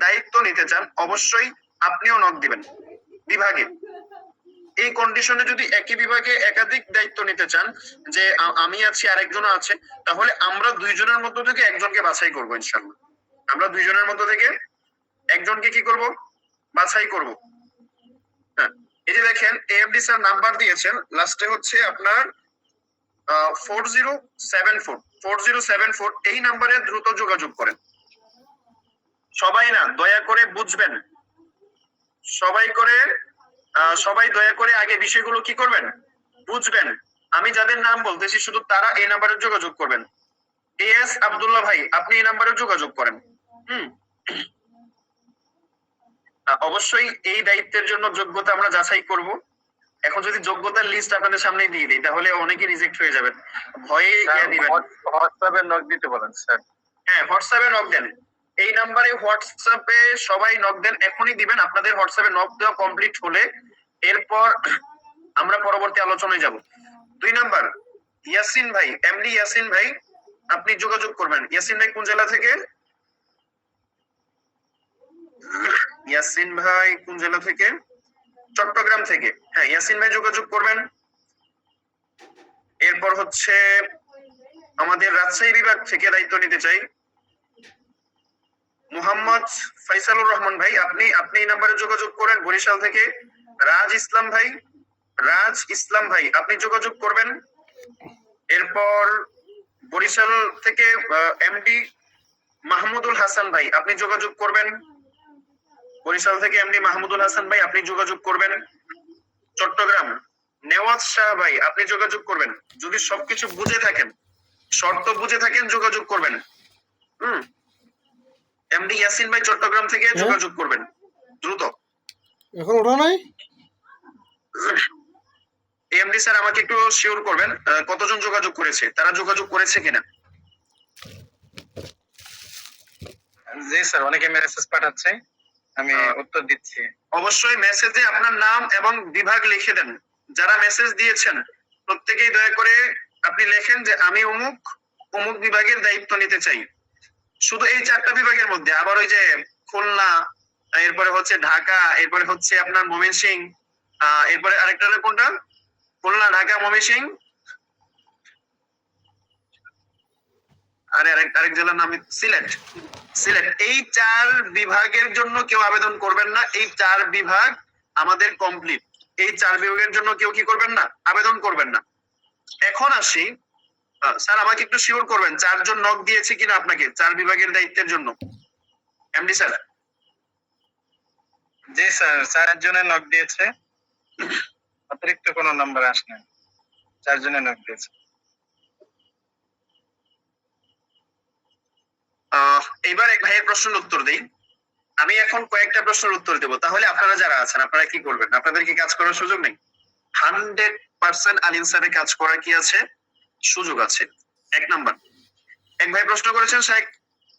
দায়িত্ব নিতে চান, অবশ্যই আপনিও নক দিবেন বিভাগে। এই কন্ডিশনে যদি একই বিভাগে একাধিক দায়িত্ব নিতে চান, যে আমি আছি আরেকজনও আছে, তাহলে আমরা 2 জনের মধ্য থেকে একজনকে বাছাই করবো ইনশাআল্লাহ। আমরা 2 জনের মধ্য থেকে একজনকে কি করব, বাছাই করব। হ্যাঁ, এই যে দেখেন এএমডি স্যার নাম্বার দিয়েছেন, লাস্টে হচ্ছে আপনার 4074 এই নাম্বারে দ্রুত যোগাযোগ করেন। সবাই না, দয়া করে বুঝবেন, সবাই দয়া করে আগে বিষয়গুলো কি করবেন, বুঝবেন। আমি যাদের নাম বলতেছি শুধু তারা এই নাম্বারে যোগাযোগ করবেন। এস আব্দুল্লাহ ভাই, আপনি এই নাম্বারে যোগাযোগ করেন। অবশ্যই এই দায়িত্বের জন্য যোগ্যতা আমরা যাচাই করব। এখন যদি যোগ্যতার লিস্ট আপনাদের সামনে দিয়ে দিই, তাহলে অনেকে রিজেক্ট হয়ে যাবেন, ভয়ে দিবেন। হোয়াটসঅ্যাপে নক দিতে বলেন স্যার। হ্যাঁ, হোয়াটসঅ্যাপে নক দেন, এই নাম্বারে হোয়াটসঅ্যাপে সবাই নক দেন, এখনই দিবেন। আপনাদের হোয়াটসঅ্যাপে নক দেওয়া কমপ্লিট হলে এরপর আমরা পরবর্তী আলোচনায় যাব। 2 নাম্বার ইয়াসিন ভাই, এমডি ইয়াসিন ভাই, আপনি যোগাযোগ করবেন। ইয়াসিন ভাই কোন জেলা থেকে? ইয়াসিন ভাই কোন জেলা থেকে? চট্টগ্রাম থেকে। হ্যাঁ, ইয়াসিন ভাই যোগাযোগ করবেন। এরপর হচ্ছে আমাদের রাজশাহী বিভাগ থেকে দায়িত্ব নিতে চাই মোহাম্মদ ফাইসালুর রহমান ভাই, আপনি এই নাম্বারে যোগাযোগ করেন। বরিশাল থেকে রাজ ইসলাম ভাই, আপনি যোগাযোগ করবেন। এরপর বরিশাল থেকে এমডি মাহমুদুল হাসান ভাই, আপনি যোগাযোগ করবেন। বরিশাল থেকে এমডি মাহমুদুল হাসান ভাই, আপনি যোগাযোগ করবেন। চট্টগ্রাম নেওয়াজ শাহ ভাই, আপনি যোগাযোগ করবেন। যদি সবকিছু বুঝে থাকেন, শর্ত বুঝে থাকেন, যোগাযোগ করবেন। এমডি ইয়াসিন ভাই চট্টগ্রাম থেকে যোগাযোগ করবেন দ্রুত। এখন ওঠা নাই? এমডি স্যার আমাকে একটু শিওর করবেন কতজন যোগাযোগ করেছে, তারা যোগাযোগ করেছে কিনা। জি স্যার, অনেকে মেসেজ পাঠাচ্ছে, আমি উত্তর দিচ্ছি। অবশ্যই মেসেজে আপনার নাম এবং বিভাগ লিখে দেন। যারা মেসেজ দিয়েছেন প্রত্যেকেই দয়া করে আপনি লেখেন যে আমি অমুক বিভাগের দায়িত্ব নিতে চাই। শুধু এই 4টা বিভাগের মধ্যে, আবার ওই যে খুলনা, এরপরে হচ্ছে ঢাকা, এরপরে হচ্ছে আপনার ময়মনসিংহ, এরপরে আরেকটা কোনটা, খুলনা, ঢাকা, ময়মনসিংহ, আরেক জেলার নাম সিলেট। এই 4 বিভাগের জন্য কেউ আবেদন করবেন না। এই 4 বিভাগ আমাদের কমপ্লিট। এই 4 বিভাগের জন্য কেউ কি করবেন না, আবেদন করবেন না। এখন আসি, স্যার আমাকে একটু শিওর করবেন 4 জন নক দিয়েছে কিনা আপনাকে 4 বিভাগের দায়িত্বের জন্য। MD sir? জি স্যার, 4 জনের নক দিয়েছে, অতিরিক্ত কোনো নাম্বার আসেনি, 4 জনের নক দিয়েছে। এইবার এক ভাইয়ের প্রশ্নের উত্তর দেই। আমি এখন কয়েকটা প্রশ্নের উত্তর দেবো, তাহলে আপনারা যারা আছেন আপনারা কি করবেন, আপনাদের কি কাজ করার সুযোগ নেই? 100% আলিম স্যারের কাজ করার কি আছে, সুযোগ আছে। 1 নাম্বার, এক ভাই প্রশ্ন করেছেন, স্যার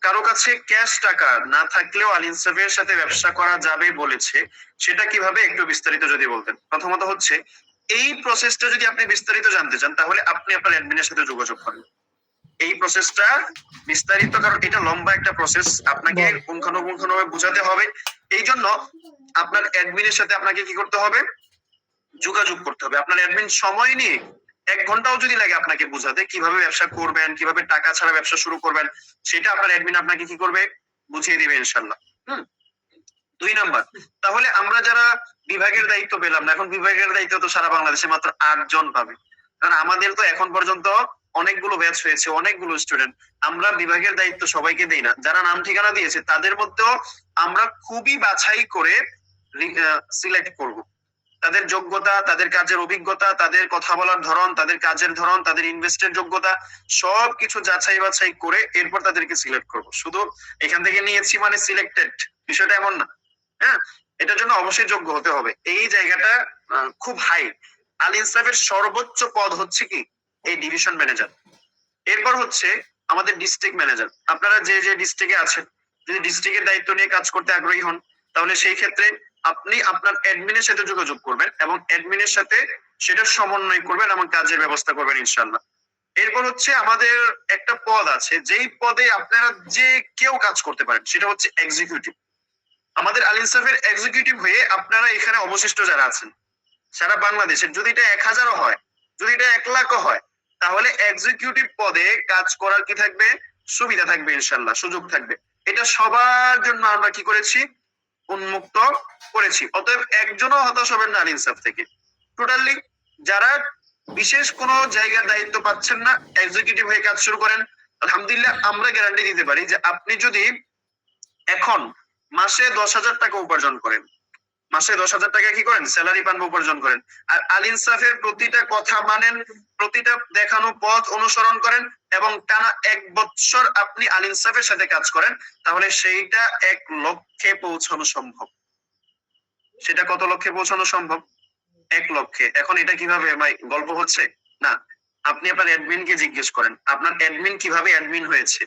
কারো কাছে ক্যাশ টাকা না থাকলেও আলিম স্যারের সাথে ব্যবসা করা যাবে বলেছে, সেটা কিভাবে একটু বিস্তারিত যদি বলতেন। প্রথমত হচ্ছে এই প্রসেসটা যদি আপনি বিস্তারিত জানতে চান, তাহলে আপনি আপনার অ্যাডমিনের সাথে যোগাযোগ করেন। এই প্রসেসটা বিস্তারিত, কারণ এটা লম্বা একটা প্রসেস, আপনাকে পুঙ্খানুপুঙ্খভাবে বোঝাতে হবে। এই জন্য আপনার অ্যাডমিনের সাথে আপনাকে কি করতে হবে, যোগাযোগ করতে হবে। আপনার অ্যাডমিন সময় নিয়ে 1 ঘন্টাও যদি লাগে আপনাকে বোঝাতে কিভাবে ব্যবসা করবেন, কিভাবে টাকা ছাড়া ব্যবসা শুরু করবেন, সেটা আপনার অ্যাডমিন আপনাকে কি করবে, বুঝিয়ে দিবে ইনশাল্লাহ। 2 নাম্বার, তাহলে আমরা যারা বিভাগের দায়িত্ব পেলাম না, এখন বিভাগের দায়িত্ব তো সারা বাংলাদেশে মাত্র 8 জন পাবে। কারণ আমাদের তো এখন পর্যন্ত অনেকগুলো ব্যাচ হয়েছে, অনেকগুলো স্টুডেন্ট, আমরা বিভাগের দায়িত্ব সবাইকে দেই না। যারা নাম ঠিকানা দিয়েছে তাদের মধ্যেও আমরা খুবই বাছাই করে সিলেক্ট করব। তাদের যোগ্যতা, তাদের কাজের অভিজ্ঞতা, তাদের কথা বলার ধরন, তাদের কাজের ধরন, তাদের ইনভেস্টের যোগ্যতা, সবকিছু যাচাই বাছাই করে এরপর তাদেরকে সিলেক্ট করব। শুধু এখান থেকে নিয়েছি মানে সিলেক্টেড, বিষয়টা এমন না। হ্যাঁ, এটার জন্য অবশ্যই যোগ্য হতে হবে। এই জায়গাটা খুব হাই। আল ইনসাফের সর্বোচ্চ পদ হচ্ছে কি, এই ডিভিশন ম্যানেজার। এরপর হচ্ছে আমাদের ডিস্ট্রিক্ট ম্যানেজার। আপনারা যে যে ডিস্ট্রিক্টে আছেন, যদি ডিস্ট্রিক্টের দায়িত্ব নিয়ে কাজ করতে আগ্রহী হন, তাহলে সেই ক্ষেত্রে আপনি আপনার অ্যাডমিনের সাথে যোগাযোগ করবেন এবং অ্যাডমিনের সাথে সেটা সমন্বয় করবেন এবং কাজের ব্যবস্থা করবেন ইনশাল্লাহ। এরপর হচ্ছে আমাদের একটা পদ আছে, যেই পদে আপনারা যে কেউ কাজ করতে পারেন, সেটা হচ্ছে এক্সিকিউটিভ। আমাদের আল ইনসাফের এক্সিকিউটিভ হয়ে আপনারা এখানে অবশিষ্ট যারা আছেন সারা বাংলাদেশের, যদি এটা 1000ও হয়, যদি এটা 1 লাখও হয়, তাহলে এক্সিকিউটিভ পদে কাজ করার কি থাকবে, সুবিধা থাকবে ইনশাল্লাহ, সুযোগ থাকবে। এটা সবার জন্য আমরা কি করেছি, উন্মুক্ত করেছি। অতএব একজনও হতাশ হবেন না আল ইনসাফ থেকে। টোটালি যারা বিশেষ কোনো জায়গার দায়িত্ব পাচ্ছেন না, এক্সিকিউটিভ হয়ে কাজ শুরু করেন, আলহামদুলিল্লাহ আমরা গ্যারান্টি দিতে পারি যে আপনি যদি এখন মাসে 10,000 টাকা উপার্জন করেন, মাসে 10,000 টাকা কি করেন, স্যালারি পান, উপার্জন করেন, আর আল ইনসাফের প্রতিটা কথা মানেন, প্রতিটা দেখানো পথ অনুসরণ করেন এবং টানা 1 বছর আপনি আল ইনসাফের সাথে কাজ করেন, তাহলে সেইটা 1 লক্ষে পৌঁছানো সম্ভব। সেটা কত লক্ষে পৌঁছানো সম্ভব, 1 লক্ষে। এখন এটা কিভাবে ভাই গল্প হচ্ছে না, আপনি আপনার অ্যাডমিনকে জিজ্ঞেস করেন আপনার অ্যাডমিন কিভাবে অ্যাডমিন হয়েছে।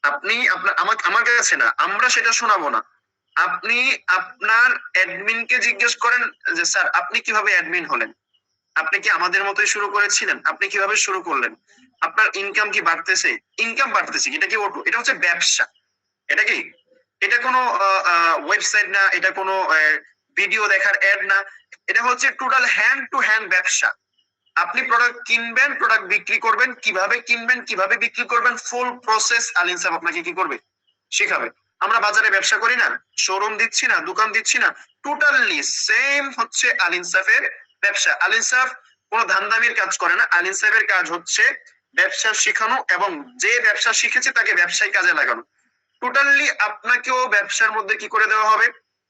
আপনি আপনার আমার কাছে না, আমরা সেটা শোনাবো না, আপনি আপনার অ্যাডমিনকে জিজ্ঞেস করেন যে স্যার আপনি কিভাবে অ্যাডমিন হলেন, আপনি কি আমাদের মতোই শুরু করেছিলেন, আপনি কিভাবে শুরু করলেন, আপনার ইনকাম কি বাড়তেছে, ইনকাম বাড়তেছে, এটা কি অটো, এটা হচ্ছে ব্যবসা। এটা কি, এটা কোনো ওয়েবসাইট না, এটা কোনো ভিডিও দেখার অ্যাড না, এটা হচ্ছে টোটাল হ্যান্ড টু হ্যান্ড ব্যবসা। আপনি প্রোডাক্ট কিনবেন, প্রোডাক্ট বিক্রি করবেন, কিভাবে কিনবেন, কিভাবে বিক্রি করবেন, ফুল প্রসেস আল ইনসাফ আপনাকে কি করবে, শেখাবে। আমরা বাজারে ব্যবসা করি না, শোরুম দিচ্ছি না, দোকান দিচ্ছি না, টোটালি সেম হচ্ছে আল ইনসাফের ব্যবসা। আল ইনসাফ কোনো ধান্দামির কাজ করে না, আল ইনসাফের কাজ হচ্ছে ব্যবসা শেখানো এবং যে ব্যবসা শিখেছে তাকে ব্যবসায় কাজে লাগানো। টোটালি আপনাকেও ব্যবসার মধ্যে কি করে দেওয়া হবে,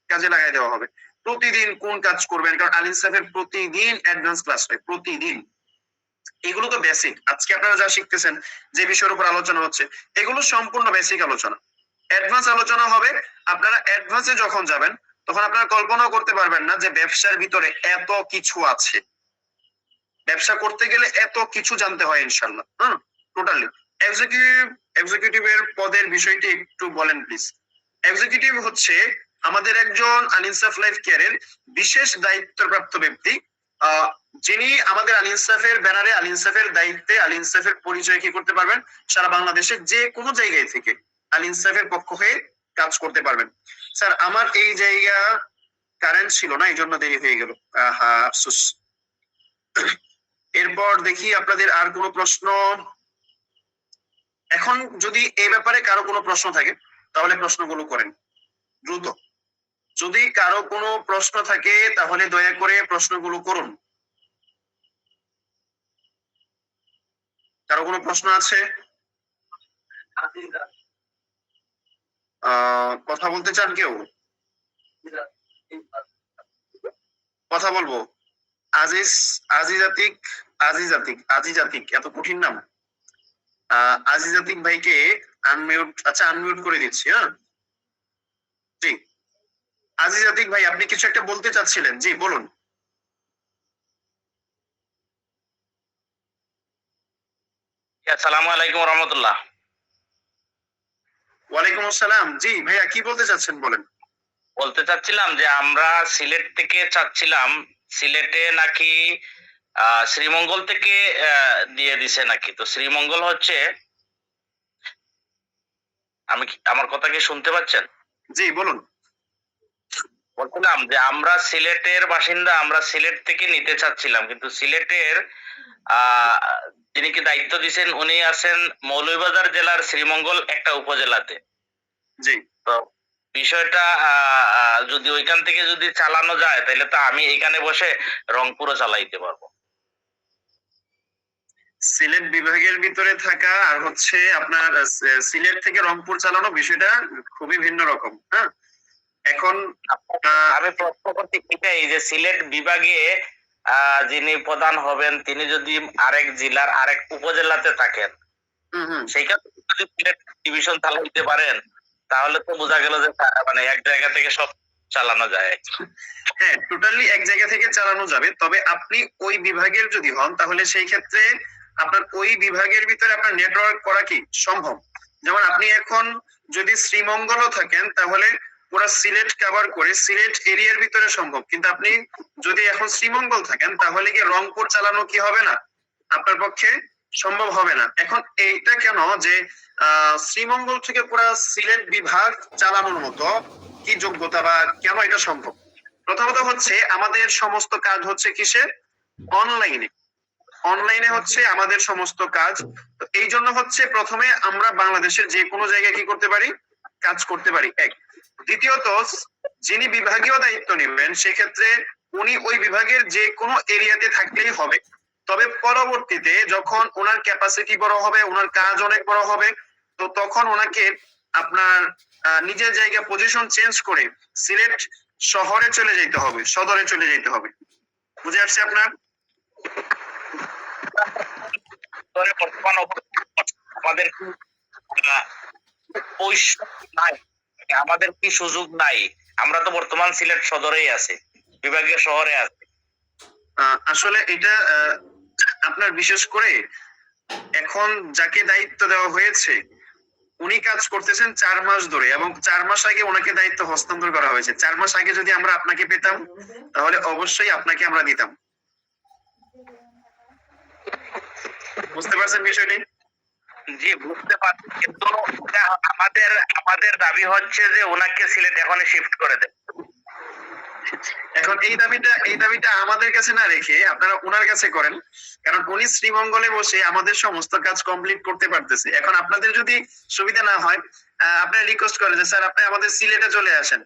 কাজে লাগাই দেওয়া হবে। প্রতিদিন কোন কাজ করবেন, কারণ আল ইনসাফের প্রতিদিন অ্যাডভান্স ক্লাস হয়, প্রতিদিন। এগুলো তো বেসিক, আজকে আপনারা যা শিখতেছেন, যে বিষয়ের উপর আলোচনা হচ্ছে, এগুলো সম্পূর্ণ বেসিক আলোচনা। অ্যাডভান্স আলোচনা হবে। আপনারা অ্যাডভান্সে যখন যাবেন তখন আপনারা কল্পনাও করতে পারবেন না যে ব্যবসার ভিতরে এত কিছু আছে, ব্যবসা করতে গেলে এত কিছু জানতে হয় ইনশাল্লাহ। টোটালি এক্সিকিউটিভের পদের বিষয়টি একটু বলেন প্লিজ। এক্সিকিউটিভ হচ্ছে আমাদের একজন আল ইনসাফ লাইফ কেয়ারের বিশেষ দায়িত্বপ্রাপ্ত ব্যক্তি, যিনি আমাদের আল ইনসাফের ব্যানারে, আল ইনসাফের দায়িত্বে, আল ইনসাফের পরিচয় কি করতে পারবেন, সারা বাংলাদেশের যে কোনো জায়গায় থেকে আল ইনসাফের পক্ষ হয়ে কাজ করতে পারবেন। স্যার আমার এই জায়গা কারেন্ট ছিল না, এই জন্য দেরি হয়ে গেল, আফসোস। এরপর দেখি আপনাদের আর কোনো প্রশ্ন। এখন যদি এই ব্যাপারে কারো কোনো প্রশ্ন থাকে তাহলে প্রশ্নগুলো করেন দ্রুত। যদি কারো কোনো প্রশ্ন থাকে তাহলে দয়া করে প্রশ্নগুলো করুন। কারো কোনো প্রশ্ন আছে? কথা বলতে চান কেউ? কথা বলবো। আজিজাতিক এত কঠিন নাম। আজিজাতিক ভাইকে আনমিউট, আচ্ছা আনমিউট করে দিচ্ছি। হ্যাঁ জি, আজিজাতিক ভাই আপনি কিছু একটা বলতে চাচ্ছিলেন, জি বলুন। আসসালামু আলাইকুম রহমতুল্লাহ। ওয়ালাইকুম আসসালাম। জি ভাইয়া কি বলতে চাচ্ছেন বলেন। বলতে চাচ্ছিলাম যে আমরা সিলেট থেকে চাচ্ছিলাম, সিলেটে নাকি শ্রীমঙ্গল থেকে দিয়ে দিছে নাকি, তো শ্রীমঙ্গল হচ্ছে, আমার কথা কি শুনতে পাচ্ছেন? জি বলুন। বলছিলাম যে আমরা সিলেটের বাসিন্দা, আমরা সিলেট থেকে নিতে চাচ্ছিলাম, কিন্তু সিলেটের আহ যিনি কি দায়িত্ব দিয়েছেন উনি আছেন মৌলভীবাজার জেলার শ্রীমঙ্গল একটা উপজেলাতে। জি। তো বিষয়টা যদি ওইখান থেকে যদি চালানো যায় তাহলে তো আমি এখানে বসে রংপুরও চালাইতে পারবো। সিলেট বিভাগের ভিতরে থাকা আর হচ্ছে আপনার সিলেট থেকে রংপুর চালানো বিষয়টা খুবই ভিন্ন রকম। হ্যাঁ, এখন আমি প্রশ্ন করতে এটাই যে সিলেট বিভাগে যিনি প্রধান হবেন তিনি যদি আরেক জেলার আরেক উপজেলাতে থাকেন, সেইখানে যদি সিলেট ডিভিশন চালাইতে পারেন তাহলে তো বোঝা গেল যে মানে এক জায়গা থেকে সব চালানো যায়। হ্যাঁ, টোটালি এক জায়গা থেকে চালানো যাবে, তবে আপনি ওই বিভাগের যদি হন তাহলে সেই ক্ষেত্রে আপনার ওই বিভাগের ভিতরে আপনার নেটওয়ার্ক করা কি সম্ভব। যেমন আপনি এখন যদি শ্রীমঙ্গলও থাকেন তাহলে পুরো সিলেট কভার করে সিলেট এরিয়ার ভিতরে সম্ভব, কিন্তু আপনি যদি এখন শ্রীমঙ্গল থাকেন তাহলে কি রংপুর চালানো কি হবে না, আপনার পক্ষে সম্ভব হবে না। এখন এইটা কেন যে শ্রীমঙ্গল থেকে পুরো সিলেট বিভাগ চালানোর মতো কি যোগ্যতা বা কেন এটা সম্ভব? প্রথমত হচ্ছে আমাদের সমস্ত কাজ হচ্ছে কিসে, অনলাইনে। অনলাইনে হচ্ছে আমাদের সমস্ত কাজ, তো এই জন্য হচ্ছে প্রথমে আমরা বাংলাদেশের যে কোনো জায়গায় কি করতে পারি, কাজ করতে পারি। এক, দ্বিতীয়ত যিনি বিভাগীয় দায়িত্ব নেবেন সেক্ষেত্রে উনি ওই বিভাগের যে কোনো এরিয়াতে থাকলেই হবে, তবে পরবর্তীতে যখন ওনার ক্যাপাসিটি বড় হবে, ওনার কাজ অনেক বড় হবে, তো তখন ওনাকে আপনার নিজের জায়গা পজিশন চেঞ্জ করে সিলেট শহরে চলে যেতে হবে, সদরে চলে যেতে হবে। বুঝে আসছে আপনার? বর্তমান আমাদের নাই, আমাদের কি সুযোগ নাই? আমরা তো বর্তমান সিলেট সদরেই আছি, বিভাগীয় শহরে আছি। আসলে এটা আপনার বিশেষ করে এখন যাকে দায়িত্ব দেওয়া হয়েছে উনি কাজ করতেছেন 4 মাস ধরে, এবং 4 মাস আগে ওনাকে দায়িত্ব হস্তান্তর করা হয়েছে। 4 মাস আগে যদি আমরা আপনাকে পেতাম তাহলে অবশ্যই আপনাকে আমরা দিতাম। বুঝতে পারছেন বিষয়টি? জি, বুঝতে পারছি, কিন্তু আমাদের দাবি হচ্ছে যে ওনাকে সিলেট এখনই শিফট করে দেন। এখন এই দাবিটা আমাদের কাছে না রেখে আপনারা ওনার কাছে করেন, কারণ উনি শ্রীমঙ্গলে বসে আমাদের সমস্ত কাজ কমপ্লিট করতে পারতেছে। এখন আপনাদের যদি সুবিধা না হয় আপনারা রিকোয়েস্ট করেন যে স্যার আপনি আমাদের সিলেটে চলে আসেন।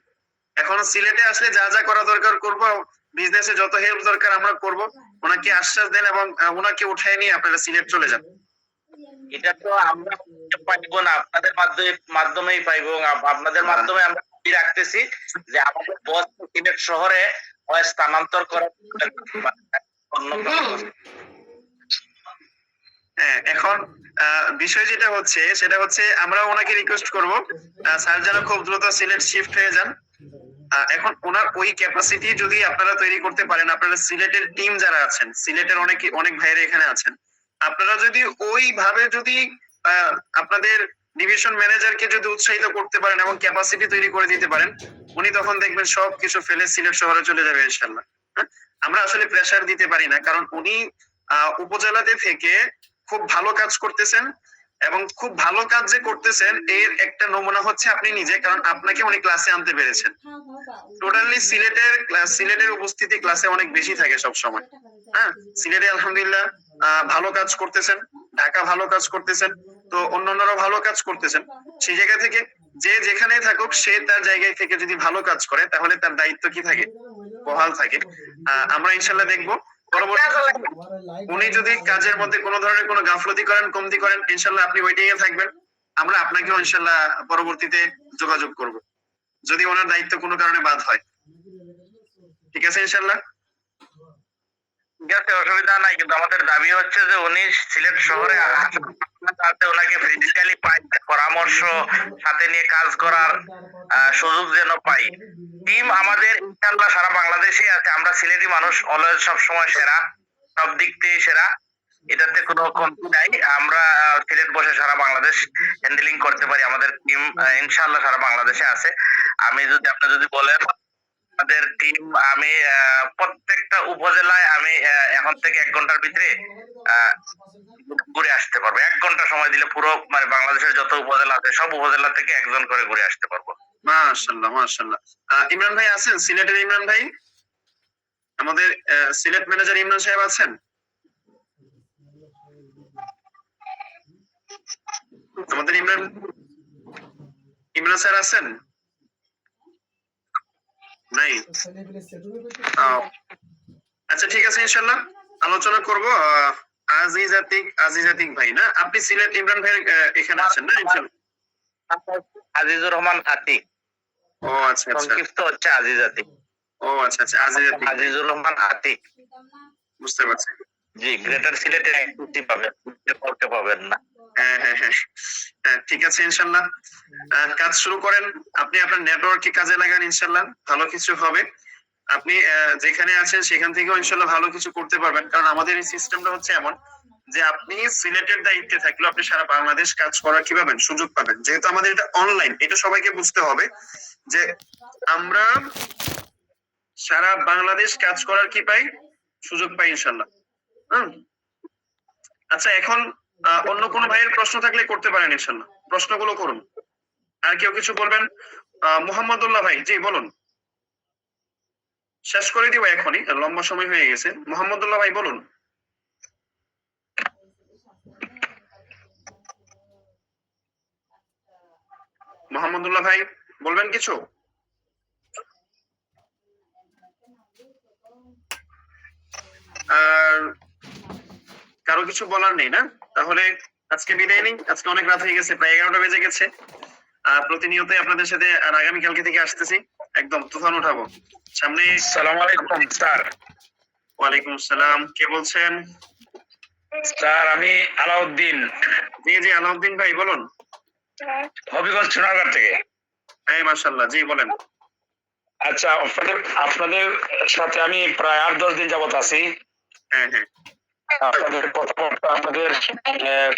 এখন সিলেটে আসলে যা যা করা দরকার করব, বিজনেসে যত হেল্প দরকার আমরা করব, ওনাকে আশ্বাস দেন এবং ওনাকে উঠায় নিয়ে আপনারা সিলেট চলে যান। এটা তো আমরা পাইবো না, আপনাদের মাধ্যমেই পাইবো। আপনাদের মাধ্যমে আমরা রাখতেছি যে আমাদের বস সিলেট শহরে স্থানান্তর করার হ্যাঁ, এখন বিষয় যেটা হচ্ছে সেটা হচ্ছে আমরা ওনাকে রিকোয়েস্ট করব স্যার যেন খুব দ্রুত সিলেট শিফট হয়ে যান। এখন ওনার ওই ক্যাপাসিটি যদি আপনারা তৈরি করতে পারেন, আপনারা সিলেটের টিম যারা আছেন, সিলেটের অনেক ভাইরা এখানে আছেন, আপনারা যদি ওইভাবে যদি আপনাদের ডিভিশন ম্যানেজারকে যদি উৎসাহিত করতে পারেন এবং ক্যাপাসিটি তৈরি করে দিতে পারেন, উনি তখন দেখবেন সবকিছু ফেলে সিলেট শহরে চলে যাবে ইনশাল্লাহ। আমরা আসলে প্রেসার দিতে পারি না, কারণ উনি উপজেলাতে থেকে খুব ভালো কাজ করতেছেন, এবং খুব ভালো কাজ যে করতেছেন এর একটা নমুনা হচ্ছে আপনি নিজে, কারণ আপনাকে উনি ক্লাসে আনতে পেরেছেন। টোটালি সিলেটের উপস্থিতি ক্লাসে অনেক বেশি থাকে সব সময়। হ্যাঁ, সিলেটে আলহামদুলিল্লাহ ভালো কাজ করতেছেন, ঢাকা ভালো কাজ করতেছেন, তো অন্যান্যরা ভালো কাজ করতেছেন। সেই জায়গা থেকে যে যেখানে থাকুক সে তার জায়গায় থেকে যদি ভালো কাজ করে তাহলে তার দায়িত্ব কি থাকে, বহাল থাকে। আমরা ইনশাল্লাহ দেখবো পরবর্তীতে উনি যদি কাজের মধ্যে কোনো ধরনের কোনো গাফলতি করেন, কমতি করেন, ইনশাল্লাহ আপনি ওয়েটিং এ থাকবেন, আমরা আপনাকেও ইনশাল্লাহ পরবর্তীতে যোগাযোগ করব যদি ওনার দায়িত্ব কোনো কারণে বাদ হয়। ঠিক আছে ইনশাল্লাহ? ঠিক আছে, অসুবিধা নাই, কিন্তু আমাদের দাবি হচ্ছে যে উনি সিলেট শহরে যাতে ওনাকে ফিজিক্যালি পাই, পরামর্শ সাথে নিয়ে কাজ করার সুযোগ যেন পাই। টিম আমাদের ইনশাআল্লাহ সারা বাংলাদেশে আছে, আমরা সিলেটি মানুষ অলওয়েজ সব সময় সেরা, সব দিক থেকে সেরা, এটাতে কোনো কমতি নাই। আমরা সিলেট বসে সারা বাংলাদেশ হ্যান্ডেলিং করতে পারি, আমাদের টিম ইনশাআল্লাহ সারা বাংলাদেশে আছে। আপনি যদি বলেন আমাদের টিম, আমি প্রত্যেকটা উপজেলায় আমি এখন থেকে 1 ঘন্টার ভিতরে ঘুরে আসতে পারবো। 1 ঘন্টা সময় দিলে পুরো মানে বাংলাদেশের যত উপজেলা আছে সব উপজেলা থেকে একজন করে ঘুরে আসতে পারবো। মাশাআল্লাহ মাশাআল্লাহ। ইমরান ভাই আছেন? সিলেটের ইমরান ভাই, আমাদের সিলেট ম্যানেজার ইমরান সাহেব আছেন? আমাদের ইমরান ইমরান স্যার আছেন? নাই। আহ, আচ্ছা ঠিক আছে, ইনশাল্লাহ আলোচনা করব। আজিজ আতিক ভাই না, আপনি সিলেট ইমরান ভাই এখানে আছেন না? ইনশাল্লাহ। আজিজুর রহমান আতিক, ও আচ্ছা আচ্ছা। সংক্ষিপ্ত হচ্ছে আজিজ আতিক। ও আচ্ছা আচ্ছা, আজিজ আতিক ভাই। আজিজুর রহমান আতিক, বুঝতে পারছি। জি, গ্রেটার সিলেটে পাবেন, কাউকে পাবেন না। হ্যাঁ হ্যাঁ হ্যাঁ ঠিক আছে, ইনশাল্লাহ কাজ শুরু করেন। আপনি আপনার নেটওয়ার্ককে কাজে লাগান, ইনশাল্লাহ ভালো কিছু হবে। আপনি যেখানে আছেন সেখান থেকেও ইনশাল্লাহ ভালো কিছু করতে পারবেন, কারণ আমাদের এই সিস্টেমটা হচ্ছে এমন যে আপনি সিলেটের দায়িত্বে থাকলেও আপনি সারা বাংলাদেশ কাজ করার কি পাবেন, সুযোগ পাবেন। যেহেতু আমাদের এটা অনলাইন, এটা সবাইকে বুঝতে হবে যে আমরা সারা বাংলাদেশ কাজ করার কি পাই, সুযোগ পাই ইনশাল্লাহ। আচ্ছা, এখন অন্য কোনো ভাইয়ের প্রশ্ন থাকলে করতে পারেন, ইনশাল্লাহ প্রশ্নগুলো করুন। আর কেউ কিছু বলবেন? মোহাম্মদুল্লাহ ভাই, জি বলুন। শেষ করে দিব এখনই, লম্বা সময় হয়ে গেছে। মোহাম্মদুল্লাহ ভাই বলুন। মোহাম্মদুল্লাহ ভাই বলবেন কিছু? আর কারো কিছু বলার নেই না? তাহলে আজকে বিদায় নেই। আজকে অনেক রাত হয়ে গেছে, প্রায় 11টা বেজে গেছে। প্রতিনিয়তই আপনাদের সাথে আর আগামীকালকে থেকে আসতেছি, একদম তুফান উঠাবো সামনে। আসসালামু আলাইকুম স্যার। ওয়ালাইকুম আসসালাম, কে বলছেন? স্যার আমি আলাউদ্দিন, জি জি আলাউদ্দিন ভাই বলুন। হবিগঞ্জ সোনারগাঁ থেকে। হ্যাঁ মাশাআল্লাহ, জি বলেন। আচ্ছা, আপনাদের সাথে আমি প্রায় 8-10 দিন যাবত আছি। হ্যাঁ হ্যাঁ আপনাদের কথাবার্তা, আপনাদের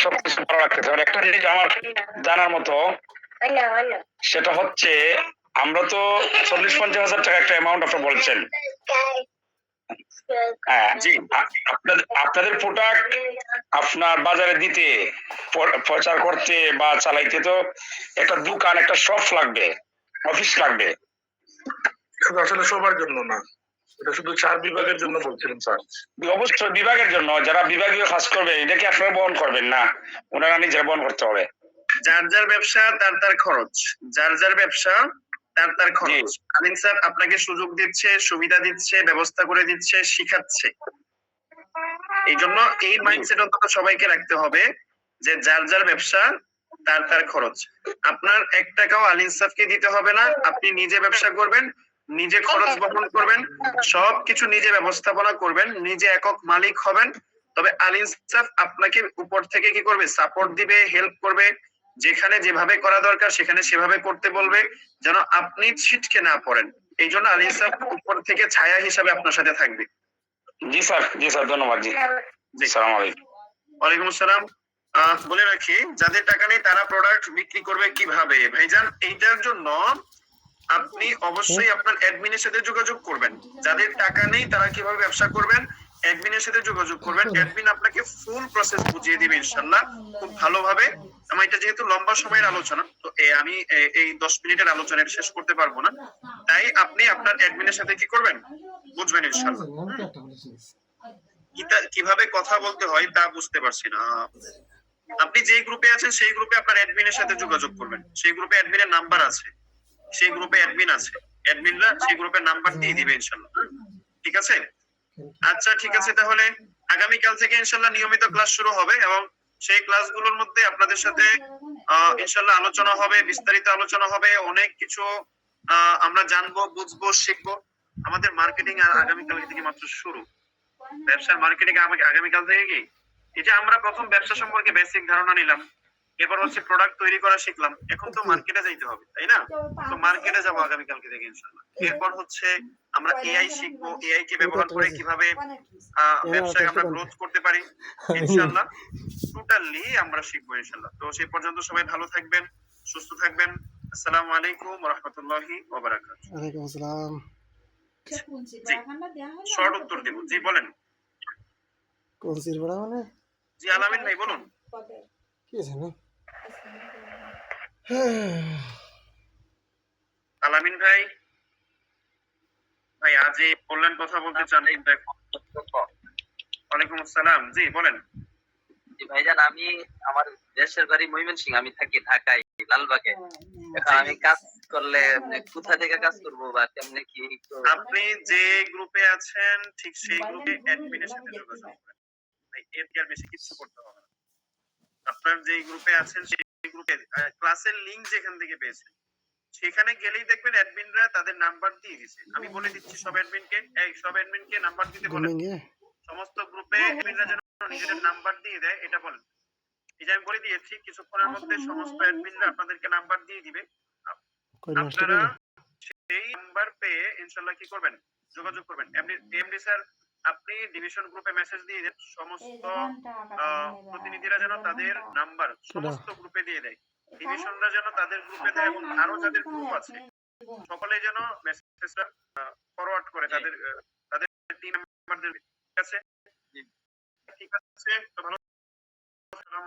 সবকিছু ভালো লাগতেছে। আর একটা জিনিস আমার জানার মতো, সেটা হচ্ছে আমরা তো 40-50 হাজার টাকা একটা অ্যামাউন্ট আপনি বলছেন। হ্যাঁ জি আপনাদের প্রোডাক্ট আপনার বাজারে দিতে, প্রচার করতে বা চালাইতে তো একটা দোকান, একটা শপ লাগবে, অফিস লাগবে। আসলে সবার জন্য না, এটা শুধু 4 বিভাগের জন্য বলছিলাম স্যার। অবশ্যই বিভাগের জন্য, যারা বিভাগীয় কাজ করবে এটা কি আপনারা বহন করবেন না, ওনারা নিজেরা বহন করতে হবে? যার যার ব্যবসা তার তার খরচ, যার যার ব্যবসা তার তার খরচ। আলিম স্যার আপনাকে সুযোগ দিচ্ছে, সুবিধা দিচ্ছে, ব্যবস্থা করে দিচ্ছে, শিখাচ্ছে। এই জন্য এই মাইন্ডসেট অন্তত সবাইকে রাখতে হবে যে যার যার ব্যবসা তার তার খরচ। আপনার 1 টাকাও আল ইনসাফকে দিতে হবে না, আপনি নিজে ব্যবসা করবেন, নিজে খরচ বহন করবেন, সবকিছু নিজে ব্যবস্থাপনা করবেন, নিজে একক মালিক হবেন। তবে আল ইনসাফ আপনাকে উপর থেকে কি করবে, সাপোর্ট দিবে, হেল্প করবে, যেখানে যেভাবে করা দরকার সেখানে সেভাবে করতে বলবে, যেন আপনি ছিটকে না পড়েন। এই জন্য আল ইনসাফ উপর থেকে ছায়া হিসাবে আপনার সাথে থাকবে। জি স্যার, ধন্যবাদ। জি জি আসসালামু আলাইকুম। ওয়ালাইকুম আসসালাম। বলে রাখি, যাদের টাকা নেই তারা প্রোডাক্ট বিক্রি করবে কিভাবে ভাইজান, এইটার জন্য আপনি অবশ্যই আপনার অ্যাডমিনের সাথে যোগাযোগ করবেন। যাদের টাকা নেই তারা কিভাবে ব্যবসা করবেন, অ্যাডমিনের সাথে যোগাযোগ করবেন। অ্যাডমিন আপনাকে ফুল প্রসেস বুঝিয়ে দিবে ইনশাআল্লাহ, খুব ভালোভাবে। আমার এটা যেহেতু লম্বা সময়ের আলোচনা, তো আমি এই 10 মিনিটের আলোচনা শেষ করতে পারবো না, তাই আপনি আপনার অ্যাডমিনের সাথে কি করবেন, বুঝবেন ইনশাআল্লাহ। কিভাবে কথা বলতে হয় তা বুঝতে পারছি না। আপনি যে গ্রুপে আছেন সেই গ্রুপে আপনার অ্যাডমিনের সাথে যোগাযোগ করবেন। সেই গ্রুপে অ্যাডমিনের নাম্বার আছে, সেই গ্রুপে অ্যাডমিন আছে, অ্যাডমিনরা সেই গ্রুপের নাম্বার দিয়ে দিবে ইনশাআল্লাহ। ঠিক আছে? আচ্ছা ঠিক আছে, তাহলে আগামীকাল থেকে ইনশাআল্লাহ নিয়মিত ক্লাস শুরু হবে এবং সেই ক্লাসগুলোর মধ্যে আপনাদের সাথে ইনশাআল্লাহ আলোচনা হবে, বিস্তারিত আলোচনা হবে, অনেক কিছু আমরা জানবো, বুঝবো, শিখবো। আমাদের মার্কেটিং আর আগামীকাল থেকে মাত্র শুরু। ব্যবসার মার্কেটিং আগামীকাল থেকে কি, এই যে আমরা প্রথম ব্যবসা সম্পর্কে বেসিক ধারণা নিলাম, এরপর হচ্ছে প্রোডাক্ট তৈরি করা শিখলাম, এখন তো মার্কেটে যাইতে হবে, তাই না? তো মার্কেটে যাবো আগামীকালকে থেকে ইনশাআল্লাহ। এরপর হচ্ছে আমরা এআই শিখবো, এআই কে ব্যবহার করে কিভাবে ব্যবসায় আমরা গ্রোথ করতে পারি ইনশাআল্লাহ। টোটালি আমরা শিখবো ইনশাআল্লাহ। তো সেই পর্যন্ত সবাই ভালো থাকবেন, সুস্থ থাকবেন। আসসালামু আলাইকুম ওয়া রাহমাতুল্লাহি ওয়া বারাকাতুহু। ওয়ালাইকুম আসসালাম। শর্ট উত্তর দেব। জি বলেন। কোন সিরবড়া মানে? জি আলামিন ভাই বলুন। কি জানি। আলামিন ভাই, ভাই আজ এই বললেন কথা বলতে চান, ওয়ালাইকুম আসসালাম, জি বলেন। জি ভাইজান, আমি আমার দেশের বাড়ি ময়মনসিংহ, আমি থাকি ঢাকায় লালবাগে। এখন আমি কাজ করলে কোথা থেকে কাজ করব বা কেমনে কি আপনি যে গ্রুপে আছেন ঠিক সেই গ্রুপে অ্যাডমিনের সাথে যোগাযোগ করেন, ভাই এর কি আর বেশি কিছু করতে হবে না। আপনার যে গ্রুপে আছেন সেই গ্রুপে ক্লাসের লিংক যেখান থেকে পেয়েছেন সেখানে গেলেই দেখবেন অ্যাডমিনরা তাদের নাম্বার দিয়ে দিয়েছে। আমি বলে দিচ্ছি সব অ্যাডমিনকে নাম্বার দিতে বলেন। ঘুমিয়ে সমস্ত গ্রুপে অ্যাডমিনরা যেন নিজেদের নাম্বার দিয়ে দেয় এটা বলেন। এই যে আমি বলে দিয়েছি কিছুক্ষণের মধ্যে সমস্ত অ্যাডমিনরা আপনাদেরকে নাম্বার দিয়ে দিবে। কই নষ্ট আপনারা করলো সেই নাম্বার পেয়ে ইনশাআল্লাহ কি করবেন, যোগাযোগ করবেন। এমডি স্যার আপনি ডিভিশন গ্রুপে মেসেজ দিয়ে দেন সমস্ত প্রতিনিধিরা যেন তাদের নাম্বার সমস্ত গ্রুপে দিয়ে দেয়, ডিভিশনরা যেন তাদের গ্রুপে দেয় এবং আরো যাদের গ্রুপ আছে সকলে যেন মেসেজটা ফরওয়ার্ড করে তাদের তাদের টিম মেম্বারদের কাছে। ঠিক আছে, তো ভালো